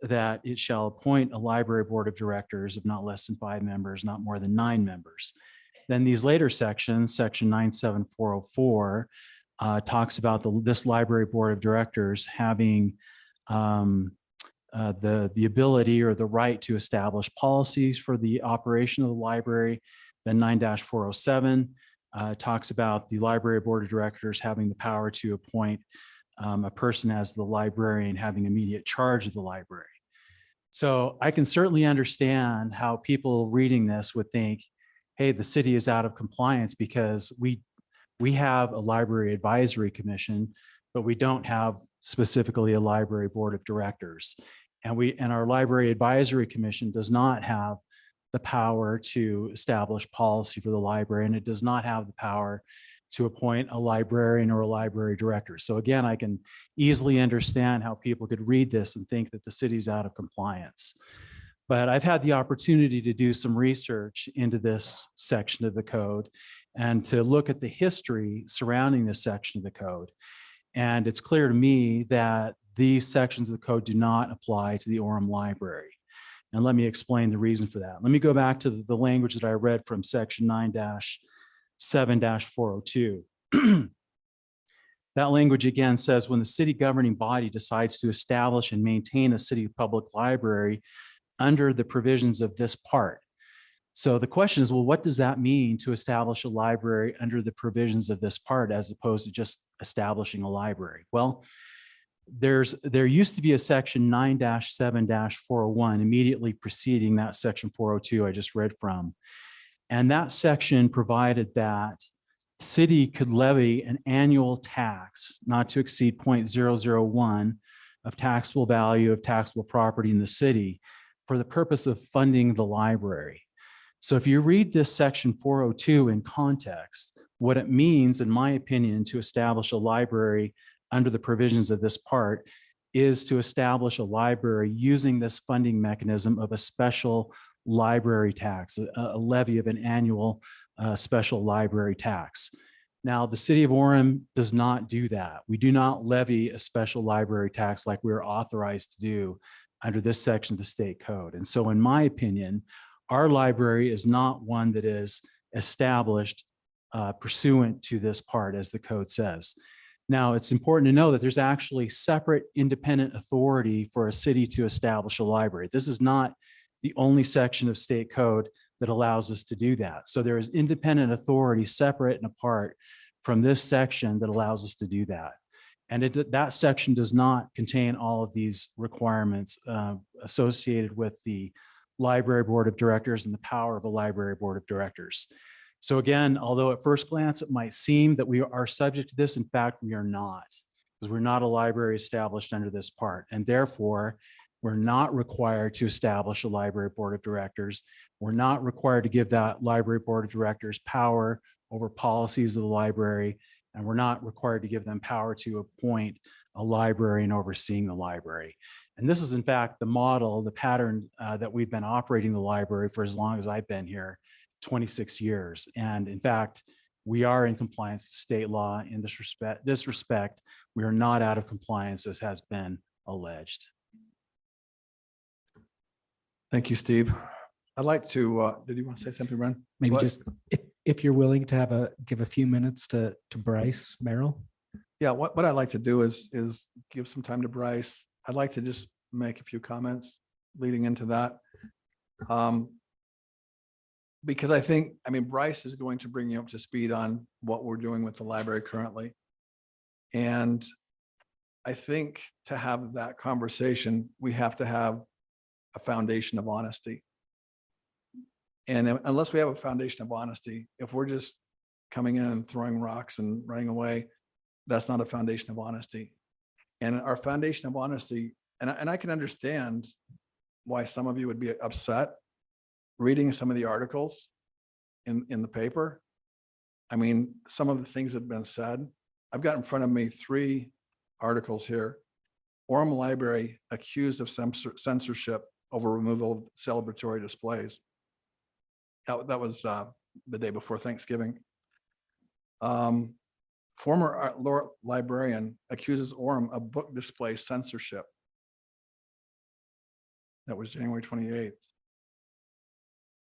that it shall appoint a library board of directors of not less than 5 members, not more than 9 members. Then these later sections, section 9-7-404, talks about this library board of directors having the ability or the right to establish policies for the operation of the library. Then 9-407 talks about the library board of directors having the power to appoint a person as the librarian having immediate charge of the library. So I can certainly understand how people reading this would think, hey, the city is out of compliance because we have a library advisory commission, but we don't have specifically a library board of directors. And our library advisory commission does not have the power to establish policy for the library, and it does not have the power to appoint a librarian or a library director. So again, I can easily understand how people could read this and think that the city's out of compliance. But I've had the opportunity to do some research into this section of the code and to look at the history surrounding this section of the code. And it's clear to me that these sections of the code do not apply to the Orem Library. And let me explain the reason for that. Let me go back to the language that I read from section 9-7-402. That language again says, when the city governing body decides to establish and maintain a city public library under the provisions of this part. So the question is, well, what does that mean to establish a library under the provisions of this part, as opposed to just establishing a library? Well, there used to be a section 9-7-401 immediately preceding that section 402 I just read from. And that section provided that the city could levy an annual tax not to exceed 0.001 of taxable value of taxable property in the city for the purpose of funding the library. So if you read this section 402 in context, what it means, in my opinion, to establish a library under the provisions of this part is to establish a library using this funding mechanism of a special library tax, a levy of an annual special library tax. Now, the city of Orem does not do that. We do not levy a special library tax like we're authorized to do under this section of the state code. And so in my opinion, our library is not one that is established pursuant to this part as the code says. Now, it's important to know that there's actually separate independent authority for a city to establish a library. This is not the only section of state code that allows us to do that. So there is independent authority separate and apart from this section that allows us to do that. And that section does not contain all of these requirements associated with the library board of directors and the power of a library board of directors. So again, although at first glance it might seem that we are subject to this, in fact, we are not, because we're not a library established under this part. And therefore, we're not required to establish a library board of directors. We're not required to give that library board of directors power over policies of the library. And we're not required to give them power to appoint a librarian overseeing the library. And this is in fact the model, the pattern that we've been operating the library for as long as I've been here, 26 years. And in fact, we are in compliance with state law in this respect. We are not out of compliance as has been alleged. Thank you, Steve. I'd like to, did you want to say something, Brenn? Maybe What? just if you're willing to give a few minutes to Bryce Merrill. Yeah, what I'd like to do is give some time to Bryce. I'd like to just make a few comments leading into that. Because I mean, Bryce is going to bring you up to speed on what we're doing with the library currently. And I think to have that conversation, we have to have a foundation of honesty. And unless we have a foundation of honesty, if we're just coming in and throwing rocks and running away, that's not a foundation of honesty. And our foundation of honesty, and I can understand why some of you would be upset reading some of the articles in the paper. I mean, some of the things that have been said. I've got in front of me 3 articles here. Orem Library accused of censorship over removal of celebratory displays. That was the day before Thanksgiving. Former librarian accuses Orem of book display censorship. That was January 28th.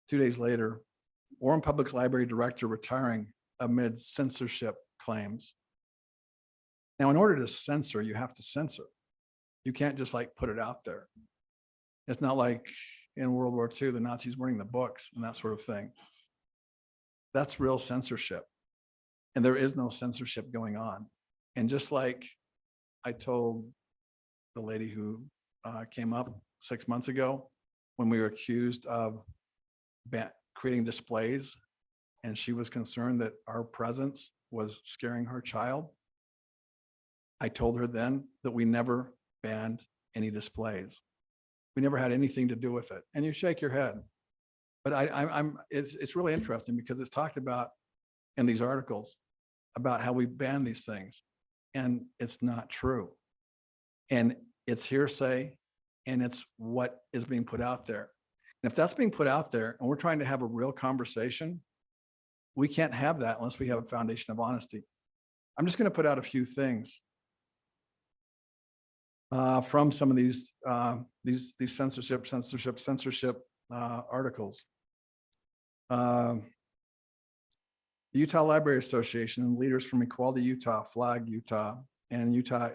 2 days later, Orem Public Library Director retiring amid censorship claims. Now, in order to censor, you have to censor. You can't just like put it out there. It's not like in World War II, the Nazis burning the books and that sort of thing. That's real censorship. And there is no censorship going on. And just like I told the lady who came up 6 months ago when we were accused of creating displays, and she was concerned that our presence was scaring her child. I told her then that we never banned any displays. We never had anything to do with it. And you shake your head. But it's really interesting because it's talked about in these articles about how we ban these things. And it's not true. And it's hearsay, and it's what is being put out there. And if that's being put out there and we're trying to have a real conversation, we can't have that unless we have a foundation of honesty. I'm just going to put out a few things from some of these censorship articles. The Utah Library Association and leaders from Equality Utah, Flag Utah, and Utah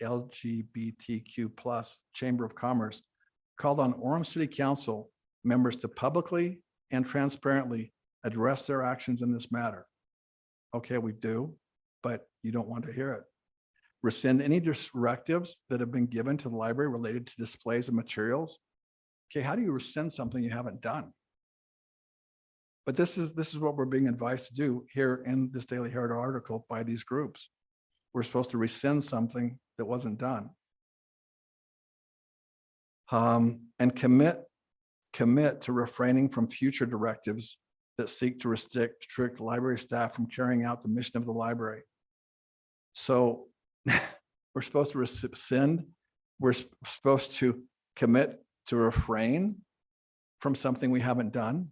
LGBTQ+ Chamber of Commerce called on Orem City Council members to publicly and transparently address their actions in this matter. Okay, we do, but you don't want to hear it. Rescind any directives that have been given to the library related to displays of materials. Okay, how do you rescind something you haven't done? But this is what we're being advised to do here in this Daily Herald article by these groups. We're supposed to rescind something that wasn't done. And commit to refraining from future directives that seek to restrict library staff from carrying out the mission of the library. So we're supposed to rescind, we're supposed to commit to refrain from something we haven't done.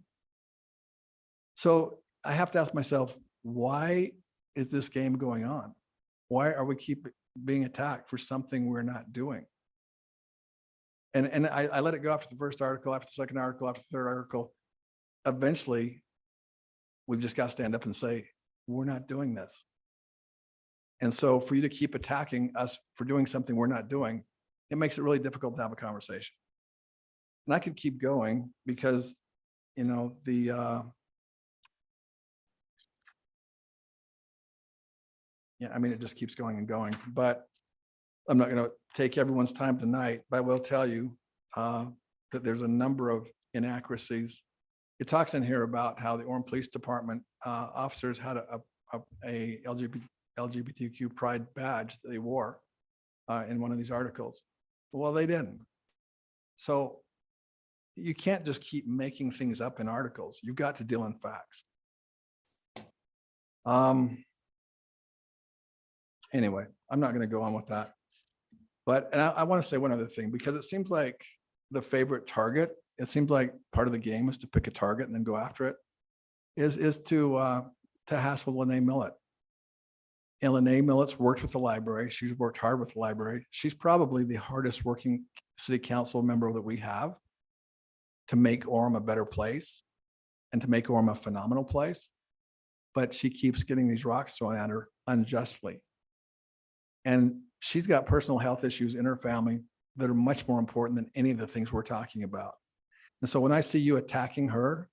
So I have to ask myself, why is this game going on? Why are we keep being attacked for something we're not doing? And I let it go after the first article, after the second article, after the third article. Eventually, we've just got to stand up and say, we're not doing this. And so for you to keep attacking us for doing something we're not doing, it makes it really difficult to have a conversation. And I could keep going because, you know, I mean, it just keeps going and going, but I'm not going to take everyone's time tonight, but I will tell you that there's a number of inaccuracies. It talks in here about how the Orem Police Department officers had a LGBTQ pride badge that they wore in one of these articles. Well, they didn't. So you can't just keep making things up in articles. You've got to deal in facts. Anyway, I'm not going to go on with that. But and I want to say one other thing, because it seems like the favorite target, it seems like part of the game is to pick a target and then go after it, is to hassle Lene Millett. And Lene Millett's worked with the library. She's worked hard with the library. She's probably the hardest working city council member that we have to make Orem a better place and to make Orem a phenomenal place. But she keeps getting these rocks thrown at her unjustly. And she's got personal health issues in her family that are much more important than any of the things we're talking about. And so when I see you attacking her,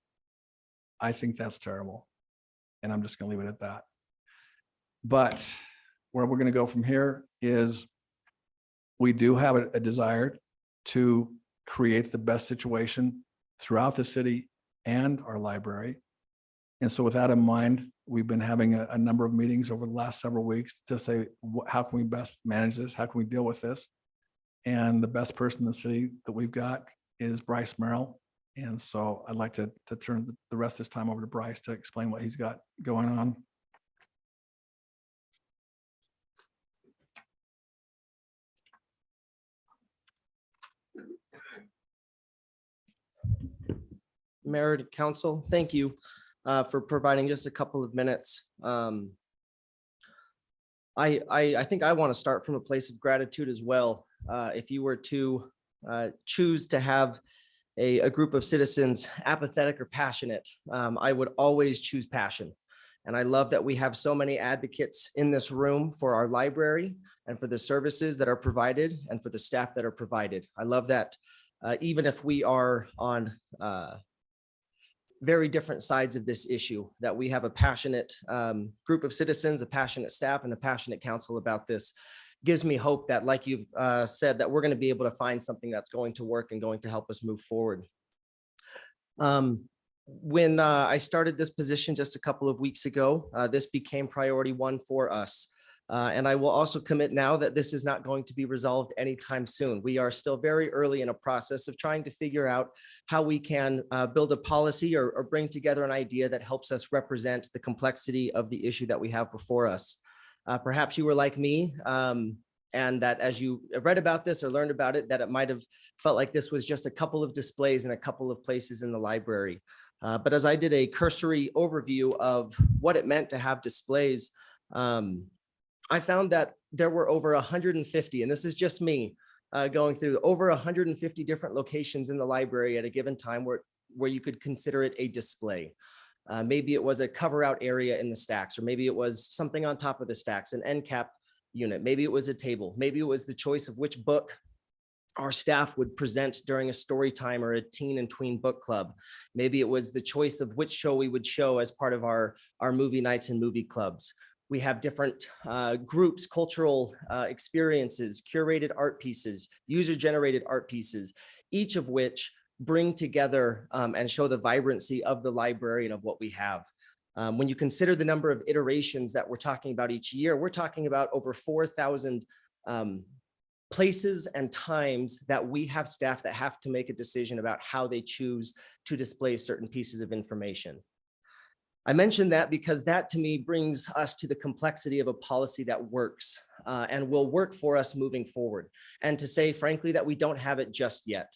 I think that's terrible. And I'm just going to leave it at that. But where we're going to go from here is we do have a desire to create the best situation throughout the city and our library. And so with that in mind, we've been having a number of meetings over the last several weeks to say, how can we best manage this? How can we deal with this? And the best person in the city that we've got is Bryce Merrill. And so I'd like to turn the rest of this time over to Bryce to explain what he's got going on. Mayor and Council, thank you for providing just a couple of minutes. I think I want to start from a place of gratitude as well. If you were to choose to have a group of citizens apathetic or passionate, I would always choose passion. And I love that we have so many advocates in this room for our library and for the services that are provided and for the staff that are provided. I love that even if we are on very different sides of this issue, that we have a passionate group of citizens, a passionate staff, and a passionate council about this. Gives me hope that, like you've said, that we're going to be able to find something that's going to work and going to help us move forward. When I started this position just a couple of weeks ago, this became priority one for us. And I will also commit now that this is not going to be resolved anytime soon. We are still very early in a process of trying to figure out how we can build a policy or bring together an idea that helps us represent the complexity of the issue that we have before us. Perhaps you were like me, and that as you read about this or learned about it, that it might have felt like this was just a couple of displays in a couple of places in the library. But as I did a cursory overview of what it meant to have displays, I found that there were over 150, and this is just me going through over 150 different locations in the library at a given time where you could consider it a display. Maybe it was a cover out area in the stacks, or maybe it was something on top of the stacks, an end cap unit. Maybe it was a table. Maybe it was the choice of which book our staff would present during a story time or a teen and tween book club. Maybe it was the choice of which show we would show as part of our movie nights and movie clubs. We have different groups, cultural experiences, curated art pieces, user-generated art pieces, each of which bring together and show the vibrancy of the library and of what we have. When you consider the number of iterations that we're talking about each year, we're talking about over 4,000 places and times that we have staff that have to make a decision about how they choose to display certain pieces of information. I mention that because that to me brings us to the complexity of a policy that works and will work for us moving forward. And to say, frankly, that we don't have it just yet,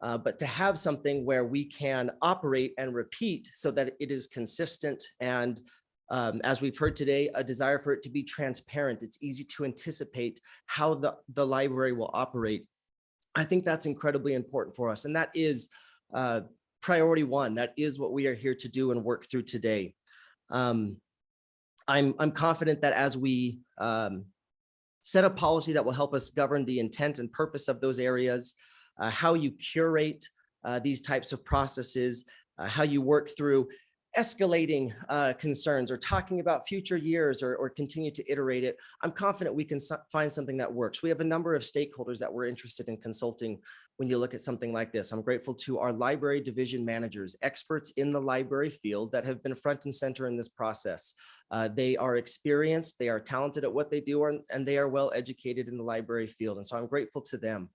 but to have something where we can operate and repeat so that it is consistent and as we've heard today, a desire for it to be transparent. It's easy to anticipate how the library will operate. I think that's incredibly important for us. And that is priority one. That is what we are here to do and work through today. I'm confident that as we set a policy that will help us govern the intent and purpose of those areas, how you curate these types of processes, how you work through escalating concerns or talking about future years or continue to iterate it. I'm confident we can find something that works. We have a number of stakeholders that we're interested in consulting when you look at something like this. I'm grateful to our library division managers, experts in the library field that have been front and center in this process. They are experienced, they are talented at what they do, and they are well educated in the library field. And so I'm grateful to them.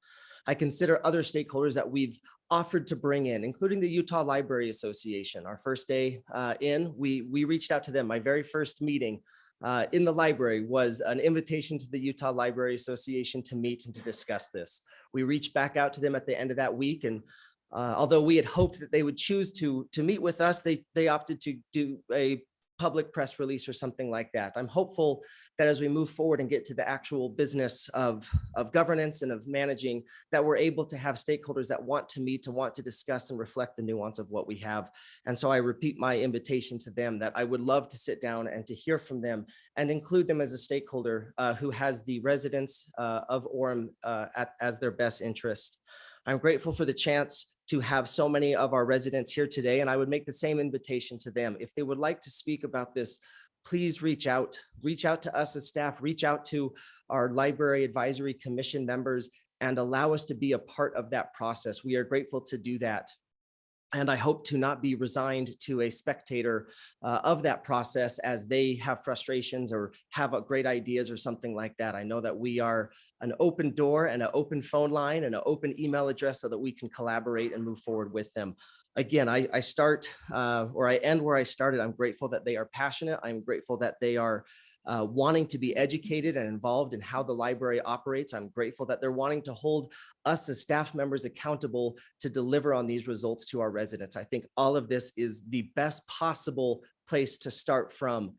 I consider other stakeholders that we've offered to bring in, including the Utah Library Association. Our first day we reached out to them. My very first meeting in the library was an invitation to the Utah Library Association to meet and to discuss this. We reached back out to them at the end of that week, and although we had hoped that they would choose to meet with us, they opted to do a public press release or something like that. I'm hopeful that as we move forward and get to the actual business of governance and of managing, that we're able to have stakeholders that want to meet, to want to discuss and reflect the nuance of what we have. And so I repeat my invitation to them that I would love to sit down and to hear from them and include them as a stakeholder who has the residents of Orem as their best interest. I'm grateful for the chance to have so many of our residents here today, and I would make the same invitation to them. If they would like to speak about this, please reach out to us as staff, reach out to our Library Advisory Commission members, and allow us to be a part of that process. We are grateful to do that. And I hope to not be resigned to a spectator of that process as they have frustrations or have great ideas or something like that. I know that we are an open door and an open phone line and an open email address so that we can collaborate and move forward with them. Again, I end where I started. I'm grateful that they are passionate. I'm grateful that they are wanting to be educated and involved in how the library operates. I'm grateful that they're wanting to hold us as staff members accountable to deliver on these results to our residents. I think all of this is the best possible place to start from,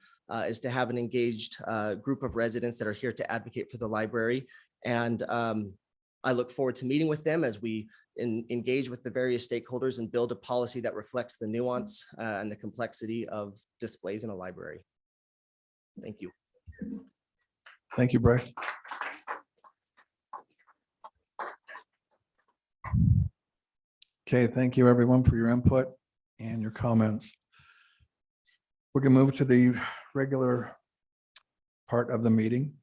is to have an engaged group of residents that are here to advocate for the library. And I look forward to meeting with them as we engage with the various stakeholders and build a policy that reflects the nuance and the complexity of displays in a library. Thank you. Thank you, Bryce. Okay, thank you everyone for your input and your comments. We're going to move to the regular part of the meeting.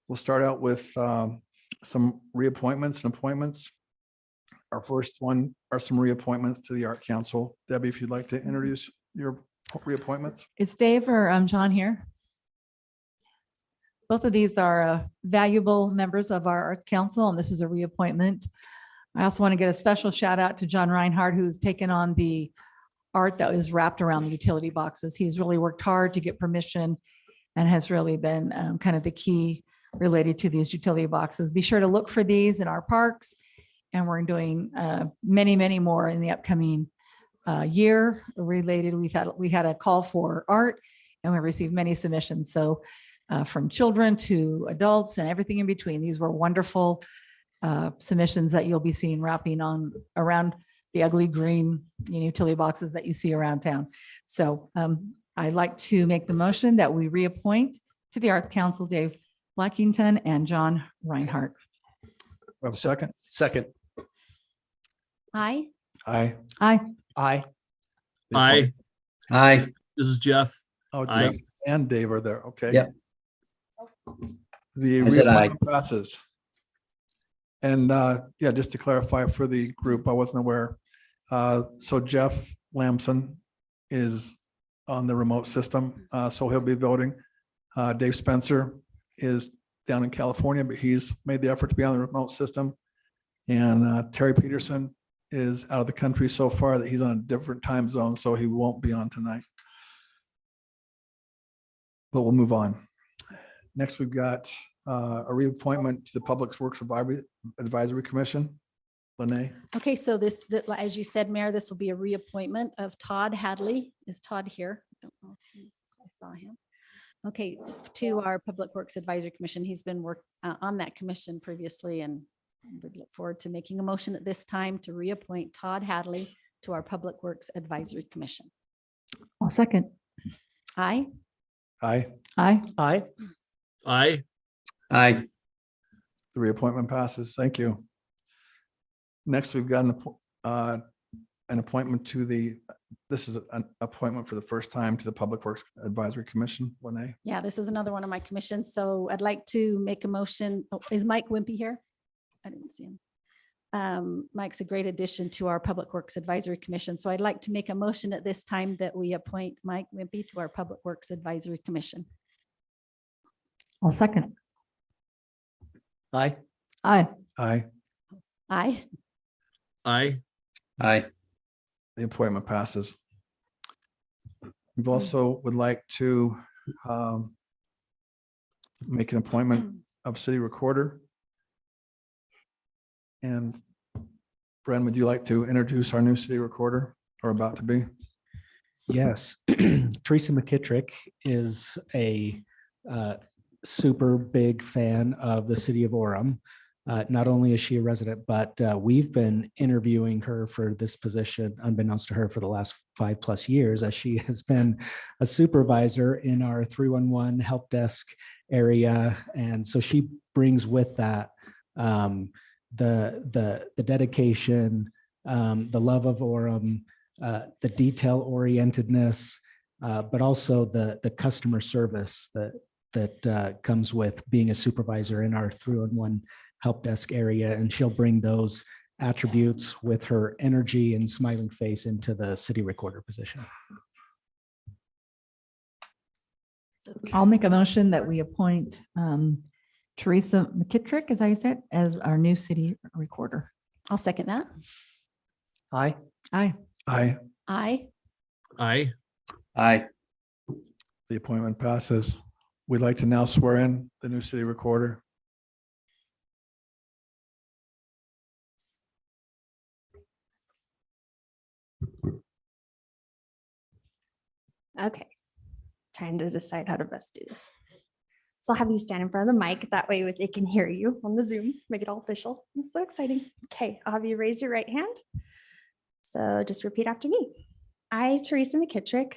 We'll start out with some reappointments and appointments. Our first one are some reappointments to the Art Council. Debbie, if you'd like to introduce your reappointments. It's Dave or John here. Both of these are valuable members of our Arts Council, and this is a reappointment. I also want to get a special shout out to John Reinhardt, who's taken on the art that is wrapped around the utility boxes. He's really worked hard to get permission and has really been kind of the key related to these utility boxes. Be sure to look for these in our parks, and we're doing many, many more in the upcoming year related. We had a call for art, and we received many submissions. So from children to adults and everything in between, these were wonderful submissions that you'll be seeing wrapping on around the ugly green utility boxes that you see around town. So I'd like to make the motion that we reappoint to the Arts Council Dave Blackington and John Reinhardt. We have a second? Second. Aye. Aye. Aye. Aye. Aye. Aye. This is Jeff. Oh, Aye. Jeff and Dave are there. Okay. Yep. The I said aye. reappointment passes. And yeah, just to clarify for the group, I wasn't aware. So Jeff Lamson is on the remote system, so he'll be voting. Dave Spencer is down in California, but he's made the effort to be on the remote system. And Terry Peterson is out of the country so far that he's on a different time zone, so he won't be on tonight. But we'll move on. Next, we've got a reappointment to the Public Works Advisory Commission. Lene? Okay, so this, as you said, Mayor, this will be a reappointment of Todd Hadley. Is Todd here? I don't know if I saw him. Okay, to our Public Works Advisory Commission. He's been on that commission previously, and we look forward to making a motion at this time to reappoint Todd Hadley to our Public Works Advisory Commission. I'll second. Aye. Aye. Aye. Aye. Aye. Aye. The reappointment passes. Thank you. Next, we've got an appointment to this is an appointment for the first time to the Public Works Advisory Commission. Lene? Yeah, this is another one of my commissions. So I'd like to make a motion. Oh, is Mike Wimpy here? I didn't see him. Mike's a great addition to our Public Works Advisory Commission. So I'd like to make a motion at this time that we appoint Mike Wimpy to our Public Works Advisory Commission. I'll second. Aye. Aye. Aye. Aye. Aye. Aye. The appointment passes. We've also would like to make an appointment of city recorder. And Brenn, would you like to introduce our new city recorder, or about to be? Yes, Teresa McKitrick is a super big fan of the city of Orem. Not only is she a resident, but we've been interviewing her for this position, unbeknownst to her, for the last 5+ years, as she has been a supervisor in our 311 help desk area. And so she brings with that the dedication, the love of Orem, the detail orientedness, but also the customer service that comes with being a supervisor in our 311 help desk area. And she'll bring those attributes with her energy and smiling face into the city recorder position. I'll make a motion that we appoint Teresa McKitrick, as I said, as our new city recorder. I'll second that. Aye. Aye. Aye. Aye. Aye. Aye. The appointment passes. We'd like to now swear in the new city recorder. Okay, trying to decide how to best do this. So I'll have you stand in front of the mic. That way they can hear you on the Zoom, make it all official. It's so exciting. Okay, I'll have you raise your right hand. So just repeat after me. I, Teresa McKitrick,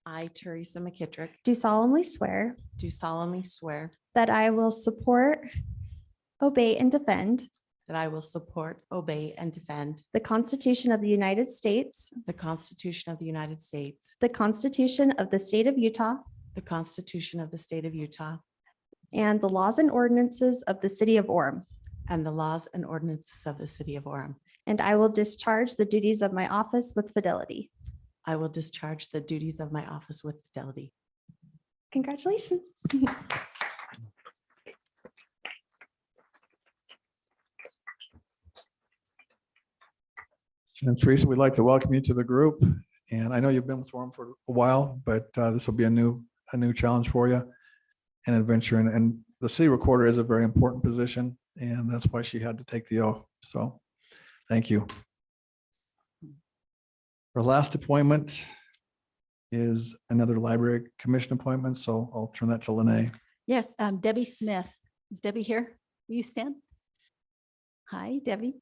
I, Teresa McKitrick, do solemnly swear do solemnly swear that I will support, obey, and defend that I will support, obey, and defend the Constitution of the United States, the Constitution of the United States, the Constitution of the State of Utah, the Constitution of the State of Utah, and the laws and ordinances of the City of Orem. and the laws and ordinances of the City of Orem. And I will discharge the duties of my office with fidelity. I will discharge the duties of my office with fidelity. Congratulations. And Teresa, we'd like to welcome you to the group. And I know you've been with Orem for a while, but this will be a new challenge for you, an adventure. And the city recorder is a very important position, and that's why she had to take the oath. So thank you. Our last appointment is another library commission appointment. So I'll turn that to Lene. Yes, Debbie Smith. Is Debbie here? Will you stand? Hi, Debbie.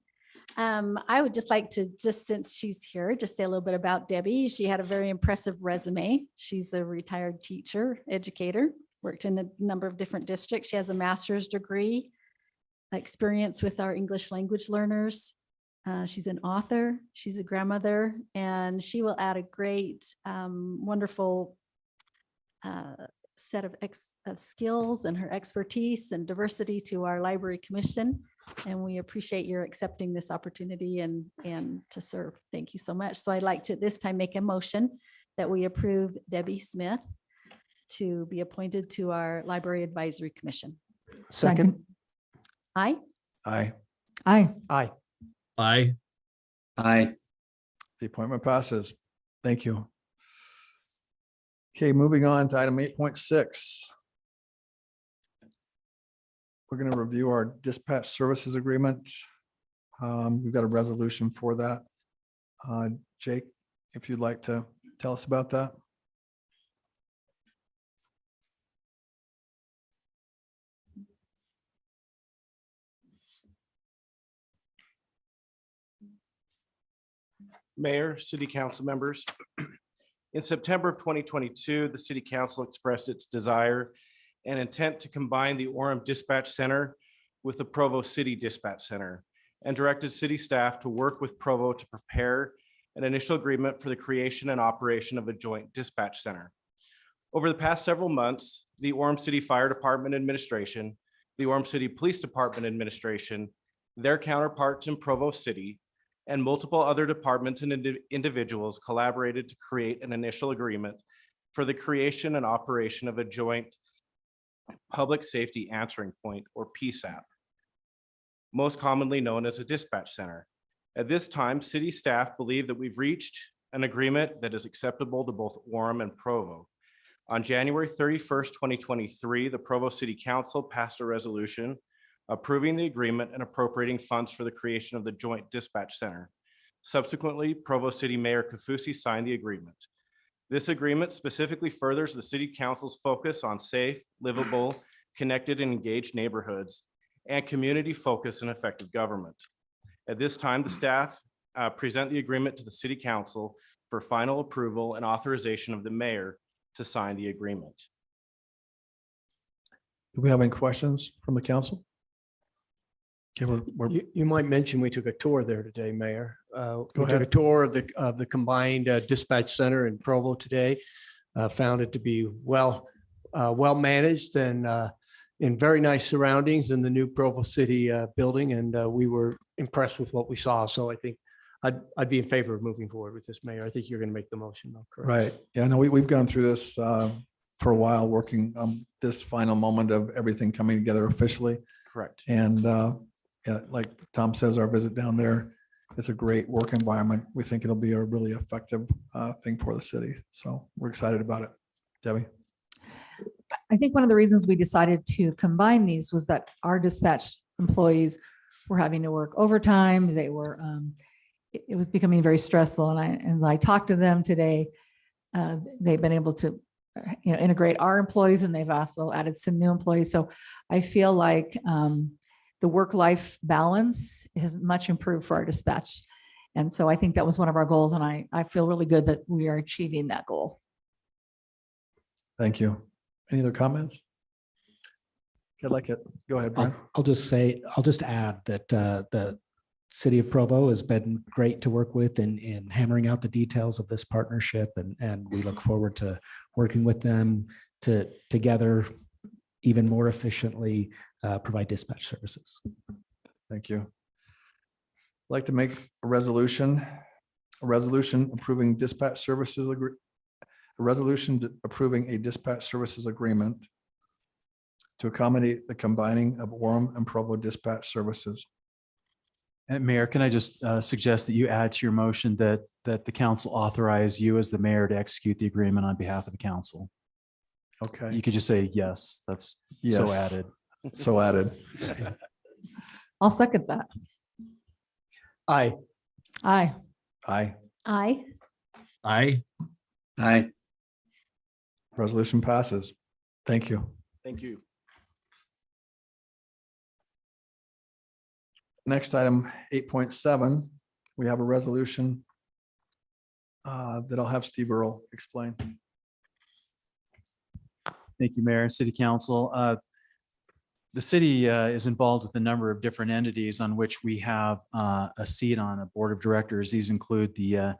I would just like to, since she's here, just say a little bit about Debbie. She had a very impressive resume. She's a retired teacher, educator, worked in a number of different districts. She has a master's degree, experience with our English language learners. She's an author, she's a grandmother, and she will add a great, wonderful set of skills and her expertise and diversity to our library commission. And we appreciate your accepting this opportunity and to serve. Thank you so much. So I'd like to this time make a motion that we approve Debbie Smith to be appointed to our Library Advisory Commission. Second. Aye. Aye. Aye. Aye. Aye. The appointment passes. Thank you. Okay, moving on to item 8.6. We're going to review our dispatch services agreement. We've got a resolution for that. Jake, if you'd like to tell us about that. Mayor, City Council members. In September of 2022, the City Council expressed its desire and intent to combine the Orem Dispatch Center with the Provo City Dispatch Center and directed city staff to work with Provo to prepare an initial agreement for the creation and operation of a joint dispatch center. Over the past several months, the Orem City Fire Department Administration, the Orem City Police Department Administration, their counterparts in Provo City, and multiple other departments and individuals collaborated to create an initial agreement for the creation and operation of a joint public safety answering point, or PSAP, most commonly known as a dispatch center. At this time, city staff believe that we've reached an agreement that is acceptable to both Orem and Provo. On January 31st, 2023, the Provo City Council passed a resolution approving the agreement and appropriating funds for the creation of the joint dispatch center. Subsequently, Provo City Mayor Kaufusi signed the agreement. This agreement specifically furthers the City Council's focus on safe, livable, connected, and engaged neighborhoods and community focus and effective government. At this time, the staff present the agreement to the City Council for final approval and authorization of the mayor to sign the agreement. Do we have any questions from the council? Okay, You might mention we took a tour there today, Mayor. We took ahead. a tour of the combined dispatch center in Provo today. Found it to be well managed and in very nice surroundings in the new Provo City building, and we were impressed with what we saw. So I think I'd be in favor of moving forward with this, Mayor. I think you're going to make the motion, though, correct? Right. Yeah, no, we've gone through this for a while, working on this final moment of everything coming together officially. Correct. And yeah, like Tom says, our visit down there, it's a great work environment. We think it'll be a really effective thing for the city. So we're excited about it. Debbie? I think one of the reasons we decided to combine these was that our dispatch employees were having to work overtime. They were, it was becoming very stressful. And I talked to them today. They've been able to, integrate our employees, and they've also added some new employees. So I feel like the work-life balance has much improved for our dispatch. And so I think that was one of our goals. And I feel really good that we are achieving that goal. Thank you. Any other comments? I'd like it. Go ahead, Brenn. I'll just add that the city of Provo has been great to work with in hammering out the details of this partnership. And we look forward to working with them to together even more efficiently provide dispatch services. Thank you. I'd like to make a resolution approving dispatch services, a resolution approving a dispatch services agreement to accommodate the combining of Orem and Provo dispatch services. And Mayor, can I just suggest that you add to your motion that the council authorize you as the mayor to execute the agreement on behalf of the council? Okay. You could just say, yes, that's so Yes. added. So added. I'll second that. Aye. Aye. Aye. Aye. Aye. Aye. Resolution passes. Thank you. Thank you. Next item, 8.7, we have a resolution that I'll have Steve Earle explain. Thank you, Mayor, City Council. The city is involved with a number of different entities on which we have a seat on a board of directors. These include the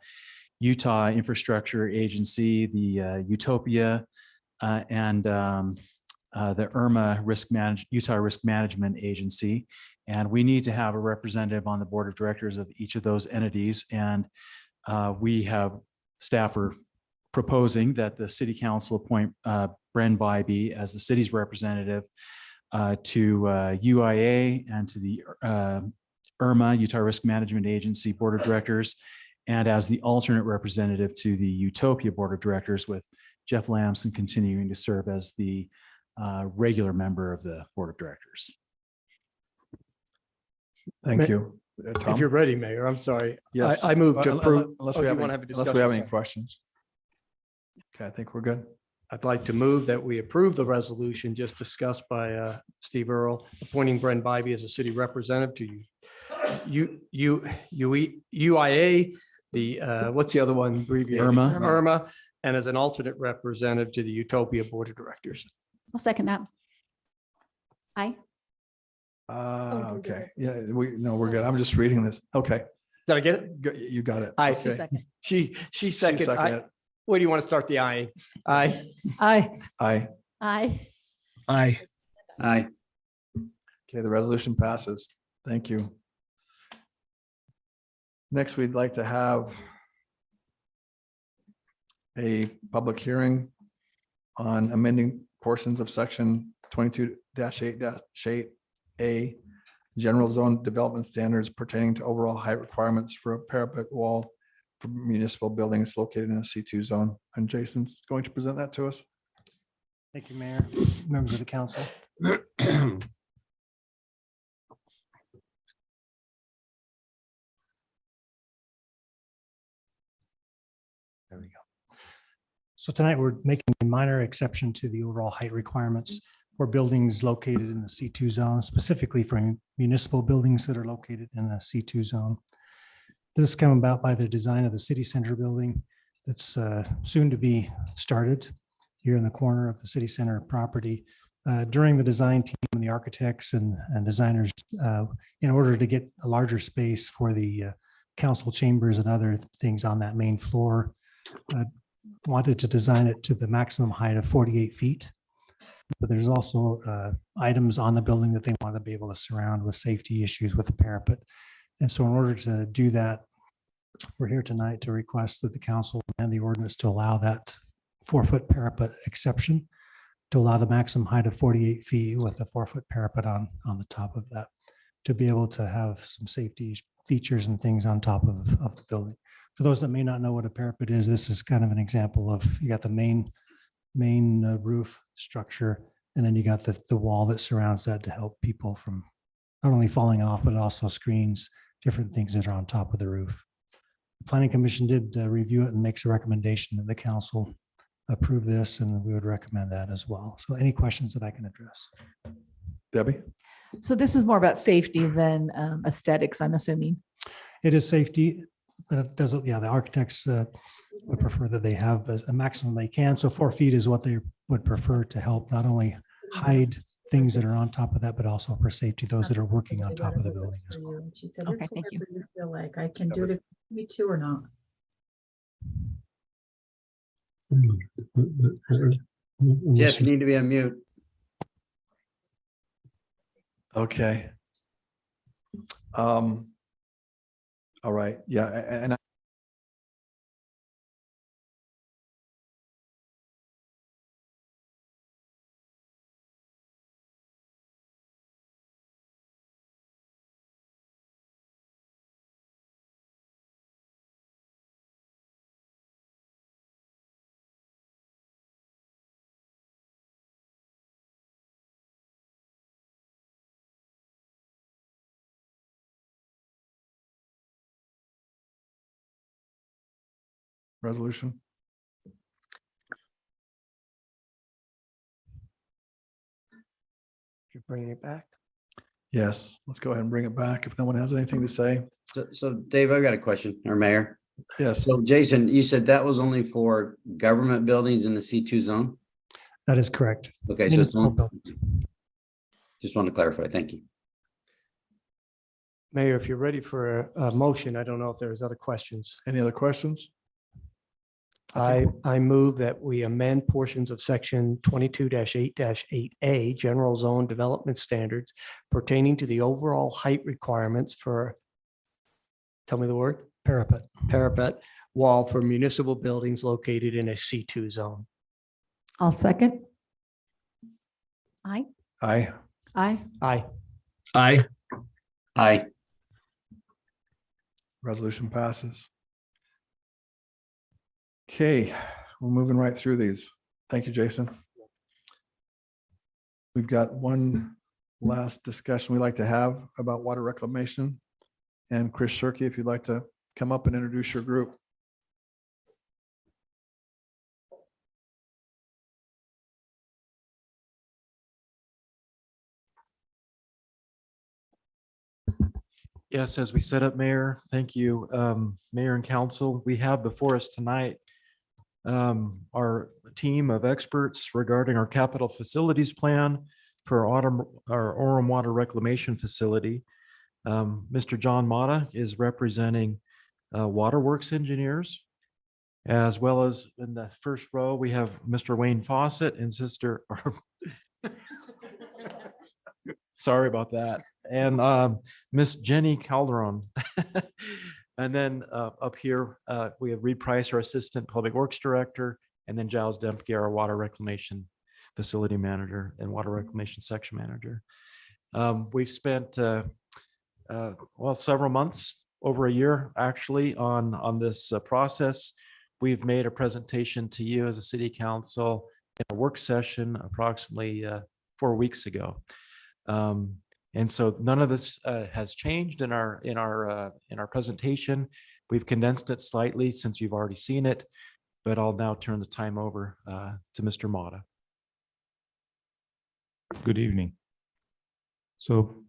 Utah Infrastructure Agency, the Utopia, and the IRMA Utah Risk Management Agency. And we need to have a representative on the board of directors of each of those entities. And we have staff are proposing that the city council appoint Brenn Bybee as the city's representative to UIA and to the IRMA, Utah Risk Management Agency Board of Directors, and as the alternate representative to the Utopia Board of Directors, with Jeff Lamson continuing to serve as the regular member of the Board of Directors. Thank you. If Tom? you're ready, Mayor, I'm sorry. Yes. I move to approve. Unless Oh, we you have wanna any, have a unless we have discussion, any sorry. questions. Okay, I think we're good. I'd like to move that we approve the resolution just discussed by Steve Earle, appointing Brenn Bybee as a city representative to UIA, the, what's the other one? abbreviated? IRMA. IRMA, and as an alternate representative to the Utopia Board of Directors. I'll second that. Aye. Okay, yeah, we're good. I'm just reading this. Okay. Did I get it? You got it. Aye. Okay. She seconded. seconded it. Where do you want to start the aye? Aye. Aye. Aye. Aye. Aye. Aye. Okay, the resolution passes. Thank you. Next, we'd like to have a public hearing on amending portions of section 22-8-8A, general zone development standards pertaining to overall height requirements for a parapet wall for municipal buildings located in the C2 zone. And Jason's going to present that to us. Thank you, Mayor, members of the council. There we go. So tonight we're making a minor exception to the overall height requirements for buildings located in the C2 zone, specifically for municipal buildings that are located in the C2 zone. This has come about by the design of the city center building that's soon to be started here in the corner of the city center property. During the design team and the architects and designers, in order to get a larger space for the council chambers and other things on that main floor, wanted to design it to the maximum height of 48 feet. But there's also items on the building that they want to be able to surround with safety issues with the parapet. And so in order to do that, we're here tonight to request that the council and the ordinance to allow that 4-foot parapet exception, to allow the maximum height of 48 feet with a 4-foot parapet on the top of that, to be able to have some safety features and things on top of the building. For those that may not know what a parapet is, this is kind of an example of, you got the main roof structure, and then you got the wall that surrounds that to help people from not only falling off, but also screens, different things that are on top of the roof. The Planning Commission did review it and makes a recommendation that the council approve this, and we would recommend that as well. So any questions that I can address? Debbie? So this is more about safety than aesthetics, I'm assuming. It is safety, but it doesn't, yeah, the architects would prefer that they have a maximum they can. So 4 feet is what they would prefer to help not only hide things that are on top of that, but also for safety, those that are working on top of the building as well. She said, Okay, it's thank you. whatever you feel like. I can do it if you need to or not. Jeff, you need to be on mute. Okay. All right, yeah, and resolution. You're bringing it back? Yes, let's go ahead and bring it back if no one has anything to say. So Dave, I've got a question, or Mayor. Yes, So Jason, you said that was only for government buildings in the C2 zone? That is correct. Okay, so it's Municipal only, buildings. just want to clarify. Thank you. Mayor, if you're ready for a motion, I don't know if there's other questions. any other questions? I move that we amend portions of section 22-8-8A, general zone development standards pertaining to the overall height requirements for, tell me the word, parapet wall for municipal buildings located in a C2 zone. I'll second. Aye. Aye. Aye. Aye. Aye. Aye. Resolution passes. Okay, we're moving right through these. Thank you, Jason. We've got one last discussion we'd like to have about water reclamation. And Chris Shirky, if you'd like to come up and introduce your group. Yes, as we set up, Mayor, thank you, Mayor and Council. We have before us tonight our team of experts regarding our capital facilities plan for our Orem Water Reclamation Facility. Mr. John Mata is representing Waterworks engineers, as well as in the first row, we have Mr. Wayne Fawcett and Sister. Sorry about that. And Miss Jenny Calderon. And then up here, we have Reed Price, our Assistant Public Works Director, and then Giles Dempke, our Water Reclamation Facility Manager and Water Reclamation Section Manager. We've spent, well, several months, over a year actually, on this process. We've made a presentation to you as a City Council in a work session approximately 4 weeks ago. And so none of this has changed in our presentation. We've condensed it slightly since you've already seen it, but I'll now turn the time over to Mr. Mata. Good evening. So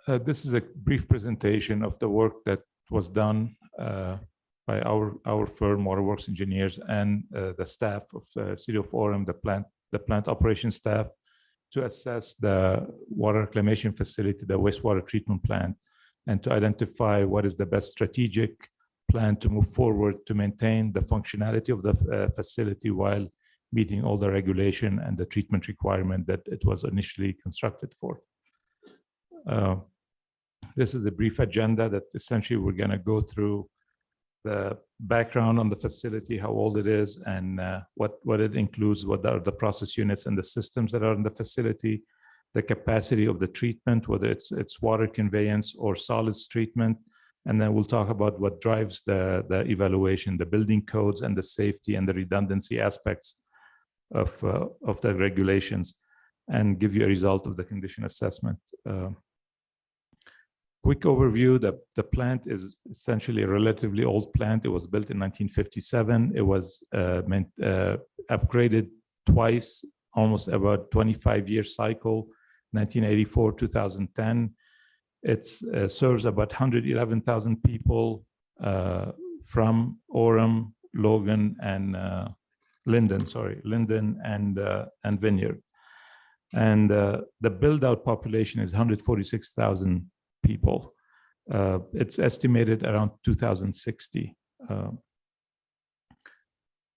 this is a brief presentation of the work that was done by our firm, Waterworks Engineers, and the staff of the City of Orem, the plant operations staff, to assess the water reclamation facility, the wastewater treatment plant, and to identify what is the best strategic plan to move forward to maintain the functionality of the facility while meeting all the regulation and the treatment requirement that it was initially constructed for. This is a brief agenda that essentially we're going to go through the background on the facility, how old it is, and what it includes, what are the process units and the systems that are in the facility, the capacity of the treatment, whether it's water conveyance or solids treatment. And then we'll talk about what drives the evaluation, the building codes and the safety and the redundancy aspects of the regulations, and give you a result of the condition assessment. Quick overview, the plant is essentially a relatively old plant. It was built in 1957. It was upgraded twice, almost about 25-year cycle, 1984, 2010. It serves about 111,000 people from Orem, Logan, and Linden and Vineyard. And the build-out population is 146,000 people. It's estimated around 2060.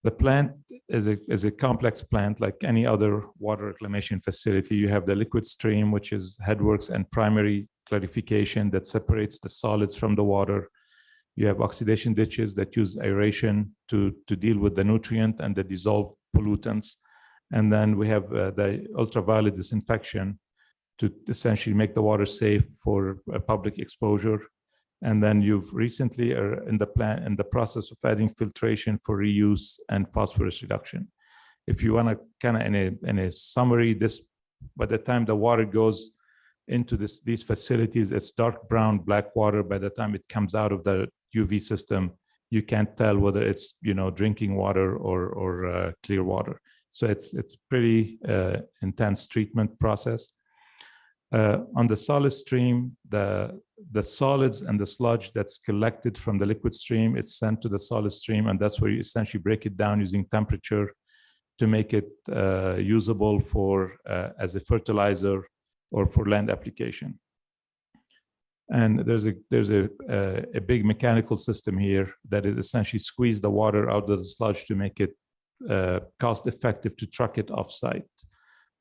The plant is a complex plant like any other water reclamation facility. You have the liquid stream, which is headworks and primary clarification that separates the solids from the water. You have oxidation ditches that use aeration to deal with the nutrient and the dissolved pollutants. And then we have the ultraviolet disinfection to essentially make the water safe for public exposure. And then you've recently are in the process of adding filtration for reuse and phosphorus reduction. If you want to kind of in a summary, this by the time the water goes into these facilities, it's dark brown, black water. By the time it comes out of the UV system, you can't tell whether it's drinking water or clear water. So it's pretty intense treatment process. On the solid stream, the solids and the sludge that's collected from the liquid stream is sent to the solid stream, and that's where you essentially break it down using temperature to make it usable for as a fertilizer or for land application. And there's a big mechanical system here that is essentially squeeze the water out of the sludge to make it cost effective to truck it offsite.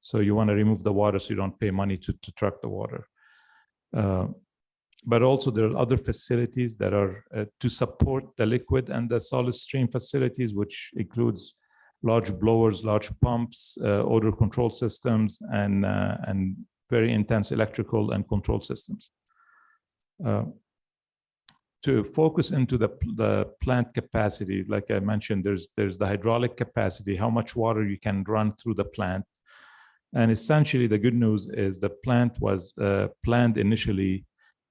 So you want to remove the water so you don't pay money to truck the water. But also there are other facilities that are to support the liquid and the solid stream facilities, which includes large blowers, large pumps, odor control systems, and very intense electrical and control systems. To focus into the plant capacity, like I mentioned, there's the hydraulic capacity, how much water you can run through the plant. And essentially the good news is the plant was planned initially,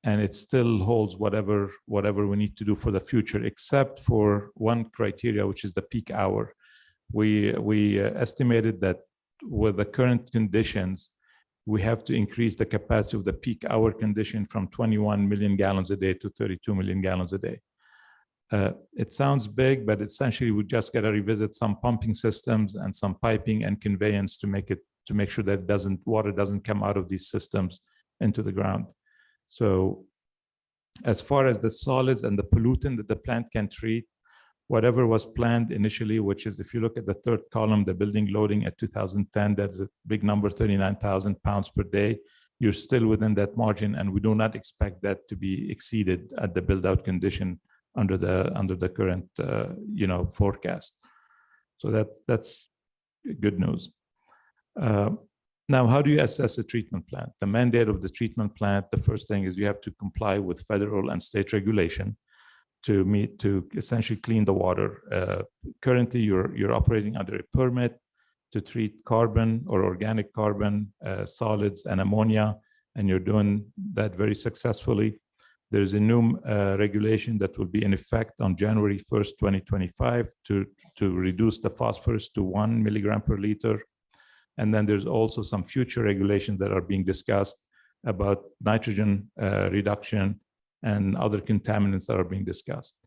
and it still holds whatever we need to do for the future, except for one criteria, which is the peak hour. We estimated that with the current conditions, we have to increase the capacity of the peak hour condition from 21 million gallons a day to 32 million gallons a day. It sounds big, but essentially we just got to revisit some pumping systems and some piping and conveyance to make sure that water doesn't come out of these systems into the ground. So as far as the solids and the pollutant that the plant can treat, whatever was planned initially, which is, if you look at the third column, the building loading at 2010, that's a big number, 39,000 pounds per day. You're still within that margin, and we do not expect that to be exceeded at the build-out condition under the current forecast. So that's good news. Now, how do you assess a treatment plant? The mandate of the treatment plant, the first thing is you have to comply with federal and state regulation to essentially clean the water. Currently, you're operating under a permit to treat carbon or organic carbon, solids, and ammonia, and you're doing that very successfully. There's a new regulation that will be in effect on January 1st, 2025 to reduce the phosphorus to 1 milligram per liter. And then there's also some future regulations that are being discussed about nitrogen reduction and other contaminants that are being discussed.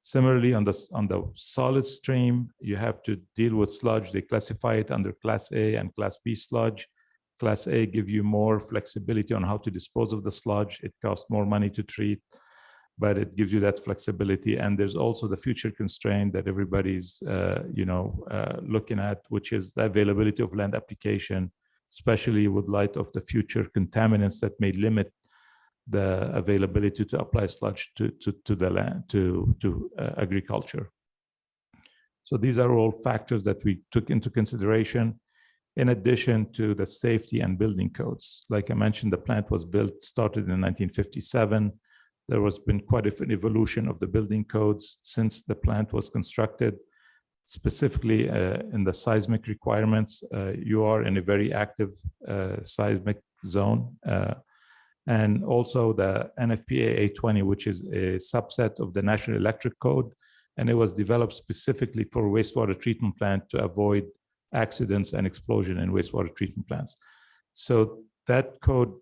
Similarly, on the solid stream, you have to deal with sludge. They classify it under Class A and Class B sludge. Class A give you more flexibility on how to dispose of the sludge. It costs more money to treat, but it gives you that flexibility. And there's also the future constraint that everybody's looking at, which is the availability of land application, especially with light of the future contaminants that may limit the availability to apply sludge to the land, to agriculture. So these are all factors that we took into consideration, in addition to the safety and building codes. Like I mentioned, the plant was started in 1957. There has been quite an evolution of the building codes since the plant was constructed, specifically in the seismic requirements. You are in a very active seismic zone. And also the NFPA 820, which is a subset of the National Electric Code. And it was developed specifically for wastewater treatment plant to avoid accidents and explosion in wastewater treatment plants. So that code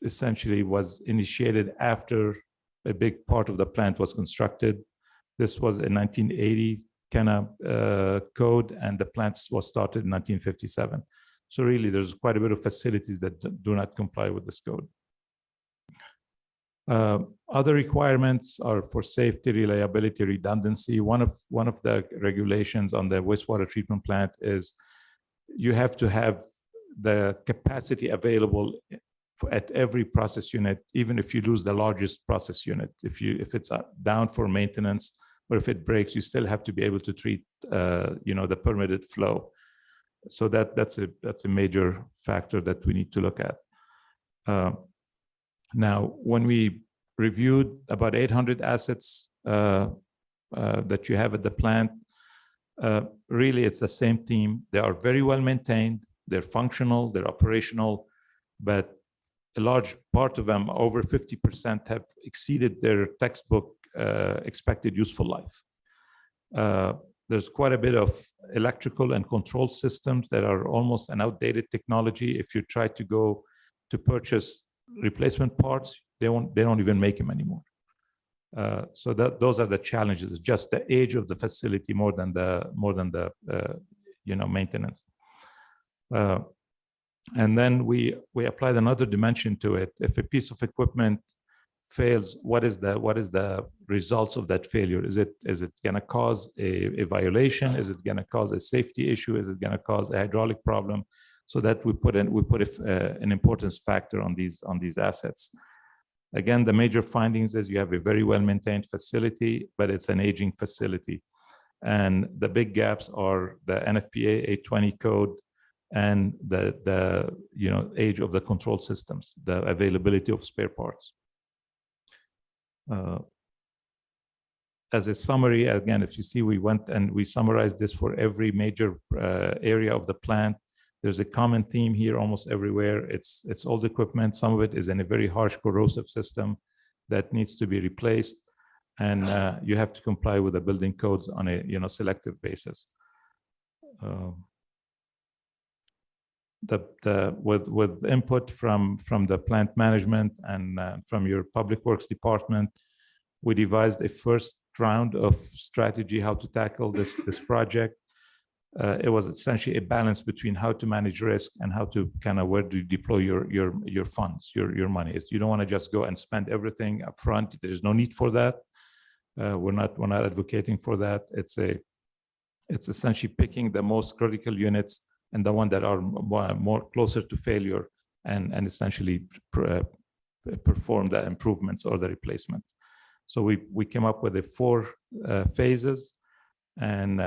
essentially was initiated after a big part of the plant was constructed. This was a 1980 kind of code, and the plant was started in 1957. So really, there's quite a bit of facilities that do not comply with this code. Other requirements are for safety, reliability, redundancy. One of the regulations on the wastewater treatment plant is you have to have the capacity available at every process unit, even if you lose the largest process unit. If it's down for maintenance or if it breaks, you still have to be able to treat the permitted flow. So that's a major factor that we need to look at. Now, when we reviewed about 800 assets that you have at the plant, really it's the same team. They are very well maintained, they're functional, they're operational, but a large part of them, over 50%, have exceeded their textbook expected useful life. There's quite a bit of electrical and control systems that are almost an outdated technology. If you try to go to purchase replacement parts, they don't even make them anymore. So those are the challenges. It's just the age of the facility more than the maintenance. And then we applied another dimension to it. If a piece of equipment fails, what is the results of that failure? Is it going to cause a violation? Is it going to cause a safety issue? Is it going to cause a hydraulic problem? So that we put an importance factor on these assets. Again, the major findings is you have a very well-maintained facility, but it's an aging facility. And the big gaps are the NFPA 820 code and the age of the control systems, the availability of spare parts. As a summary, again, if you see, we went and we summarized this for every major area of the plant. There's a common theme here almost everywhere. It's old equipment. Some of it is in a very harsh corrosive system that needs to be replaced. And you have to comply with the building codes on a selective basis. With input from the plant management and from your public works department, we devised a first round of strategy how to tackle this project. It was essentially a balance between how to manage risk and how to where do you deploy your funds, your money. You don't want to just go and spend everything up front. There's no need for that. We're not advocating for that. It's essentially picking the most critical units and the one that are more closer to failure and essentially perform the improvements or the replacement. So we came up with 4 phases, and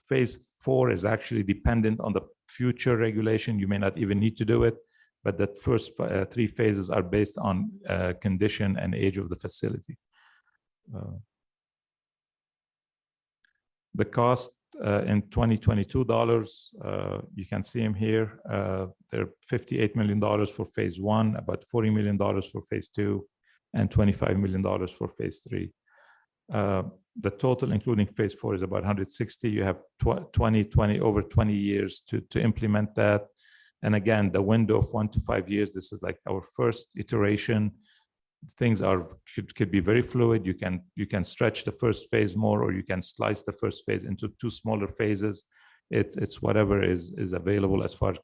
phase 4 is actually dependent on the future regulation. You may not even need to do it, but the first 3 phases are based on condition and age of the facility. The cost in 2022 dollars, you can see them here. They're $58 million for phase 1, about $40 million for phase 2, and $25 million for phase 3. The total, including phase 4, is about 160. You have over 20 years to implement that. And again, the window of 1 to 5 years, this is like our first iteration. Things could be very fluid. You can stretch the first phase more, or you can slice the first phase into 2 smaller phases. It's whatever is available as far as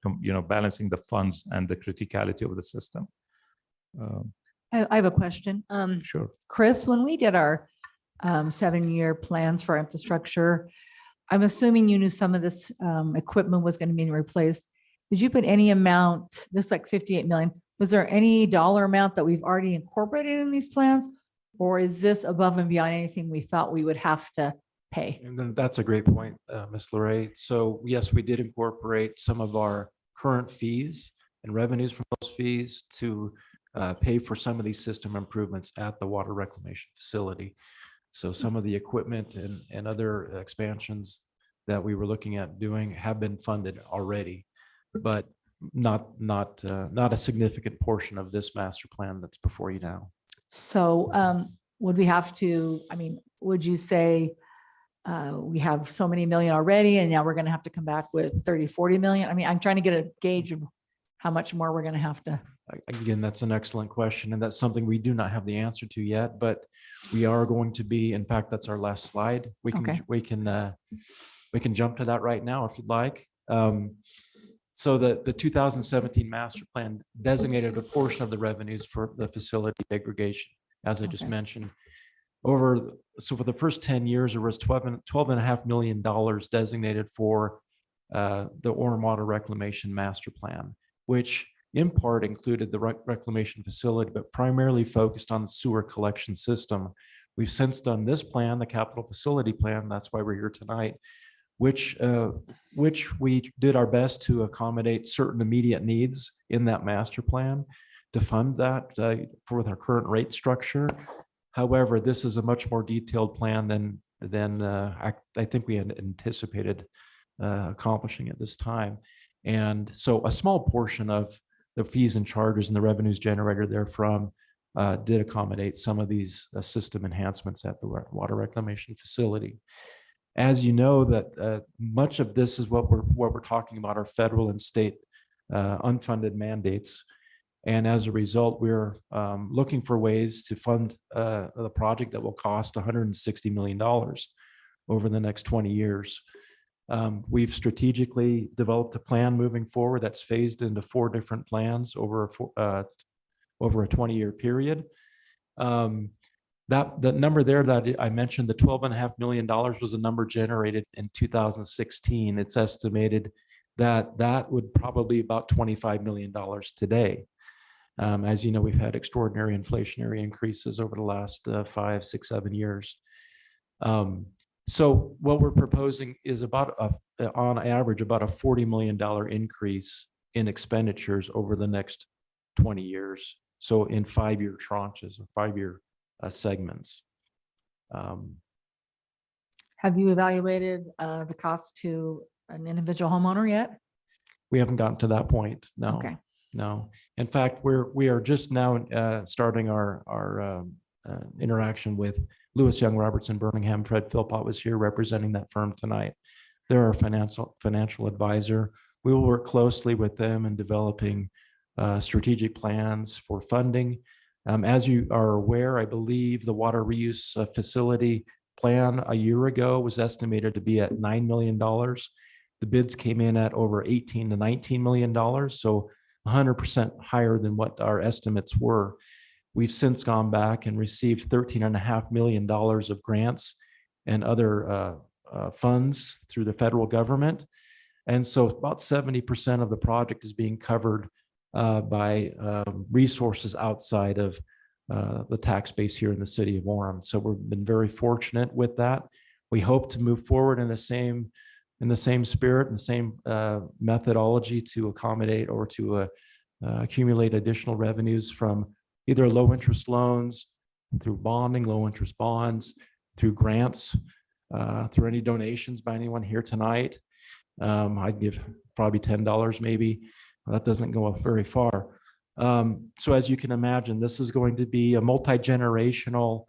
balancing the funds and the criticality of the system. I have a question. Sure. Chris, when we did our 7-year plans for infrastructure, I'm assuming you knew some of this equipment was going to be replaced. Did you put any amount, this like 58 million, was there any dollar amount that we've already incorporated in these plans? Or is this above and beyond anything we thought we would have to pay? And then that's a great point, Ms. Larray. So yes, we did incorporate some of our current fees and revenues from those fees to pay for some of these system improvements at the water reclamation facility. So some of the equipment and other expansions that we were looking at doing have been funded already, but not a significant portion of this master plan that's before you now. So would we have to, would you say we have so many million already and now we're going to have to come back with 30, 40 million? I'm trying to get a gauge of how much more we're going to have to. Again, that's an excellent question, and that's something we do not have the answer to yet, but we are going to be, in fact, that's our last slide. We can jump to that right now if you'd like. So the 2017 master plan designated a portion of the revenues for the facility degradation, as I just mentioned. So for the first 10 years, there was $12.5 million designated for the Orem Water Reclamation Master Plan, which in part included the reclamation facility, but primarily focused on the sewer collection system. We've since done this plan, the capital facility plan, that's why we're here tonight, which we did our best to accommodate certain immediate needs in that master plan to fund that with our current rate structure. However, this is a much more detailed plan than I think we had anticipated accomplishing at this time. And so a small portion of the fees and charges and the revenues generated therefrom did accommodate some of these system enhancements at the water reclamation facility. As you know, that much of this is what we're talking about are federal and state unfunded mandates. And as a result, we're looking for ways to fund the project that will cost $160 million over the next 20 years. We've strategically developed a plan moving forward that's phased into 4 different plans over a 20-year period. That the number there that I mentioned, the $12.5 million was a number generated in 2016. It's estimated that that would probably be about $25 million today. As you know, we've had extraordinary inflationary increases over the last 5, 6, 7 years. So what we're proposing is about on average about a $40 million increase in expenditures over the next 20 years. So in 5-year tranches or 5-year segments. Have you evaluated the cost to an individual homeowner yet? We haven't gotten to that point. No. Okay. No. In fact, we are just now starting our interaction with Lewis Young Robertson Birmingham. Fred Philpott was here representing that firm tonight. They're our financial advisor. We will work closely with them in developing strategic plans for funding. As you are aware, I believe the water reuse facility plan a year ago was estimated to be at $9 million. The bids came in at over $18 to $19 million, so 100% higher than what our estimates were. We've since gone back and received $13.5 million of grants and other funds through the federal government. And so about 70% of the project is being covered by resources outside of the tax base here in the city of Orem. So we've been very fortunate with that. We hope to move forward in the same spirit and the same methodology to accommodate or to accumulate additional revenues from either low interest loans, through bonding, low interest bonds, through grants, through any donations by anyone here tonight. I'd give probably $10 maybe. That doesn't go up very far. So as you can imagine, this is going to be a multi-generational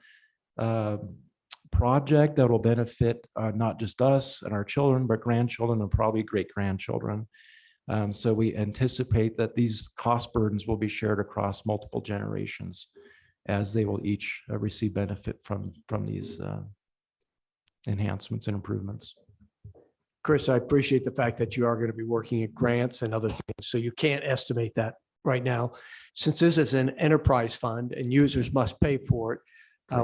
project that will benefit not just us and our children, but grandchildren and probably great-grandchildren. So we anticipate that these cost burdens will be shared across multiple generations as they will each receive benefit from these enhancements and improvements. Chris, I appreciate the fact that you are going to be working at grants and other things. So you can't estimate that right now. Since this is an enterprise fund and users must pay for it,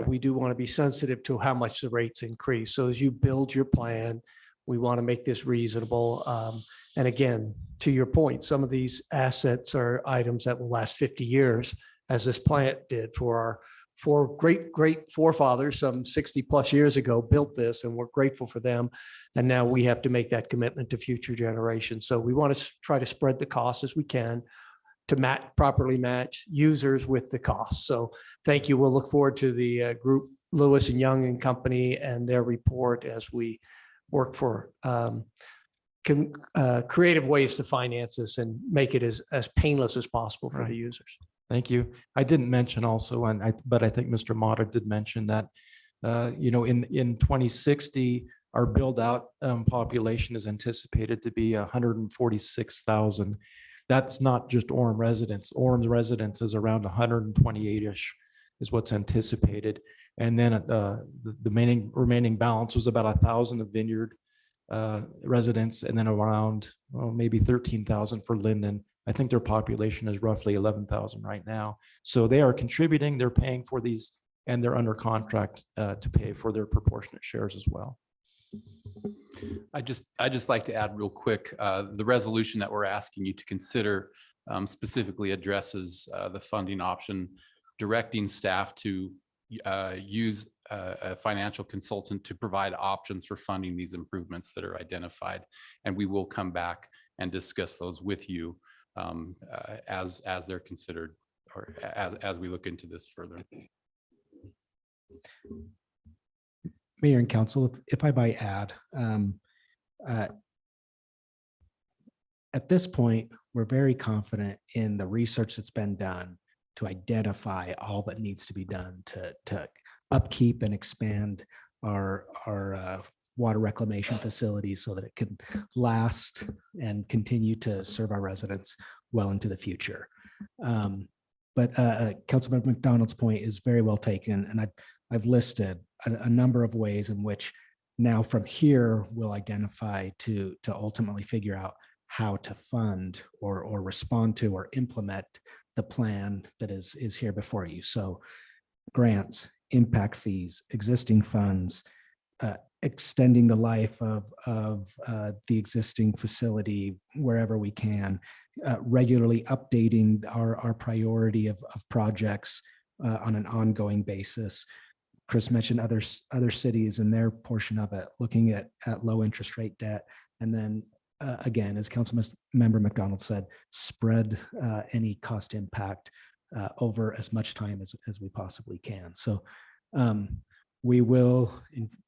we do want to be sensitive to how much the rates increase. So as you build your plan, we want to make this reasonable. And again, to your point, some of these assets are items that will last 50 years, as this plant did for our great forefathers some 60 plus years ago built this, and we're grateful for them. And now we have to make that commitment to future generations. So we want to try to spread the cost as we can to properly match users with the costs. So thank you. We'll look forward to the group Lewis and Young and Company and their report as we work for creative ways to finance this and make it as painless as possible for the users. Thank you. I didn't mention also, but I think Mr. Motta did mention that, in 2060, our build out population is anticipated to be 146,000. That's not just Orem residents. Orem residents is around 128-ish is what's anticipated. And then the remaining balance was about 1,000 of Vineyard residents, and then around maybe 13,000 for Linden. I think their population is roughly 11,000 right now. So they are contributing, they're paying for these, and they're under contract to pay for their proportionate shares as well. I just like to add real quick, the resolution that we're asking you to consider specifically addresses the funding option, directing staff to use a financial consultant to provide options for funding these improvements that are identified. And we will come back and discuss those with you as they're considered, or as we look into this further. Mayor and Council, if I might add, at this point, we're very confident in the research that's been done to identify all that needs to be done to upkeep and expand our water reclamation facilities so that it can last and continue to serve our residents well into the future. But Councilmember McDonald's point is very well taken, and I've listed a number of ways in which now from here we'll identify to ultimately figure out how to fund or respond to or implement the plan that is here before you. So grants, impact fees, existing funds, extending the life of the existing facility wherever we can, regularly updating our priority of projects on an ongoing basis. Chris mentioned other cities and their portion of it, looking at low interest rate debt. And then again, as Councilmember McDonald said, spread any cost impact over as much time as we possibly can. So we will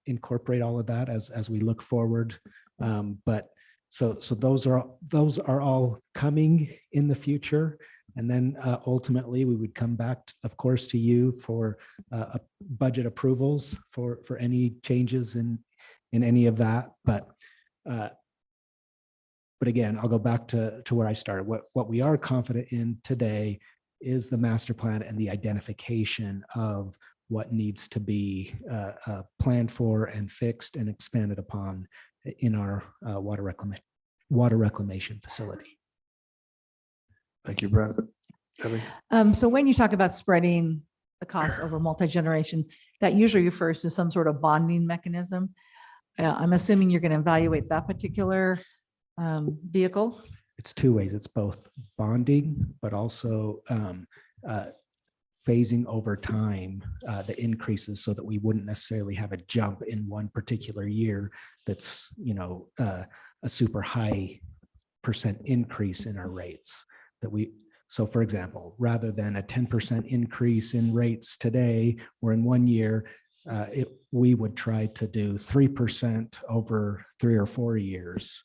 incorporate all of that as we look forward. But so those are all coming in the future. And then ultimately we would come back, of course, to you for budget approvals for any changes in any of that. But again, I'll go back to where I started. What we are confident in today is the master plan and the identification of what needs to be planned for and fixed and expanded upon in our water reclamation facility. Thank you, Brent. Debbie? So when you talk about spreading the costs over multi-generation, that usually refers to some sort of bonding mechanism. I'm assuming you're going to evaluate that particular vehicle. It's two ways. It's both bonding, but also phasing over time the increases so that we wouldn't necessarily have a jump in one particular year that's, a super high % increase in our rates. So for example, rather than a 10% increase in rates today, or in 1 year, we would try to do 3% over 3 or 4 years.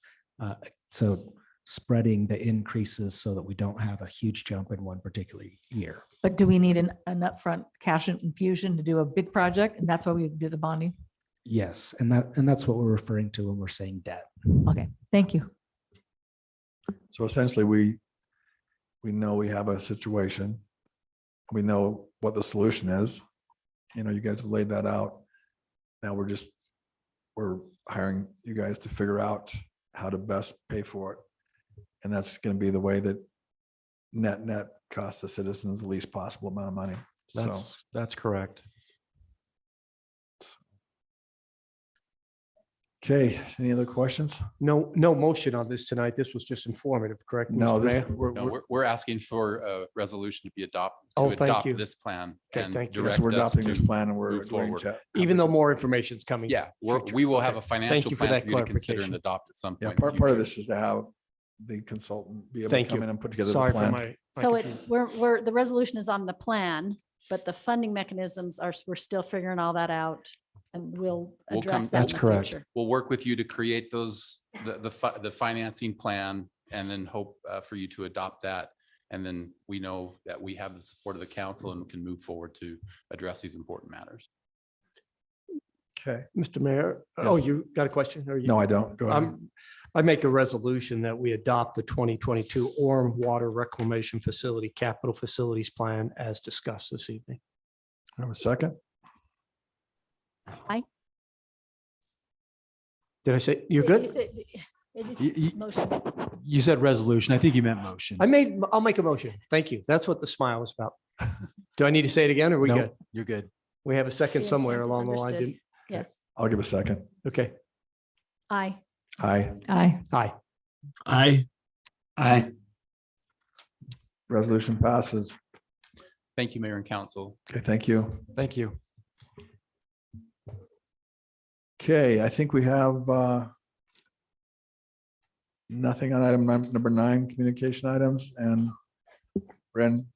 So spreading the increases so that we don't have a huge jump in one particular year. But do we need an upfront cash infusion to do a big project? And that's why we do the bonding? Yes, and that's what we're referring to when we're saying debt. Okay, thank you. So essentially, we know we have a situation. We know what the solution is. You guys have laid that out. Now we're hiring you guys to figure out how to best pay for it. And that's going to be the way that net costs the citizens the least possible amount of money. That's correct. Okay, any other questions? No motion on this tonight. This was just informative, correct? No, Mr. Mayor? No, we're asking for a resolution to be adopted, Oh, to thank adopt you. this plan. Okay, and thank you. Yes, direct we're us adopting to this plan and we're move agreeing forward. to. have Even this- though more information is coming. Yeah, future. we will have Okay. a Thank financial you for plan that for you to consider and clarification. adopt at some Yeah, point. in the part of future. this is to have the consultant be able Thank to come you. in and put together the Sorry for plan. my. So it's, the resolution is on the plan, but the funding mechanisms we're still figuring all that out. And we'll We'll address come- that in That's the correct. future. We'll work with you to create the financing plan and then hope for you to adopt that. And then we know that we have the support of the council and can move forward to address these important matters. Okay. Mr. Mayor, oh, Yes. you got a question? Or you? No, I don't. Go ahead. I make a resolution that we adopt the 2022 Orem Water Reclamation Facility Capital Facilities Plan as discussed this evening. Have a second? Did I say, you're good? Motion. You said resolution. I think you meant motion. I'll make a motion. Thank you. That's what the smile was about. Do I need to say it again? Or are we No, good? you're good. We have a second The somewhere intent is along the line. understood. didn't- Yes. I'll give a second. Okay. Aye. Aye. Aye. Aye. Aye. Aye. Resolution passes. Thank you, Mayor and Council. Okay, thank you. Thank you. Okay, I think we have nothing on item number 9, communication items, and Brenn,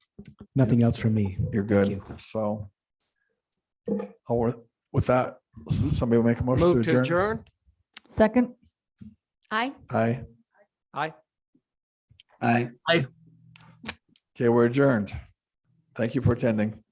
Nothing else from me. you're Thank good. you. So with that, somebody will make a motion Move to to adjourn. adjourn. Second? Aye. Aye. Aye. Aye. Okay, we're adjourned. Thank you for attending.